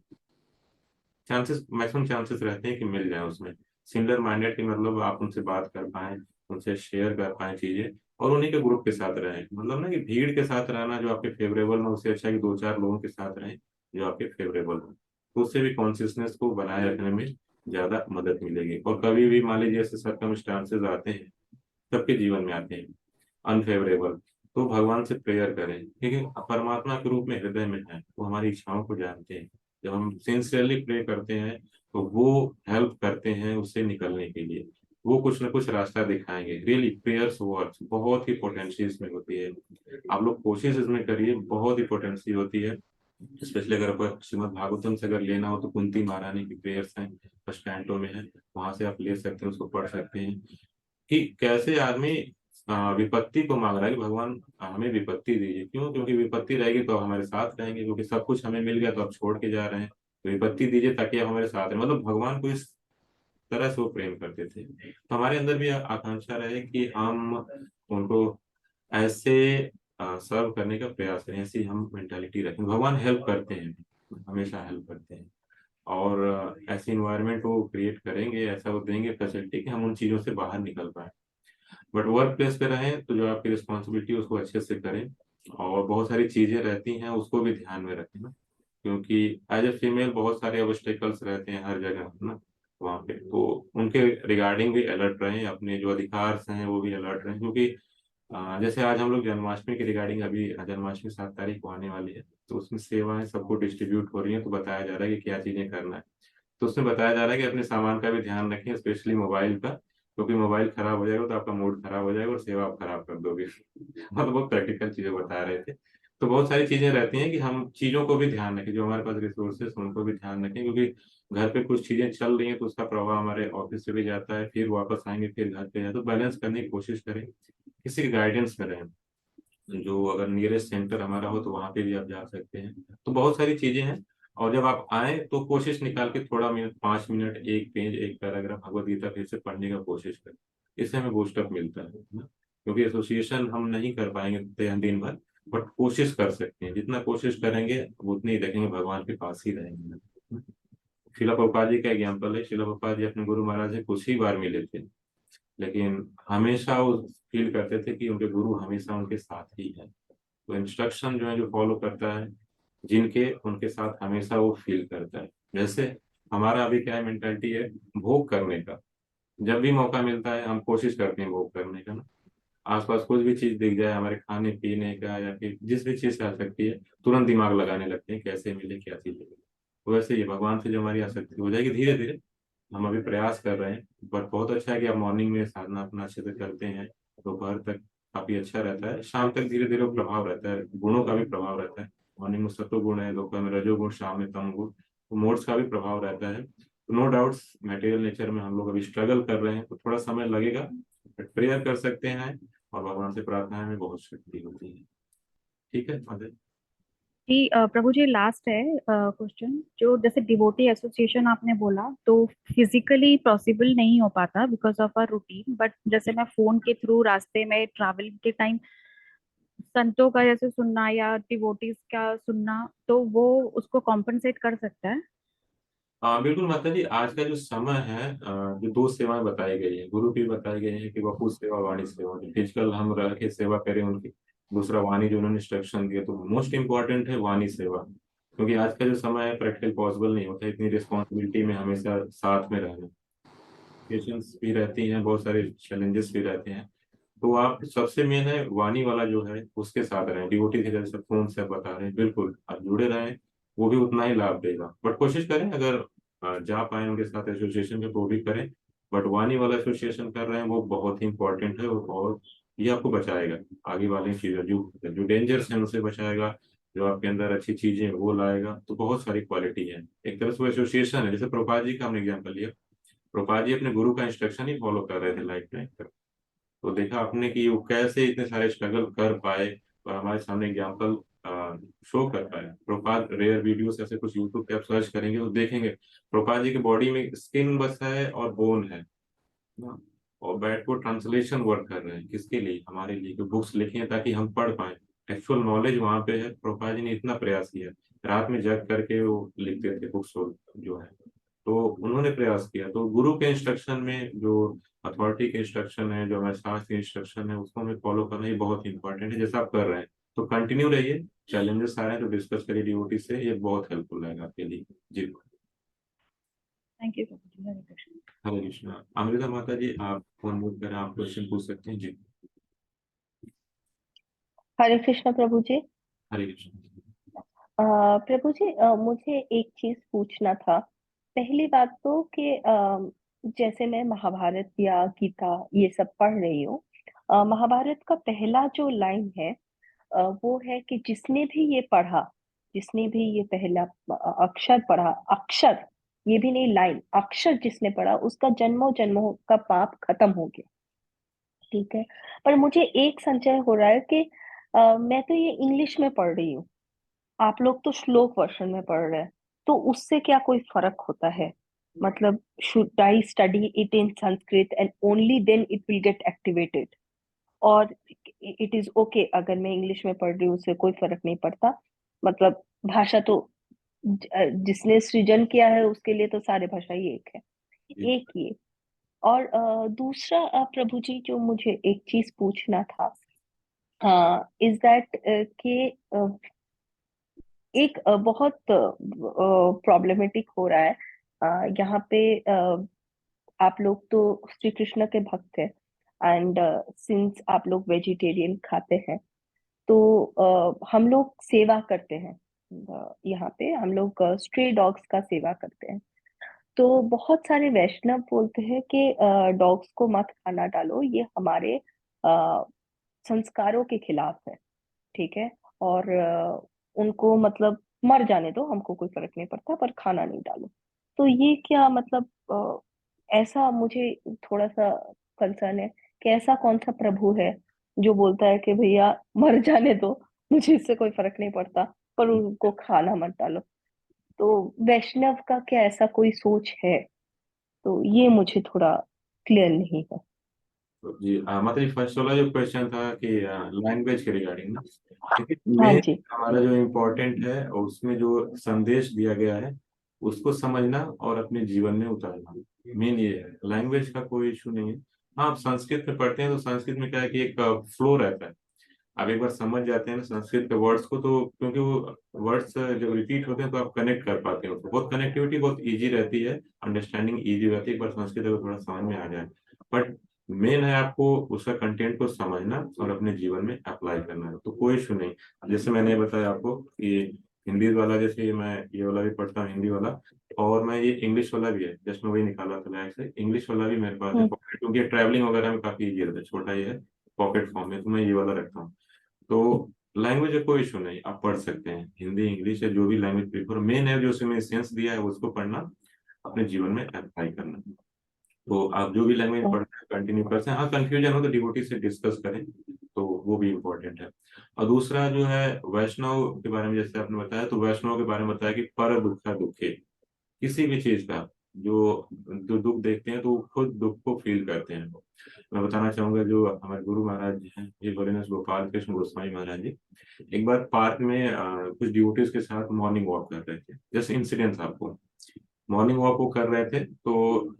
चांसेस, मैक्सिमम चांसेस रहते हैं कि मिल जाए उसमें। सिमिलर माइंडेड के मतलब आप उनसे बात कर पाए, उनसे शेयर कर पाए चीजें, और उन्हीं के ग्रुप के साथ रहें। मतलब ना कि भीड़ के साथ रहना जो आपके फेवरेबल ना, उससे अच्छा है कि 2 4 लोगों के साथ रहें जो आपके फेवरेबल हो। तो उससे भी कॉन्सियसनेस को बनाए रखने में ज्यादा मदद मिलेगी। और कभी भी मान लीजिए ऐसे सर्कमस्टांसेस आते हैं, सबके जीवन में आते हैं अनफेवरेबल, तो भगवान से प्रेयर करें, क्योंकि परमात्मा के रूप में हृदय में है, वो हमारी इच्छाओं को जानते हैं। जब हम सिंसियरली प्रे करते हैं तो वो हेल्प करते हैं उससे निकलने के लिए। वो कुछ ना कुछ रास्ता दिखाएंगे। रियली प्रेयर्स वर्क्स, बहुत ही पोटेंसी इसमें होती है। आप लोग कोशिश इसमें करिए, बहुत ही पोटेंसी होती है। स्पेशली अगर आपको श्रीमद् भागवतम से अगर लेना हो तो कुंती महारानी की प्रेयर्स हैं, फर्स्ट कैंटो में है, वहां से आप ले सकते हैं, उसको पढ़ सकते हैं कि कैसे आदमी विपत्ति को मांग रहा है कि भगवान हमें विपत्ति दीजिए। क्यों? क्योंकि विपत्ति रहेगी तो आप हमारे साथ रहेंगे, क्योंकि सब कुछ हमें मिल गया तो आप छोड़ के जा रहे हैं। तो विपत्ति दीजिए ताकि आप हमारे साथ हैं। मतलब भगवान को इस तरह से वो प्रेम करते थे। तो हमारे अंदर भी आकांक्षा रहे कि हम उनको ऐसे सर्व करने का प्रयास करें, ऐसी हम मेंटालिटी रखें। भगवान हेल्प करते हैं, हमेशा हेल्प करते हैं। और ऐसी इन्वायरमेंट वो क्रिएट करेंगे, ऐसा वो देंगे फैसिलिटी कि हम उन चीजों से बाहर निकल पाए। बट वर्क प्लेस पे रहें तो जो आपकी रिस्पॉन्सिबिलिटी उसको अच्छे से करें। और बहुत सारी चीजें रहती हैं उसको भी ध्यान में रखें ना, क्योंकि एज ए फीमेल बहुत सारे ऑब्स्टेकल्स रहते हैं हर जगह ना वहाँ पे। तो उनके रिगार्डिंग भी अलर्ट रहें, अपने जो अधिकार हैं वो भी अलर्ट रहें। क्योंकि जैसे आज हम लोग जन्माष्टमी के रिगार्डिंग, अभी जन्माष्टमी 7 तारीख को आने वाली है, तो उसमें सेवाएं सबको डिस्ट्रीब्यूट हो रही हैं, तो बताया जा रहा है कि क्या चीजें करना है। तो उसमें बताया जा रहा है कि अपने सामान का भी ध्यान रखें, स्पेशली मोबाइल का, क्योंकि मोबाइल खराब हो जाएगा तो आपका मूड खराब हो जाएगा और सेवा आप खराब कर दोगे। मतलब बहुत प्रैक्टिकल चीजें बता रहे थे। तो बहुत सारी चीजें रहती हैं कि हम चीजों को भी ध्यान रखें, जो हमारे पास रिसोर्सेस उनको भी ध्यान रखें, क्योंकि घर पे कुछ चीजें चल रही हैं तो उसका प्रभाव हमारे ऑफिस से भी जाता है, फिर वापस आएंगे फिर घर पे जाए, तो बैलेंस करने की कोशिश करें, किसी के गाइडेंस में रहें। जो अगर नियरेस्ट सेंटर हमारा हो तो वहां पे भी आप जा सकते हैं। तो बहुत सारी चीजें हैं। और जब आप आए तो कोशिश निकाल के थोड़ा मिनट, 5 मिनट, एक पेज, एक पैराग्राफ भगवत गीता फिर से पढ़ने का कोशिश करें। इससे हमें बूस्टअप मिलता है ना। क्योंकि एसोसिएशन हम नहीं कर पाएंगे दिन भर, बट कोशिश कर सकते हैं। जितना कोशिश करेंगे उतनी देखेंगे भगवान के पास ही रहेंगे। शिला प्रभुपाद जी का एग्जाम्पल है। शिला प्रभुपाद जी अपने गुरु महाराज से कुछ ही बार मिले थे, लेकिन हमेशा वो फील करते थे कि उनके गुरु हमेशा उनके साथ ही है। तो इंस्ट्रक्शन जो है, जो फॉलो करता है जिनके, उनके साथ हमेशा वो फील करता है। जैसे हमारा अभी क्या मेंटालिटी है भोग करने का, जब भी मौका मिलता है हम कोशिश करते हैं भोग करने का ना। आसपास कुछ भी चीज दिख जाए हमारे खाने पीने का या फिर जिस भी चीज से आ सकती है, तुरंत दिमाग लगाने लगते हैं कैसे मिले, क्या चीज मिले। तो वैसे ही भगवान से जो हमारी आसक्ति हो जाएगी धीरे धीरे। हम अभी प्रयास कर रहे हैं, बट बहुत अच्छा है कि आप मॉर्निंग में साधना अपना अच्छे से करते हैं, दोपहर तक काफी अच्छा रहता है, शाम तक धीरे धीरे वो प्रभाव रहता है, गुणों का भी प्रभाव रहता है। मॉर्निंग में सत्व गुण है, दोपहर में रजोगुण, शाम में तम गुण, तो मोड्स का भी प्रभाव रहता है। तो नो डाउट्स मटेरियल नेचर में हम लोग अभी स्ट्रगल कर रहे हैं, तो थोड़ा समय लगेगा, बट प्रेयर कर सकते हैं और भगवान से प्रार्थना में बहुत शक्ति होती है। ठीक है अजय। जी प्रभु जी, लास्ट है क्वेश्चन। जो जैसे डिवोटी एसोसिएशन आपने बोला, तो फिजिकली पॉसिबल नहीं हो पाता because of our routine, but जैसे मैं फोन के थ्रू रास्ते में ट्रैवलिंग के टाइम संतों का जैसे सुनना या डिवोटीज का सुनना, तो वो उसको कॉम्पनसेट कर सकता है? बिल्कुल माता जी, आज का जो समय है, जो दो सेवाएं बताई गई है, गुरु की बताई गई है कि वपु सेवा, वाणी सेवा, जो फिजिकल हम रह के सेवा करें उनकी, दूसरा वाणी जो उन्होंने इंस्ट्रक्शन दिया, तो मोस्ट इंपॉर्टेंट है वाणी सेवा। क्योंकि आज का जो समय है प्रैक्टिकल पॉसिबल नहीं होता इतनी रिस्पॉन्सिबिलिटी में हमेशा साथ में रहना। पेशेंस भी रहती हैं, बहुत सारे चैलेंजेस भी रहते हैं। तो आप सबसे मेन है वाणी वाला जो है उसके साथ रहें, डिवोटी के जैसे फोन से आप बता रहे हैं, बिल्कुल आप जुड़े रहें, वो भी उतना ही लाभ देगा। बट कोशिश करें अगर जा पाए उनके साथ एसोसिएशन में तो वो भी करें। बट वाणी वाला एसोसिएशन कर रहे हैं वो बहुत ही इंपॉर्टेंट है, और ये आपको बचाएगा आगे वाली चीजें, जो जो डेंजर्स हैं उनसे बचाएगा, जो आपके अंदर अच्छी चीजें हैं, वो लाएगा। तो बहुत सारी क्वालिटी है, एक तरह से वो एसोसिएशन है। जैसे प्रभुपाद जी का हमने एग्जाम्पल लिया, प्रभुपाद जी अपने गुरु का इंस्ट्रक्शन ही फॉलो कर रहे थे लाइफ में। तो देखा आपने कि वो कैसे इतने सारे स्ट्रगल कर पाए और हमारे सामने एग्जाम्पल शो कर पाए। प्रोपाल रेयर वीडियोस ऐसे कुछ यूट्यूब पे आप सर्च करेंगे तो देखेंगे प्रोपाल जी की बॉडी में स्किन बस है और बोन है ना। और बैठ को ट्रांसलेशन वर्क कर रहे हैं, किसके लिए, हमारे लिए, जो बुक्स लिखी हैं ताकि हम पढ़ पाए। एक्चुअल नॉलेज वहां पे है, प्रोपाल जी ने इतना प्रयास किया, रात में जग करके वो लिखते थे बुक्स जो है। तो उन्होंने प्रयास किया। तो गुरु के इंस्ट्रक्शन में जो अथॉरिटी के इंस्ट्रक्शन है, जो हमारे शास्त्र के इंस्ट्रक्शन है, उसको हमें फॉलो करना ये बहुत इंपॉर्टेंट है, जैसा आप कर रहे हैं। तो कंटिन्यू रहिए, चैलेंजेस आ रहे हैं तो डिस्कस करिए डिवोटी से, ये बहुत हेल्पफुल रहेगा आपके लिए। जी। थैंक यू प्रभु जी, हरे कृष्ण। हरे कृष्णा। अमृता माता जी आप फोन म्यूट करें, आप क्वेश्चन पूछ सकते हैं जी। हरे कृष्ण प्रभु जी। हरे कृष्णा। प्रभु जी, मुझे एक चीज पूछना था। पहली बात तो कि जैसे मैं महाभारत या गीता ये सब पढ़ रही हूँ, महाभारत का पहला जो लाइन है, वो है कि जिसने भी ये पढ़ा, जिसने भी ये पहला अक्षर पढ़ा, अक्षर, ये भी नहीं लाइन, अक्षर जिसने पढ़ा उसका जन्मों जन्मों का पाप खत्म हो गया। ठीक है। पर मुझे एक संशय हो रहा है कि मैं तो ये इंग्लिश में पढ़ रही हूँ, आप लोग तो श्लोक वर्षन में पढ़ रहे हैं, तो उससे क्या कोई फर्क होता है? मतलब should I study it in Sanskrit and only then it will get activated, और इट इज ओके अगर मैं इंग्लिश में पढ़ रही हूँ, उससे कोई फर्क नहीं पड़ता? मतलब भाषा तो जिसने सृजन किया है उसके लिए तो सारे भाषा ही एक है। जी। एक ये। और दूसरा प्रभु जी, जो मुझे एक चीज पूछना था, इज दैट कि एक बहुत प्रॉब्लमेटिक हो रहा है यहाँ पे। आप लोग तो श्री कृष्ण के भक्त हैं, एंड सिंस आप लोग वेजिटेरियन खाते हैं, तो हम लोग सेवा करते हैं। यहाँ पे हम लोग स्ट्रे डॉग्स का सेवा करते हैं। तो बहुत सारे वैष्णव बोलते हैं कि डॉग्स को मत खाना डालो, ये हमारे संस्कारों के खिलाफ है। ठीक है। और उनको मतलब मर जाने दो, हमको कोई फर्क नहीं पड़ता, पर खाना नहीं डालो। तो ये क्या मतलब ऐसा मुझे थोड़ा सा कंसर्न है कि ऐसा कौन सा प्रभु है जो बोलता है कि भैया मर जाने दो, मुझे इससे कोई फर्क नहीं पड़ता, पर उनको खाना मत डालो। तो वैष्णव का क्या ऐसा कोई सोच है? तो ये मुझे थोड़ा क्लियर नहीं है। तो जी मतलब फर्स्ट वाला जो क्वेश्चन था कि लैंग्वेज के रिगार्डिंग ना, देखिए हाँ मेन जी। हमारा जो इम्पोर्टेंट है और उसमें जो संदेश दिया गया है उसको समझना और अपने जीवन में उतारना, मेन ये है। लैंग्वेज का कोई इशू नहीं है। हाँ, आप संस्कृत में पढ़ते हैं तो संस्कृत में क्या है कि एक फ्लो रहता है। आप एक बार समझ जाते हैं ना संस्कृत के वर्ड्स को, तो क्योंकि वो वर्ड्स जब रिपीट होते हैं तो आप कनेक्ट कर पाते हैं उसको, बहुत कनेक्टिविटी बहुत इजी रहती है, अंडरस्टैंडिंग इजी रहती है एक बार संस्कृत अगर थोड़ा समझ में आ जाए। बट मेन है आपको उसका कंटेंट को समझना और अपने जीवन में अप्लाई करना है, तो कोई इशू नहीं। जैसे मैंने बताया आपको कि हिंदी वाला, जैसे मैं ये वाला भी पढ़ता हूँ हिंदी वाला, और मैं ये इंग्लिश वाला भी है, जस्ट मैं वही निकाला था बैग से, इंग्लिश वाला भी मेरे पास है हम्म। पॉकेट, क्योंकि ट्रैवलिंग वगैरह में काफी इजी रहता है, छोटा ही है पॉकेट फॉर्म में, तो मैं ये वाला रखता हूँ। तो लैंग्वेज का कोई इशू नहीं, आप पढ़ सकते हैं हिंदी इंग्लिश या जो भी लैंग्वेज प्रीफर, मेन है जो उसमें सेंस दिया है उसको पढ़ना, अपने जीवन में अप्लाई करना। तो आप जो भी लैंग्वेज तो पढ़ते हैं कंटिन्यू करते हैं, हाँ कंफ्यूजन हो तो डिवोटी से डिस्कस करें, तो वो भी इम्पोर्टेंट है। और दूसरा जो है वैष्णव के बारे में, जैसे आपने बताया, तो वैष्णव के बारे में बताया कि पर दुखा दुखे, किसी भी चीज का जो जो दुख देखते हैं तो वो खुद दुख को फील करते हैं। मैं बताना चाहूंगा जो हमारे गुरु महाराज जी हैं, ये होलिनेस गोपाल कृष्ण गोस्वामी महाराज जी, एक बार पार्क में कुछ ड्यूटीज के साथ मॉर्निंग वॉक कर रहे थे, जैसे इंसिडेंट था आपको। मॉर्निंग वॉक वो कर रहे थे तो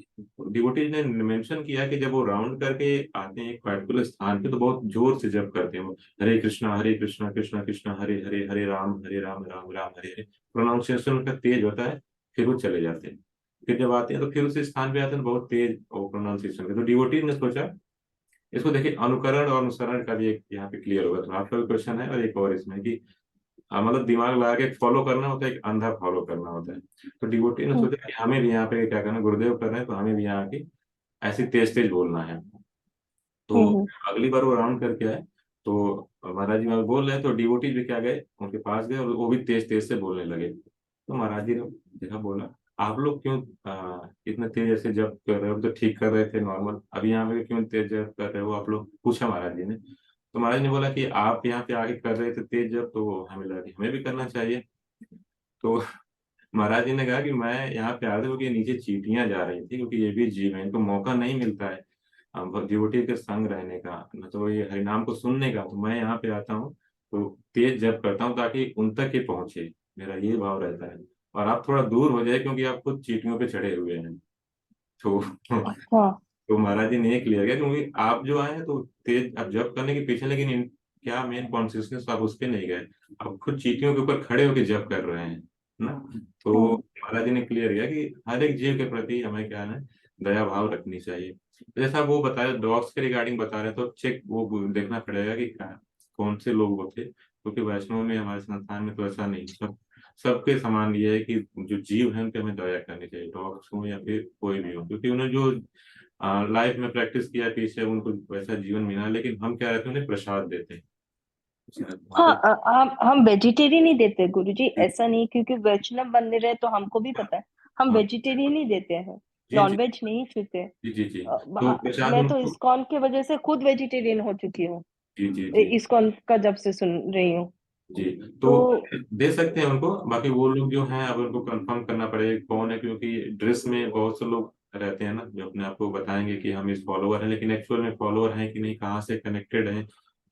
डिवोटीज ने मेंशन किया कि जब वो राउंड करके आते हैं एक पर्टिकुलर स्थान पे तो बहुत जोर से जप करते हैं वो, हरे कृष्णा कृष्णा कृष्णा हरे हरे, हरे राम राम राम हरे हरे, प्रोनाउंसिएशन उनका तेज होता है, फिर वो चले जाते हैं। फिर जब आते हैं तो फिर उस स्थान पे आते हैं तो बहुत तेज प्रोनाउंसिएशन के, तो डिवोटीज ने सोचा इसको देखिए अनुकरण और अनुसरण का भी एक यहाँ पे क्लियर होगा, तो आपका भी क्वेश्चन है, और एक और इसमें कि मतलब दिमाग लगा के फॉलो करना होता है, एक अंधा फॉलो करना होता है। तो डिवोटी ने हम्म। सोचा कि हमें भी यहाँ पे क्या करना, गुरुदेव कर रहे हैं तो हमें भी यहाँ की ऐसी तेज तेज बोलना है। तो हम्म। अगली बार वो राउंड करके आए तो महाराज जी वहां बोल रहे हैं तो डिवोटी भी क्या गए उनके पास गए और वो भी तेज तेज से बोलने लगे। तो महाराज जी ने देखा, बोला आप लोग क्यों इतने तेज ऐसे जब कर रहे हो, तो ठीक कर रहे थे नॉर्मल, अभी यहाँ पे क्यों तेज जब कर रहे हो आप लोग, पूछा महाराज जी ने। तो महाराज ने बोला कि आप यहाँ पे आगे कर रहे थे तेज जब, तो हमें लगा कि हमें भी करना चाहिए। तो महाराज जी ने कहा कि मैं यहाँ पे आया था क्योंकि नीचे चींटियां जा रही थी, क्योंकि ये भी जीव है, इनको मौका नहीं मिलता है डिवोटी के संग रहने का, न तो ये हरिनाम को सुनने का, तो मैं यहाँ पे आता हूँ तो तेज जप करता हूँ ताकि उन तक ही पहुंचे, मेरा ये भाव रहता है, और आप थोड़ा दूर हो जाए क्योंकि आप खुद चींटियों पे चढ़े हुए हैं। तो अच्छा। तो महाराज जी ने ये क्लियर किया क्योंकि आप जो आए हैं तो तेज आप जप करने के पीछे, लेकिन क्या मेन कॉन्सियसनेस आप उस पे नहीं गए, आप खुद चींटियों के ऊपर खड़े होकर जप कर रहे हैं ना। तो हम्म। महाराज जी ने क्लियर किया कि हर एक जीव के प्रति हमें क्या है, दया भाव रखनी चाहिए। जैसा आप वो बताया डॉग्स के रिगार्डिंग बता रहे तो चेक वो देखना पड़ेगा कि कौन से लोग वो थे, क्योंकि वैष्णव में हमारे संस्थान में तो ऐसा नहीं, सबके समान ये है कि जो जीव है उनके हमें दया करनी चाहिए, डॉग्स हो या फिर कोई भी हो, क्योंकि उन्हें जो लाइफ में प्रैक्टिस किया पीछे उनको वैसा जीवन मिला, लेकिन हम क्या रहते हैं उन्हें प्रसाद देते हैं। हाँ, मतलब हम वेजिटेरियन ही देते हैं गुरुजी, ऐसा नहीं क्योंकि वैष्णव मंदिर है तो हमको भी पता है, हम हाँ, वेजिटेरियन ही देते हैं, जी जी नॉनवेज नहीं छूते। जी जी जी, तो प्रसाद मैं तो उनको, इस्कॉन की वजह से खुद वेजिटेरियन हो चुकी हूँ। जी जी जी इस्कॉन का जब से सुन रही हूँ। जी, तो तो दे सकते हैं उनको, बाकी वो लोग जो हैं अब उनको कंफर्म करना पड़ेगा कौन है, क्योंकि ड्रेस में बहुत से लोग रहते हैं ना जो अपने आप को बताएंगे कि हम इस फॉलोअर हैं, लेकिन एक्चुअल में फॉलोअर हैं कि नहीं, कहाँ से कनेक्टेड हैं,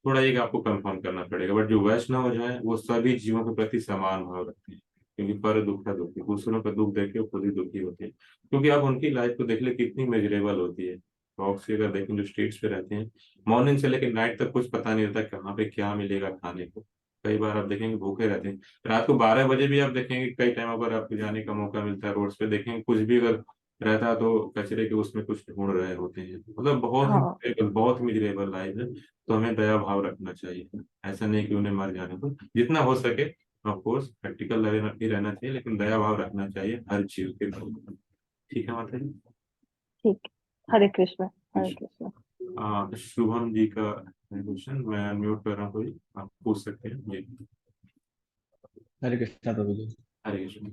थोड़ा एक आपको कंफर्म करना पड़ेगा। बट जो वैष्णव जो है वो सभी जीवों के प्रति समान भाव रखते हैं, क्योंकि पर दुखा दुखी, दूसरों का दुख देख के वो खुद ही दुखी होते हैं, क्योंकि आप उनकी लाइफ को देख ले कितनी मेजरेबल होती है। डॉग्स की अगर देखें जो स्ट्रीट्स पे रहते हैं, मॉर्निंग से लेकर नाइट तक कुछ पता नहीं रहता कहाँ पे क्या मिलेगा खाने को, कई बार आप देखेंगे भूखे रहते हैं। रात को 12 बजे भी आप देखेंगे कई टाइम अगर आपको जाने का मौका मिलता है रोड्स पे, देखेंगे कुछ भी अगर रहता है तो कचरे के उसमें कुछ ढूंढ रहे होते हैं, मतलब हाँ। बहुत मिजरेबल लाइफ है। तो हमें दया भाव रखना चाहिए, ऐसा नहीं कि उन्हें मर जाने दो, जितना हो सके ऑफ कोर्स प्रैक्टिकल भी रहना चाहिए, लेकिन दया भाव रखना चाहिए हर चीज के प्रति। ठीक है माता जी। ठीक। हरे कृष्ण। हरे कृष्ण। शुभम जी का क्वेश्चन मैं म्यूट कर रहा हूँ, कोई आप पूछ सकते हैं जी। हरे कृष्णा प्रभु जी। हरे कृष्ण।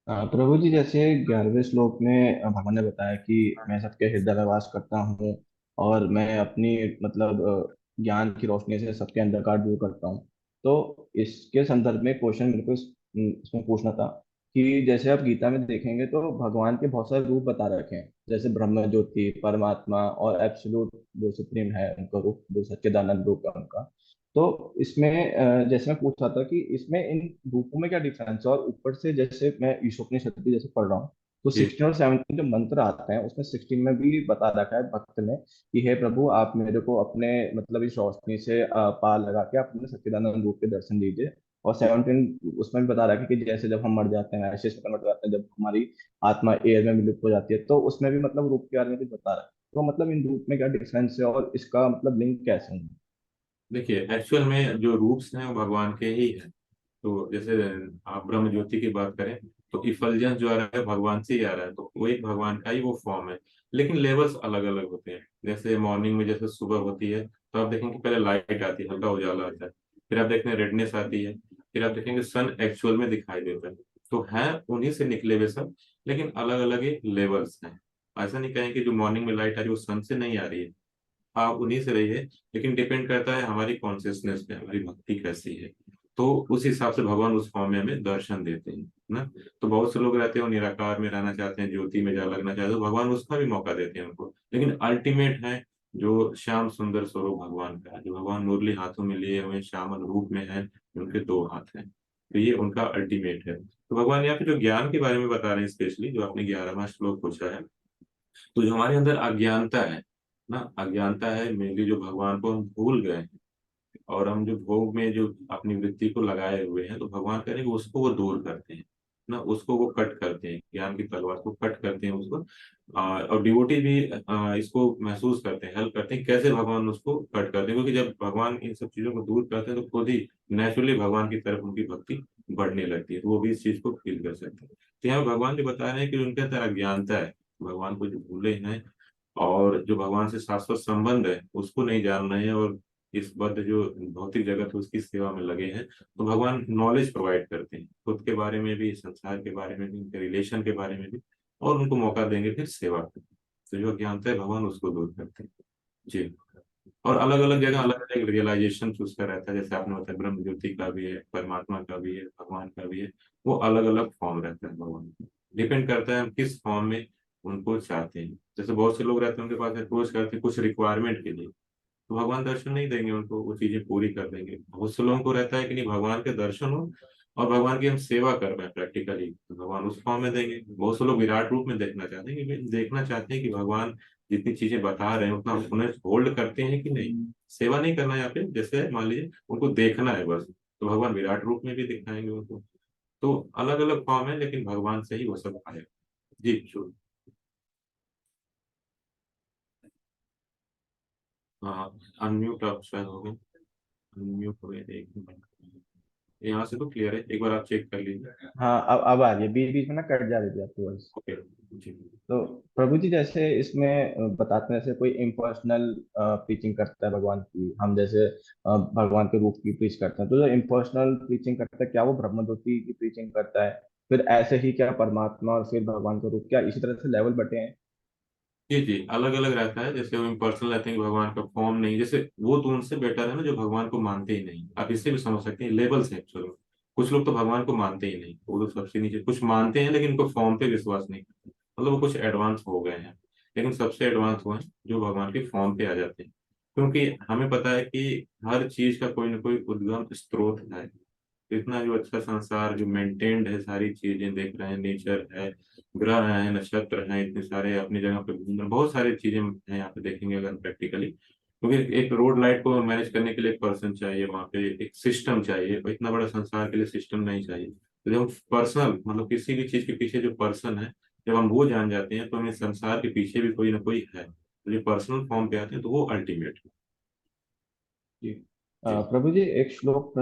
प्रभु जी, जैसे 11वें श्लोक में भगवान ने बताया कि मैं सबके हृदय में वास करता हूँ और मैं अपनी मतलब ज्ञान की रोशनी से सबके अंधकार दूर करता हूँ। तो इसके संदर्भ में क्वेश्चन मेरे को इसमें पूछना था कि जैसे आप गीता में देखेंगे तो भगवान के बहुत सारे रूप बता रखे हैं, जैसे ब्रह्म ज्योति, परमात्मा और एब्सोल्यूट जो सुप्रीम है उनका रूप, जो सच्चिदानंद रूप है उनका। तो इसमें जैसे मैं पूछ रहा था कि इसमें इन रूपों में क्या डिफरेंस है, और ऊपर से जैसे मैं ईशोपनिषद भी जैसे पढ़ रहा हूँ तो जी 16 और 17 जो मंत्र आते हैं उसमें 16 में भी बता रखा है भक्त ने कि हे प्रभु आप मेरे को अपने मतलब इस रोशनी से पार लगा के आप अपने सच्चिदानंद रूप के दर्शन दीजिए। और 17 उसमें भी बता रखा है कि जैसे जब हम मर जाते हैं ऐसे कन्वर्ट हो जाते हैं, जब हमारी आत्मा एयर में विलुप्त हो जाती है, तो उसमें भी मतलब रूप के बारे में कुछ बता रहा है। तो मतलब इन रूप में क्या डिफरेंस है और इसका मतलब लिंक कैसे है? देखिए, एक्चुअल में जो रूप्स हैं वो भगवान के ही हैं। तो जैसे आप ब्रह्म ज्योति की बात करें तो इफल्जेंस जो आ रहा है भगवान से ही आ रहा है, तो वो एक भगवान का ही वो फॉर्म है। लेकिन लेवल्स अलग अलग होते हैं। जैसे मॉर्निंग में जैसे सुबह होती है तो आप देखेंगे पहले लाइट आती है, हल्का उजाला आता है, फिर आप देखते हैं रेडनेस आती है, फिर आप देखेंगे सन एक्चुअल में दिखाई देता है। तो है उन्हीं से निकले हुए सब, लेकिन अलग अलग ही लेवल्स हैं। ऐसा नहीं कहें कि जो मॉर्निंग में लाइट आ रही है वो सन से नहीं आ रही है, आप उन्हीं से रहिए। लेकिन डिपेंड करता है हमारी कॉन्शियसनेस पे, हमारी भक्ति कैसी है। तो उस हिसाब से भगवान उस फॉर्म में हमें दर्शन देते हैं ना। तो बहुत से लोग रहते हैं वो निराकार में रहना चाहते हैं, ज्योति में जा लगना चाहते हैं, तो भगवान उसका भी मौका देते हैं उनको। लेकिन अल्टीमेट है जो श्याम सुंदर स्वरूप भगवान का है, जो भगवान मुरली हाथों में लिए हुए श्यामल रूप में है, उनके दो हाथ हैं, तो ये उनका अल्टीमेट है। तो भगवान यहाँ पे जो ज्ञान के बारे में बता रहे हैं, स्पेशली जो आपने 11वां श्लोक पूछा है, तो जो हमारे अंदर अज्ञानता है ना, अज्ञानता है मेनली, जो भगवान को हम भूल गए हैं और हम जो भोग में जो अपनी वृत्ति को लगाए हुए हैं, तो भगवान कह रहे हैं कि उसको वो दूर करते हैं ना, उसको वो कट करते हैं, ज्ञान की तलवार को कट करते हैं उसको। और डिवोटी भी इसको महसूस करते हैं, हेल्प करते हैं कैसे भगवान उसको कट करते हैं, क्योंकि जब भगवान इन सब चीजों को दूर करते हैं तो खुद ही नेचुरली भगवान की तरफ उनकी भक्ति बढ़ने लगती है, तो वो भी इस चीज को फील कर सकते हैं। तो यहाँ भगवान जो बता रहे हैं कि उनके अंदर अज्ञानता है, भगवान को जो भूले हैं और जो भगवान से शाश्वत संबंध है उसको नहीं जान रहे हैं, और इस बद्ध जो भौतिक जगत है उसकी सेवा में लगे हैं। तो भगवान नॉलेज प्रोवाइड करते हैं खुद के बारे में भी, संसार के बारे में भी, उनके रिलेशन के बारे में भी, और उनको मौका देंगे फिर सेवा करने। तो जो अज्ञानता है भगवान उसको दूर करते हैं जी। और अलग अलग जगह अलग अलग रियलाइजेशन उसका रहता है, जैसे आपने बताया ब्रह्म ज्योति का भी है, परमात्मा का भी है, भगवान का भी है। वो अलग अलग फॉर्म रहता है भगवान का, डिपेंड करता है हम किस फॉर्म में उनको चाहते हैं। जैसे बहुत से लोग रहते हैं उनके पास अप्रोच करते हैं कुछ रिक्वायरमेंट के लिए, तो भगवान दर्शन नहीं देंगे उनको, वो चीजें पूरी कर देंगे। बहुत से लोगों को रहता है कि नहीं भगवान के दर्शन हो और भगवान की हम सेवा कर रहे हैं प्रैक्टिकली, तो भगवान उस फॉर्म में देंगे। बहुत से लोग विराट रूप में देखना चाहते हैं, कि देखना चाहते हैं कि भगवान जितनी चीजें बता रहे हैं उतना उन्हें होल्ड करते हैं कि नहीं। सेवा नहीं करना है यहाँ पे, जैसे मान लीजिए उनको देखना है बस, तो भगवान विराट रूप में भी दिखाएंगे उनको। तो अलग अलग फॉर्म है, लेकिन भगवान से ही वो सब आए। जी शुरू। हाँ, अनम्यूट आप शायद हो गए, अनम्यूट हो गए, एक मिनट। यहाँ से तो क्लियर है, एक बार आप चेक कर लीजिए। हाँ, अब आ रही है, बीच बीच में ना कट जा रही थी आपकी वॉइस। ओके जी। तो प्रभु जी, जैसे इसमें बताते हैं जैसे कोई इम्पर्सनल प्रीचिंग करता है भगवान की, हम जैसे भगवान के रूप की प्रीच करते हैं, तो जो इम्पर्सनल प्रीचिंग करता है क्या वो ब्रह्मज्योति की प्रीचिंग करता है? फिर ऐसे ही क्या परमात्मा और फिर भगवान का रूप, क्या इसी तरह से लेवल बटे हैं? जी जी, अलग अलग रहता है। जैसे वो इम्पर्सनल रहते हैं कि भगवान का फॉर्म नहीं, जैसे वो तो उनसे बेटर है ना जो भगवान को मानते ही नहीं। आप इससे भी समझ सकते हैं लेवल्स हैं एक्चुअली। कुछ लोग तो भगवान को मानते ही नहीं, वो तो सबसे नीचे, कुछ मानते हैं लेकिन उनको फॉर्म पे विश्वास नहीं करते, मतलब वो कुछ एडवांस हो गए हैं। लेकिन सबसे एडवांस वो हैं जो भगवान के फॉर्म पे आ जाते हैं, क्योंकि हमें पता है कि हर चीज का कोई ना कोई उद्गम स्रोत है। इतना जो अच्छा संसार जो मेंटेन्ड है, सारी चीजें देख रहे हैं, नेचर है, ग्रह हैं, नक्षत्र हैं, इतने सारे अपनी जगह पे घूम रहे, बहुत सारी चीजें हैं यहाँ पे देखेंगे अगर प्रैक्टिकली। क्योंकि एक रोड लाइट को मैनेज करने के लिए एक पर्सन चाहिए, वहाँ पे एक सिस्टम चाहिए, और इतना बड़ा संसार के लिए सिस्टम नहीं चाहिए। तो जब पर्सनल मतलब किसी भी चीज के पीछे जो पर्सन है, जब हम वो जान जाते हैं तो हमें संसार के पीछे भी कोई ना कोई है। तो जो पर्सनल फॉर्म पे आते हैं तो वो अल्टीमेट है। प्रभु जी एक श्लोक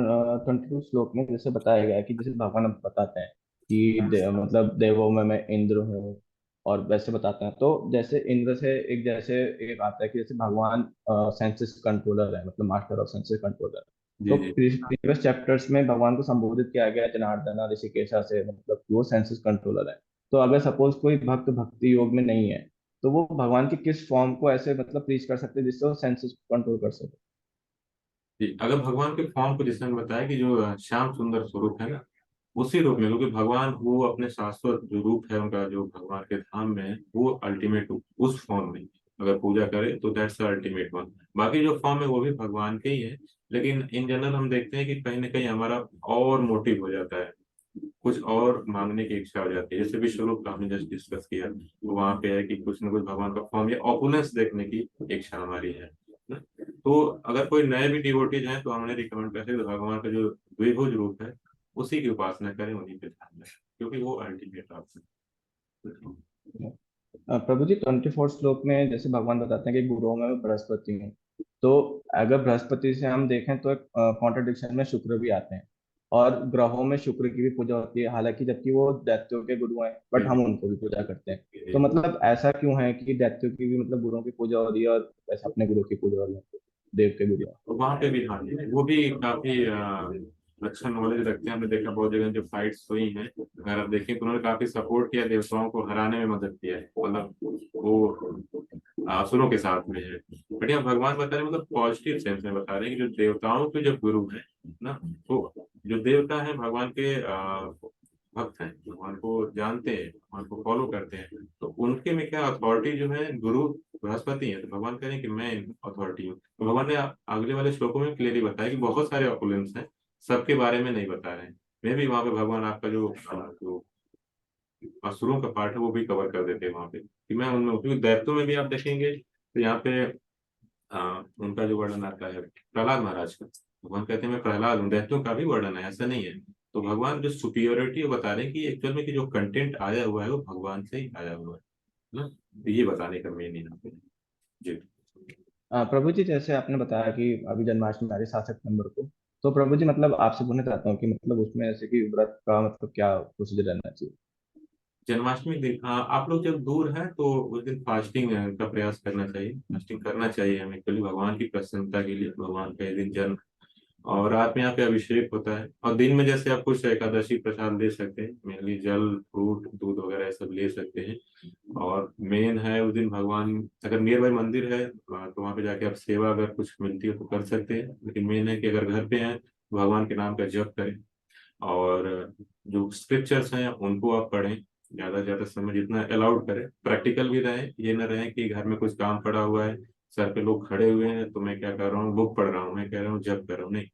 22 श्लोक में जैसे बताया गया है कि जैसे भगवान अब बताते हैं कि मतलब देवों में मैं इंद्र हूँ, और वैसे बताते हैं। तो जैसे इंद्र से एक जैसे एक आता है कि जैसे भगवान सेंसेस कंट्रोलर है, मतलब मास्टर ऑफ सेंसेस कंट्रोलर। जी तो जी। प्रीवियस चैप्टर्स में भगवान को संबोधित किया गया है जनार्दन ऋषिकेशा से, मतलब वो सेंसेस कंट्रोलर है। तो अगर सपोज कोई भक्त भक्ति योग में नहीं है, तो वो भगवान की किस फॉर्म को ऐसे मतलब प्रीच कर सकते हैं जिससे वो सेंसेस कंट्रोल कर सके? जी, अगर भगवान के फॉर्म को जिसने बताया कि जो श्याम सुंदर स्वरूप है ना, उसी रूप में, क्योंकि भगवान वो अपने शाश्वत जो रूप है उनका, जो भगवान के धाम में है, वो अल्टीमेट उस फॉर्म में अगर पूजा करे तो दैट्स अल्टीमेट वन। बाकी जो फॉर्म है वो भी भगवान के ही है, लेकिन इन जनरल हम देखते हैं कि कहीं ना कहीं हमारा और मोटिव हो जाता है, कुछ और मांगने की इच्छा हो जाती है। जैसे विश्व रूप का हमने जस्ट डिस्कस किया, तो वहां पे है कि कुछ ना कुछ भगवान का फॉर्म या ऑपुलेंस देखने की इच्छा हमारी है ना? तो अगर कोई नए भी डिवोटीज हैं तो हमने रिकमेंड करते हैं कि भगवान का जो द्विभुज रूप है उसी की उपासना करें, उन्हीं पे ध्यान दें, क्योंकि वो अल्टीमेट ऑप्शन। प्रभु जी 24 श्लोक में जैसे भगवान बताते हैं कि गुरुओं में मैं बृहस्पति हूँ। तो अगर बृहस्पति से हम देखें तो एक कॉन्ट्रडिक्शन में शुक्र भी आते हैं, और ग्रहों में शुक्र की भी पूजा होती है, हालांकि जबकि वो दैत्यों के गुरु हैं, बट हम उनको भी पूजा करते हैं। तो मतलब ऐसा क्यों है कि दैत्यों की भी मतलब गुरुओं की पूजा हो रही है, और ऐसा अपने गुरु की पूजा हो रही है, देव के गुरु? तो वहां पे भी, हाँ जी, वो भी काफी अच्छा नॉलेज रखते हैं। हमने देखा बहुत जगह जो फाइट्स हुई हैं, अगर आप देखें तो उन्होंने काफी सपोर्ट किया, देवताओं को हराने में मदद किया है, मतलब वो असुरों के साथ में है। बट यहाँ भगवान बता रहे हैं, मतलब पॉजिटिव सेंस में बता रहे हैं कि जो देवताओं के जो गुरु है ना, तो जो देवता है भगवान के भक्त हैं, भगवान को जानते हैं, भगवान को फॉलो करते हैं, तो उनके में क्या अथॉरिटी जो है, गुरु बृहस्पति है। तो भगवान कह रहे हैं कि मैं अथॉरिटी हूँ। तो भगवान ने अगले वाले श्लोकों में क्लियरली बताया कि बहुत सारे ऑपुलेंस हैं, सबके बारे में नहीं बता रहे हैं। मे भी वहां पे भगवान आपका जो असुरों का पार्ट है वो भी कवर कर देते हैं वहां पे, कि मैं उनमें हूँ। क्योंकि दैत्यों में भी आप देखेंगे तो यहाँ पे उनका जो वर्णन आता है प्रहलाद महाराज का, भगवान कहते हैं मैं प्रहलाद हूँ। दैत्यों का भी वर्णन है, ऐसा नहीं है। तो भगवान जो सुपीरियोरिटी बता रहे हैं कि एक्चुअल में कि जो कंटेंट आया हुआ है वो भगवान से ही आया हुआ है ना, तो ये बताने का मेन यहाँ पे। जी। प्रभु जी जैसे आपने बताया कि अभी जन्माष्टमी आ रही 7 सितंबर को, तो प्रभु जी मतलब आपसे पूछना चाहता हूँ कि मतलब उसमें ऐसे कि व्रत का मतलब क्या प्रोसीजर रहना चाहिए? जन्माष्टमी के दिन आप लोग जब दूर हैं तो उस दिन फास्टिंग का प्रयास करना चाहिए, फास्टिंग करना चाहिए हमें, एक्चुअली भगवान की प्रसन्नता के लिए, भगवान का ये दिन जन्म। और रात में यहाँ पे अभिषेक होता है, और दिन में जैसे आप कुछ एकादशी प्रसाद ले सकते हैं, मेनली जल फ्रूट दूध वगैरह ये सब ले सकते हैं। और मेन है उस दिन भगवान, अगर नियर बाई मंदिर है तो वहाँ पे जाके आप सेवा अगर कुछ मिलती है तो कर सकते हैं, लेकिन मेन है कि अगर घर पे हैं तो भगवान के नाम का जप करें। और जो स्क्रिप्चर्स हैं उनको आप पढ़ें, ज्यादा से ज्यादा समय जितना अलाउड करें। प्रैक्टिकल भी रहे, ये ना रहे कि घर में कुछ काम पड़ा हुआ है, सर पे लोग खड़े हुए हैं तो मैं क्या कर रहा हूँ, बुक पढ़ रहा हूँ, मैं कह रहा हूँ जब कर रहा हूँ, नहीं।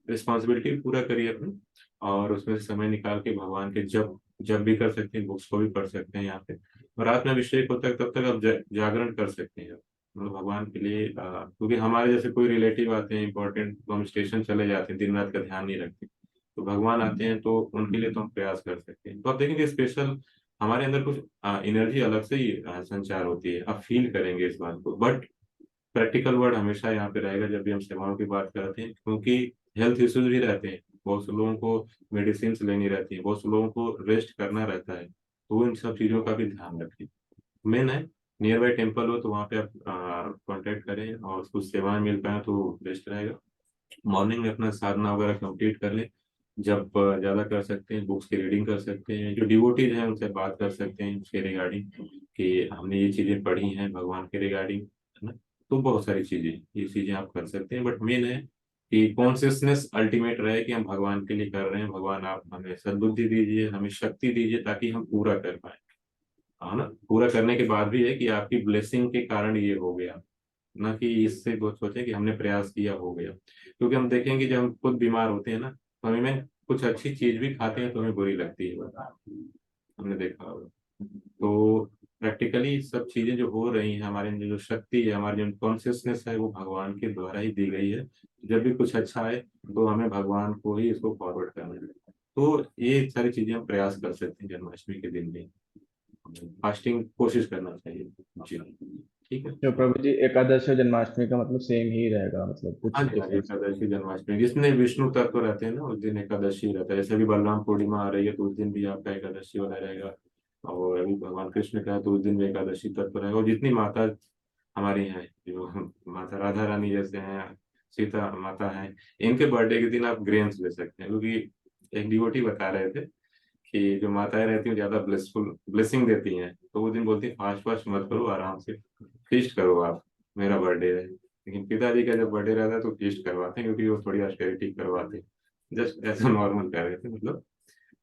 रिस्पॉन्सिबिलिटी पूरा करिए अपनी, और उसमें से समय निकाल के भगवान के जब जब भी कर सकते हैं, बुक्स को भी पढ़ सकते हैं यहाँ पे। और रात में अभिषेक होता है तब तक आप जागरण कर सकते हैं, मतलब भगवान के लिए। क्योंकि हमारे जैसे कोई रिलेटिव आते हैं इंपॉर्टेंट, तो हम स्टेशन चले जाते हैं, दिन रात का ध्यान नहीं रखते। तो भगवान आते हैं तो उनके लिए तो हम प्रयास कर सकते हैं। तो आप देखेंगे स्पेशल हमारे अंदर कुछ एनर्जी अलग से ही संचार होती है, आप फील करेंगे इस बात को। बट प्रैक्टिकल वर्ड हमेशा यहाँ पे रहेगा जब भी हम सेवाओं की बात करते हैं, क्योंकि हेल्थ इश्यूज भी रहते हैं, बहुत से लोगों को मेडिसिन लेनी रहती है, बहुत से लोगों को रेस्ट करना रहता है, तो इन सब चीजों का भी ध्यान रखें। मेन है नियर बाई टेम्पल हो तो वहाँ पे आप कांटेक्ट करें, और उसको सेवाएं मिल पाए तो बेस्ट रहेगा। मॉर्निंग में अपना साधना वगैरह कंप्लीट कर लें, जब ज्यादा कर सकते हैं, बुक्स की रीडिंग कर सकते हैं, जो डिवोटीज हैं उनसे बात कर सकते हैं उसके रिगार्डिंग कि हमने ये चीजें पढ़ी हैं भगवान के रिगार्डिंग, है ना। तो बहुत सारी चीजें, ये चीजें आप कर सकते हैं, बट मेन है कि कॉन्सियसनेस अल्टीमेट रहे कि हम भगवान के लिए कर रहे हैं। भगवान आप हमें सद्बुद्धि दीजिए, हमें शक्ति दीजिए ताकि हम पूरा कर पाए, है ना। पूरा करने के बाद भी है कि आपकी ब्लेसिंग के कारण ये हो गया, ना कि इससे बहुत सोचे कि हमने प्रयास किया हो गया। क्योंकि हम देखेंगे जब हम खुद बीमार होते हैं ना, तो हमें कुछ अच्छी चीज भी खाते हैं तो हमें बुरी लगती है, हमने देखा होगा। तो प्रैक्टिकली सब चीजें जो हो रही हैं हमारे अंदर, जो शक्ति है, हमारी जो कॉन्शियसनेस है, वो भगवान के द्वारा ही दी गई है। जब भी कुछ अच्छा है तो हमें भगवान को ही इसको फॉरवर्ड करना है। तो ये सारी चीजें हम प्रयास कर सकते हैं जन्माष्टमी के दिन भी, फास्टिंग कोशिश करना चाहिए। जी, ठीक है। जो प्रभु जी एकादशी और जन्माष्टमी का मतलब सेम ही रहेगा, मतलब हाँ कुछ जी, हाँ जी, डिफरेंस? एकादशी जन्माष्टमी जिसमें विष्णु तत्व रहते हैं ना, उस दिन एकादशी रहता है। जैसे अभी बलराम पूर्णिमा आ रही है तो उस दिन भी आपका एकादशी वाला रहेगा। और अभी भगवान कृष्ण का है तो उस दिन भी एकादशी तत्व रहेगा। और जितनी माता हमारी हैं, जो माता राधा रानी जैसे हैं, सीता माता हैं, इनके बर्थडे के दिन आप ग्रेन्स ले सकते हैं। क्योंकि एक डिवोटी बता रहे थे कि जो माताएं रहती हैं ज्यादा ब्लिसफुल ब्लेसिंग देती हैं, तो वो दिन बोलती है फास्ट फास्ट मत करो, आराम से फीस्ट करो आप, मेरा बर्थडे है। लेकिन पिताजी का जब बर्थडे रहता है तो फीस्ट करवाते हैं, क्योंकि वो थोड़ी ऑस्टेरिटी करवाते हैं, जस्ट ऐसा नॉर्मल कर रहे थे मतलब।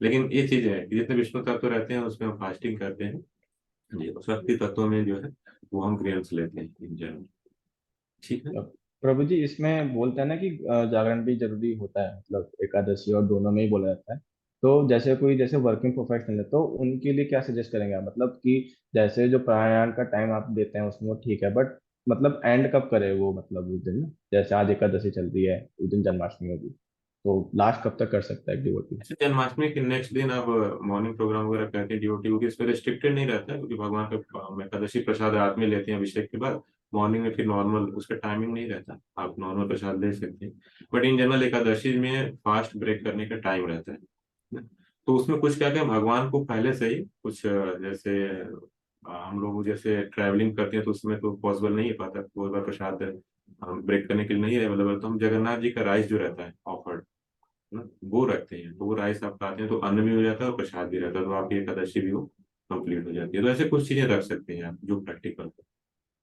लेकिन ये चीजें हैं कि जितने विष्णु तत्व रहते हैं उसमें हम फास्टिंग करते हैं जी। और शक्ति तत्वों में जो है वो हम ग्रेन्स लेते हैं इन जनरल। ठीक है। प्रभु जी इसमें बोलते हैं ना कि जागरण भी जरूरी होता है, मतलब एकादशी और दोनों में ही बोला जाता है। तो जैसे कोई जैसे वर्किंग प्रोफेशनल है तो उनके लिए क्या सजेस्ट करेंगे आप? मतलब कि जैसे जो प्राणायाम का टाइम आप देते हैं उसमें वो ठीक है, बट मतलब एंड कब करे वो, मतलब उस दिन ना, जैसे आज एकादशी चल रही है, उस दिन जन्माष्टमी होगी, तो लास्ट कब तक कर सकता है डिवोटी? ऐसे जन्माष्टमी के नेक्स्ट दिन आप मॉर्निंग प्रोग्राम वगैरह करते हैं ड्यूटी, क्योंकि इसमें रिस्ट्रिक्टेड नहीं रहता है, क्योंकि भगवान का एकादशी प्रसाद रात में लेते हैं अभिषेक के बाद। मॉर्निंग में फिर नॉर्मल उसका टाइमिंग नहीं रहता, आप नॉर्मल प्रसाद ले सकते हैं। बट इन जनरल एकादशी में फास्ट ब्रेक करने का टाइम रहता है ना। तो उसमें कुछ क्या क्या भगवान को पहले से ही कुछ जैसे हम लोग जैसे ट्रैवलिंग करते हैं तो उसमें तो पॉसिबल नहीं है पाता, बहुत बार प्रसाद ब्रेक करने के लिए नहीं अवेलेबल, तो हम जगन्नाथ जी का राइस जो रहता है ऑफर्ड ना, वो रखते हैं। तो वो राइस आप खाते हैं तो अन्न भी हो जाता है और प्रसाद भी रहता है, तो आपकी एकादशी भी वो कंप्लीट हो जाती है। तो ऐसे कुछ चीजें रख सकते हैं आप जो प्रैक्टिकल है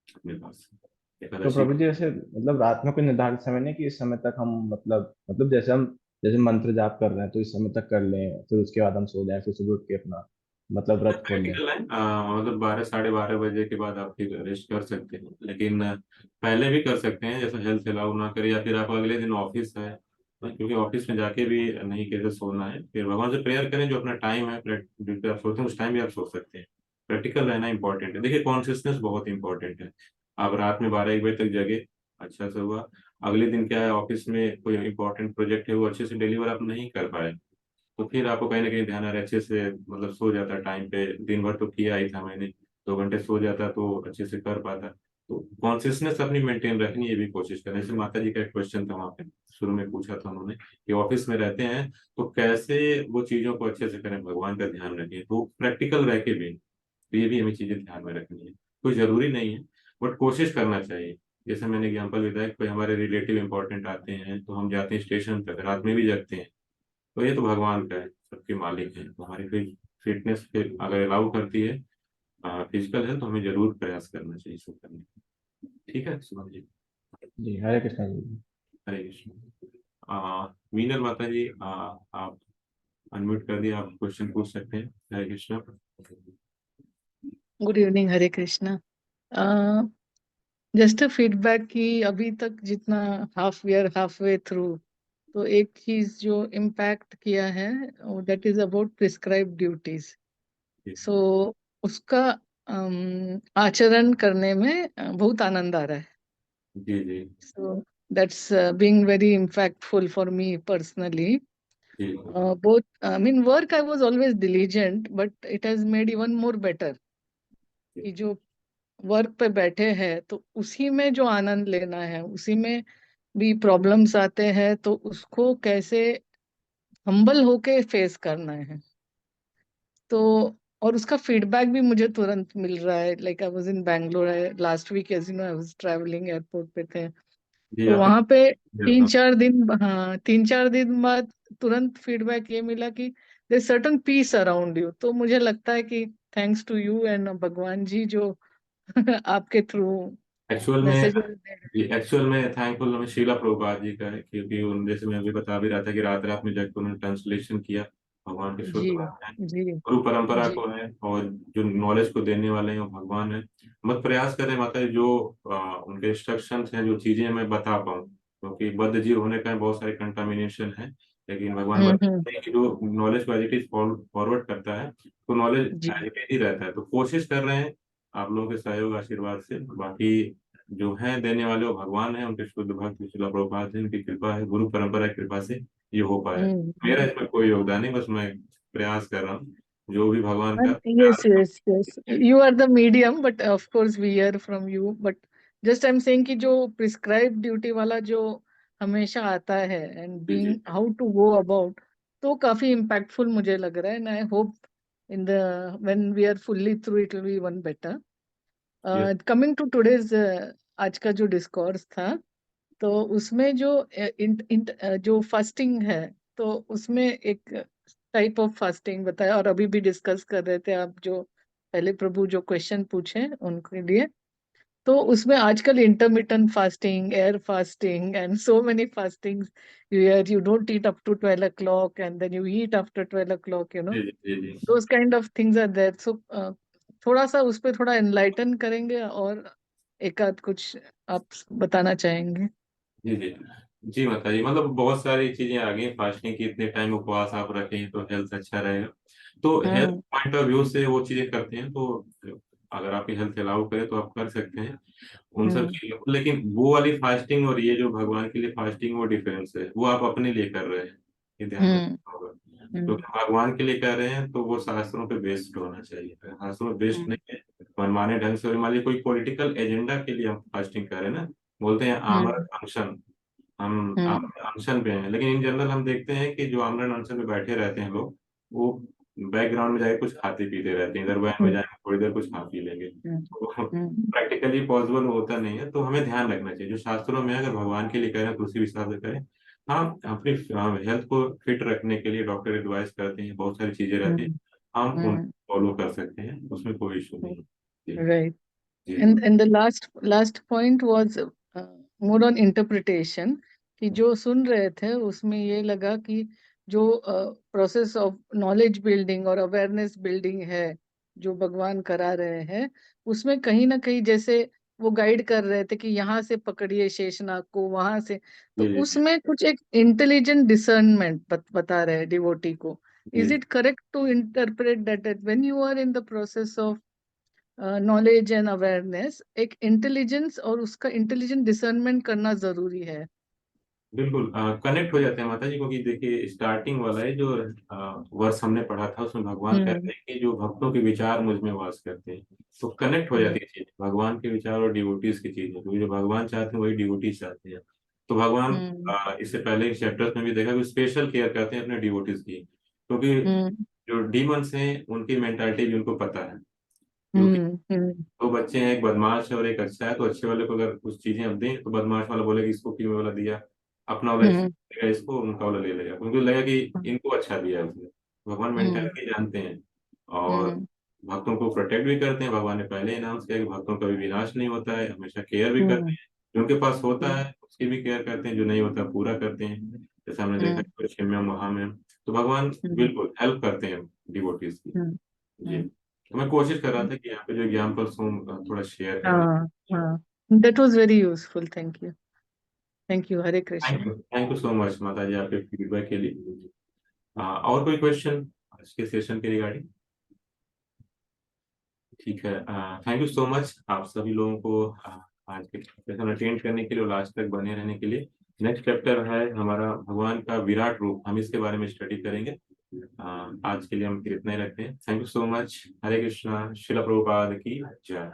अपने पास तो एकादशी। प्रभु जी ऐसे मतलब रात में कोई निर्धारित समय नहीं कि इस समय तक हम मतलब जैसे हम जैसे मंत्र जाप कर रहे हैं तो इस समय तक कर लें, फिर उसके बाद हम सो जाएं, फिर सुबह उठ के अपना मतलब व्रत खोल लें? प्रैक्टिकल है मतलब 12 साढ़े 12 बजे के बाद आप फिर रेस्ट कर सकते हैं। लेकिन पहले भी कर सकते हैं, जैसा हेल्थ अलाउ ना करे, या फिर आप अगले दिन ऑफिस है क्योंकि ऑफिस में जाके भी नहीं कैसे सोना है, फिर भगवान से प्रेयर करें। जो अपना टाइम है ड्यूटी आप सोते हैं उस टाइम भी आप सो सकते हैं। प्रैक्टिकल रहना इंपॉर्टेंट है। देखिए कॉन्सियसनेस बहुत इंपॉर्टेंट है। आप रात में 12 1 बजे तक जगे, अच्छा से हुआ। अगले दिन क्या है, ऑफिस में कोई इंपॉर्टेंट प्रोजेक्ट है वो अच्छे से डिलीवर आप नहीं कर पाए, तो फिर आपको कहीं ना कहीं ध्यान आ रहा है अच्छे से, मतलब सो जाता टाइम पे, दिन भर तो किया ही था मैंने, 2 घंटे सो जाता तो अच्छे से कर पाता। तो कॉन्सियसनेस अपनी मेंटेन रखनी, ये भी कोशिश करें। जैसे माता जी का एक क्वेश्चन था वहाँ पे शुरू में पूछा था उन्होंने कि ऑफिस में रहते हैं तो कैसे वो चीजों को अच्छे से करें, भगवान का ध्यान रखें, तो प्रैक्टिकल रह के भी तो ये भी हमें चीजें ध्यान में रखनी है। कोई जरूरी नहीं है बट कोशिश करना चाहिए। जैसे मैंने एग्जाम्पल बताया, कोई हमारे रिलेटिव इंपॉर्टेंट आते हैं तो हम जाते हैं स्टेशन तक, रात में भी जगते हैं, तो ये तो भगवान का है, सबके मालिक है। तो हमारी कोई फिटनेस फिर अगर अलाउ करती है फिजिकल है तो हमें जरूर प्रयास करना चाहिए इसको करने का। ठीक है सुमन जी। जी हरे कृष्णा जी। हरे कृष्ण। मीनल माता जी आप अनम्यूट कर दिए, आप क्वेश्चन पूछ सकते हैं। Hare Krishna. Good evening, Hare Krishna. Just feedback कि अभी तक जितना we are half way through, तो एक चीज जो इम्पैक्ट किया है that is about prescribe duties. जी सो उसका आचरण करने में बहुत आनंद आ रहा है। जी जी so that's being very impactful for me personally. जी both I mean work I was always diligent, but it has made even more better कि जो वर्क पे बैठे हैं तो उसी में जो आनंद लेना है, उसी में भी प्रॉब्लम्स आते हैं तो उसको कैसे हम्बल होके फेस करना है। तो और उसका फीडबैक भी मुझे तुरंत मिल रहा है। Like I was in Bangalore last week, as you know I was travelling, airport पे थे, जी तो आपने वहां पे था। 3 4 दिन, हाँ 3 4 दिन बाद तुरंत फीडबैक ये मिला कि there certain peace around you. तो मुझे लगता है कि थैंक्स टू यू एंड भगवान जी जो आपके थ्रू एक्चुअल में मैसेजेस दे रहे एक्चुअल में थैंकफुल हमें शीला प्रभुपाद जी का है, क्योंकि उन जैसे मैं अभी बता भी रहा था कि रात रात में जाकर उन्होंने ट्रांसलेशन किया भगवान के हैं। शुद्ध जी वाक्य हैं। जी गुरु परंपरा जी। को है और जो नॉलेज को देने वाले हैं वो भगवान है। मत प्रयास करें माता जी, जो उनके इंस्ट्रक्शंस हैं, जो चीजें मैं बता पाऊँ, क्योंकि बद्ध जीव होने का बहुत सारे कंटामिनेशन है। लेकिन भगवान हम्म। बताते हैं कि जो नॉलेज को एज इट इज फॉरवर्ड करता है तो नॉलेज जी। एज इट इज ही रहता है। तो कोशिश कर रहे हैं आप लोगों के सहयोग आशीर्वाद से। बाकी जो है देने वाले वो भगवान है, उनके शुद्ध भक्त शिला प्रभुपाद है, उनकी कृपा है, गुरु परंपरा की कृपा से ये हो पाया। मेरा हम्म। इसमें कोई योगदान नहीं, बस मैं प्रयास कर रहा हूँ जो भी भगवान का Yes, प्यार। yes, yes. You are the medium, but of course we hear from you. But just I'm saying कि जो prescribed duty वाला जो हमेशा आता है and ji being ji how to go about, तो काफी impactful मुझे लग रहा है, and I hope in the when we are fully through it will be even better. Yes Coming to today's आज का जो डिस्कोर्स था, तो उसमें जो जो फास्टिंग है, तो उसमें एक टाइप ऑफ फास्टिंग बताया, और अभी भी डिस्कस कर रहे थे आप जो पहले प्रभु जो क्वेश्चन पूछे उनके लिए, तो उसमें आजकल intermittent fasting, air fasting and so many fastings, you don't eat up to 12 o'clock and then you eat after 12 o'clock, जी जी जी those kind of things are there. So थोड़ा सा उस पे थोड़ा एनलाइटन करेंगे, और एक आध कुछ आप बताना चाहेंगे? जी जी जी माता जी, मतलब बहुत सारी चीजें आ गई फास्टिंग की। इतने टाइम उपवास आप रखें तो हेल्थ अच्छा रहेगा, तो health hmm point of view से वो चीजें करते हैं, तो अगर आपकी हेल्थ अलाउ करे तो आप कर सकते हैं उन सब हम्म चीजों को। लेकिन वो वाली फास्टिंग और ये जो भगवान के लिए फास्टिंग, वो डिफरेंस है। वो आप अपने लिए कर रहे हैं, ये ध्यान हम्म रखना होगा। तो हम्म भगवान के लिए कर रहे हैं तो वो शास्त्रों पे बेस्ड होना चाहिए। अगर शास्त्रों पे बेस्ड नहीं है, मनमाने ढंग से, और मान लीजिए कोई पॉलिटिकल एजेंडा के लिए हम फास्टिंग कर रहे हैं ना, बोलते हैं आमरण हम्म अनशन, हम हम्म आमरण अनशन पे हैं। लेकिन इन जनरल हम देखते हैं कि जो आमरण अनशन पे बैठे रहते हैं लोग, वो बैकग्राउंड में जाके कुछ खाते पीते रहते हैं, इधर वैन में हम्म जाएंगे थोड़ी देर कुछ खा पी लेंगे, हम्म तो हम्म प्रैक्टिकली पॉसिबल होता नहीं है। तो हमें ध्यान रखना चाहिए, जो शास्त्रों में है, अगर भगवान के लिए करें तो उसी हिसाब से करें। हम अपनी हेल्थ को फिट रखने के लिए डॉक्टर एडवाइस करते हैं, बहुत सारी चीजें रहती हैं, हम्म हम उन हम्म फॉलो कर सकते हैं, उसमें कोई इशू नहीं है। जी right. Ji ji And the last point was more on interpretation, कि जो सुन रहे थे उसमें ये लगा कि जो प्रोसेस ऑफ नॉलेज बिल्डिंग और अवेयरनेस बिल्डिंग है जो भगवान करा रहे हैं, उसमें कहीं ना कहीं जैसे वो गाइड कर रहे थे कि यहाँ से पकड़िए शेषनाग को, वहां से, तो जी जी उसमें कुछ एक इंटेलिजेंट डिसर्नमेंट बता रहे हैं डिवोटी को. जी is it correct to interpret that when you are in the process of knowledge and awareness, एक इंटेलिजेंस और उसका इंटेलिजेंट डिसर्नमेंट करना जरूरी है? बिल्कुल कनेक्ट हो जाते हैं माता जी, क्योंकि देखिए स्टार्टिंग वाला है जो वर्ष हमने पढ़ा था, उसमें भगवान हम्म कहते हैं कि जो भक्तों के विचार मुझ में वास करते हैं, तो कनेक्ट हो हम्म जाती है चीज, भगवान के विचार और डिवोटीज की चीज है, क्योंकि जो भगवान चाहते हैं वही डिवोटीज चाहते हैं। तो भगवान हम्म इससे पहले चैप्टर्स में भी देखा कि स्पेशल केयर करते हैं अपने डिवोटीज की, क्योंकि हम्म जो डीमंस हैं उनकी मेंटालिटी भी उनको पता है। क्योंकि हम्म दो बच्चे हैं, एक बदमाश है और एक अच्छा है, तो अच्छे वाले को अगर कुछ चीजें अब दें तो बदमाश वाला बोलेगा इसको क्यों वाला दिया, अपना वाला हम्म लेगा इसको, उनका वाला ले लेगा, उनको लगेगा कि हम्म इनको अच्छा दिया उसने। भगवान हम्म मेंटालिटी जानते हैं, और हम्म भक्तों को प्रोटेक्ट भी करते हैं। भगवान ने पहले अनाउंस किया कि भक्तों का भी विनाश नहीं होता है, हमेशा केयर भी करते हम्म हैं। जो उनके पास होता हम्म है उसकी भी केयर करते हैं, जो नहीं होता पूरा करते हैं, जैसे हमने देखा हम्म कि क्षम्यम महामयम। तो भगवान हम्म बिल्कुल हेल्प करते हैं डिवोटीज की। हम्म जी, हम्म तो मैं कोशिश कर रहा था कि यहाँ पे जो एग्जाम्पल्स हूँ थोड़ा शेयर करने। हाँ हाँ, that was very useful. Thank you. Hare Krishna. Thank you so much माता जी आपके फीडबैक के लिए। और कोई क्वेश्चन आज के सेशन के रिगार्डिंग? ठीक है, थैंक यू सो मच आप सभी लोगों को आज के सेशन अटेंड करने के लिए और लास्ट तक बने रहने के लिए। नेक्स्ट चैप्टर है हमारा भगवान का विराट रूप, हम इसके बारे में स्टडी करेंगे। आज के लिए हम फिर इतना ही रखते हैं। Thank you so much. Hare Krishna. Srila Prabhupada की जय।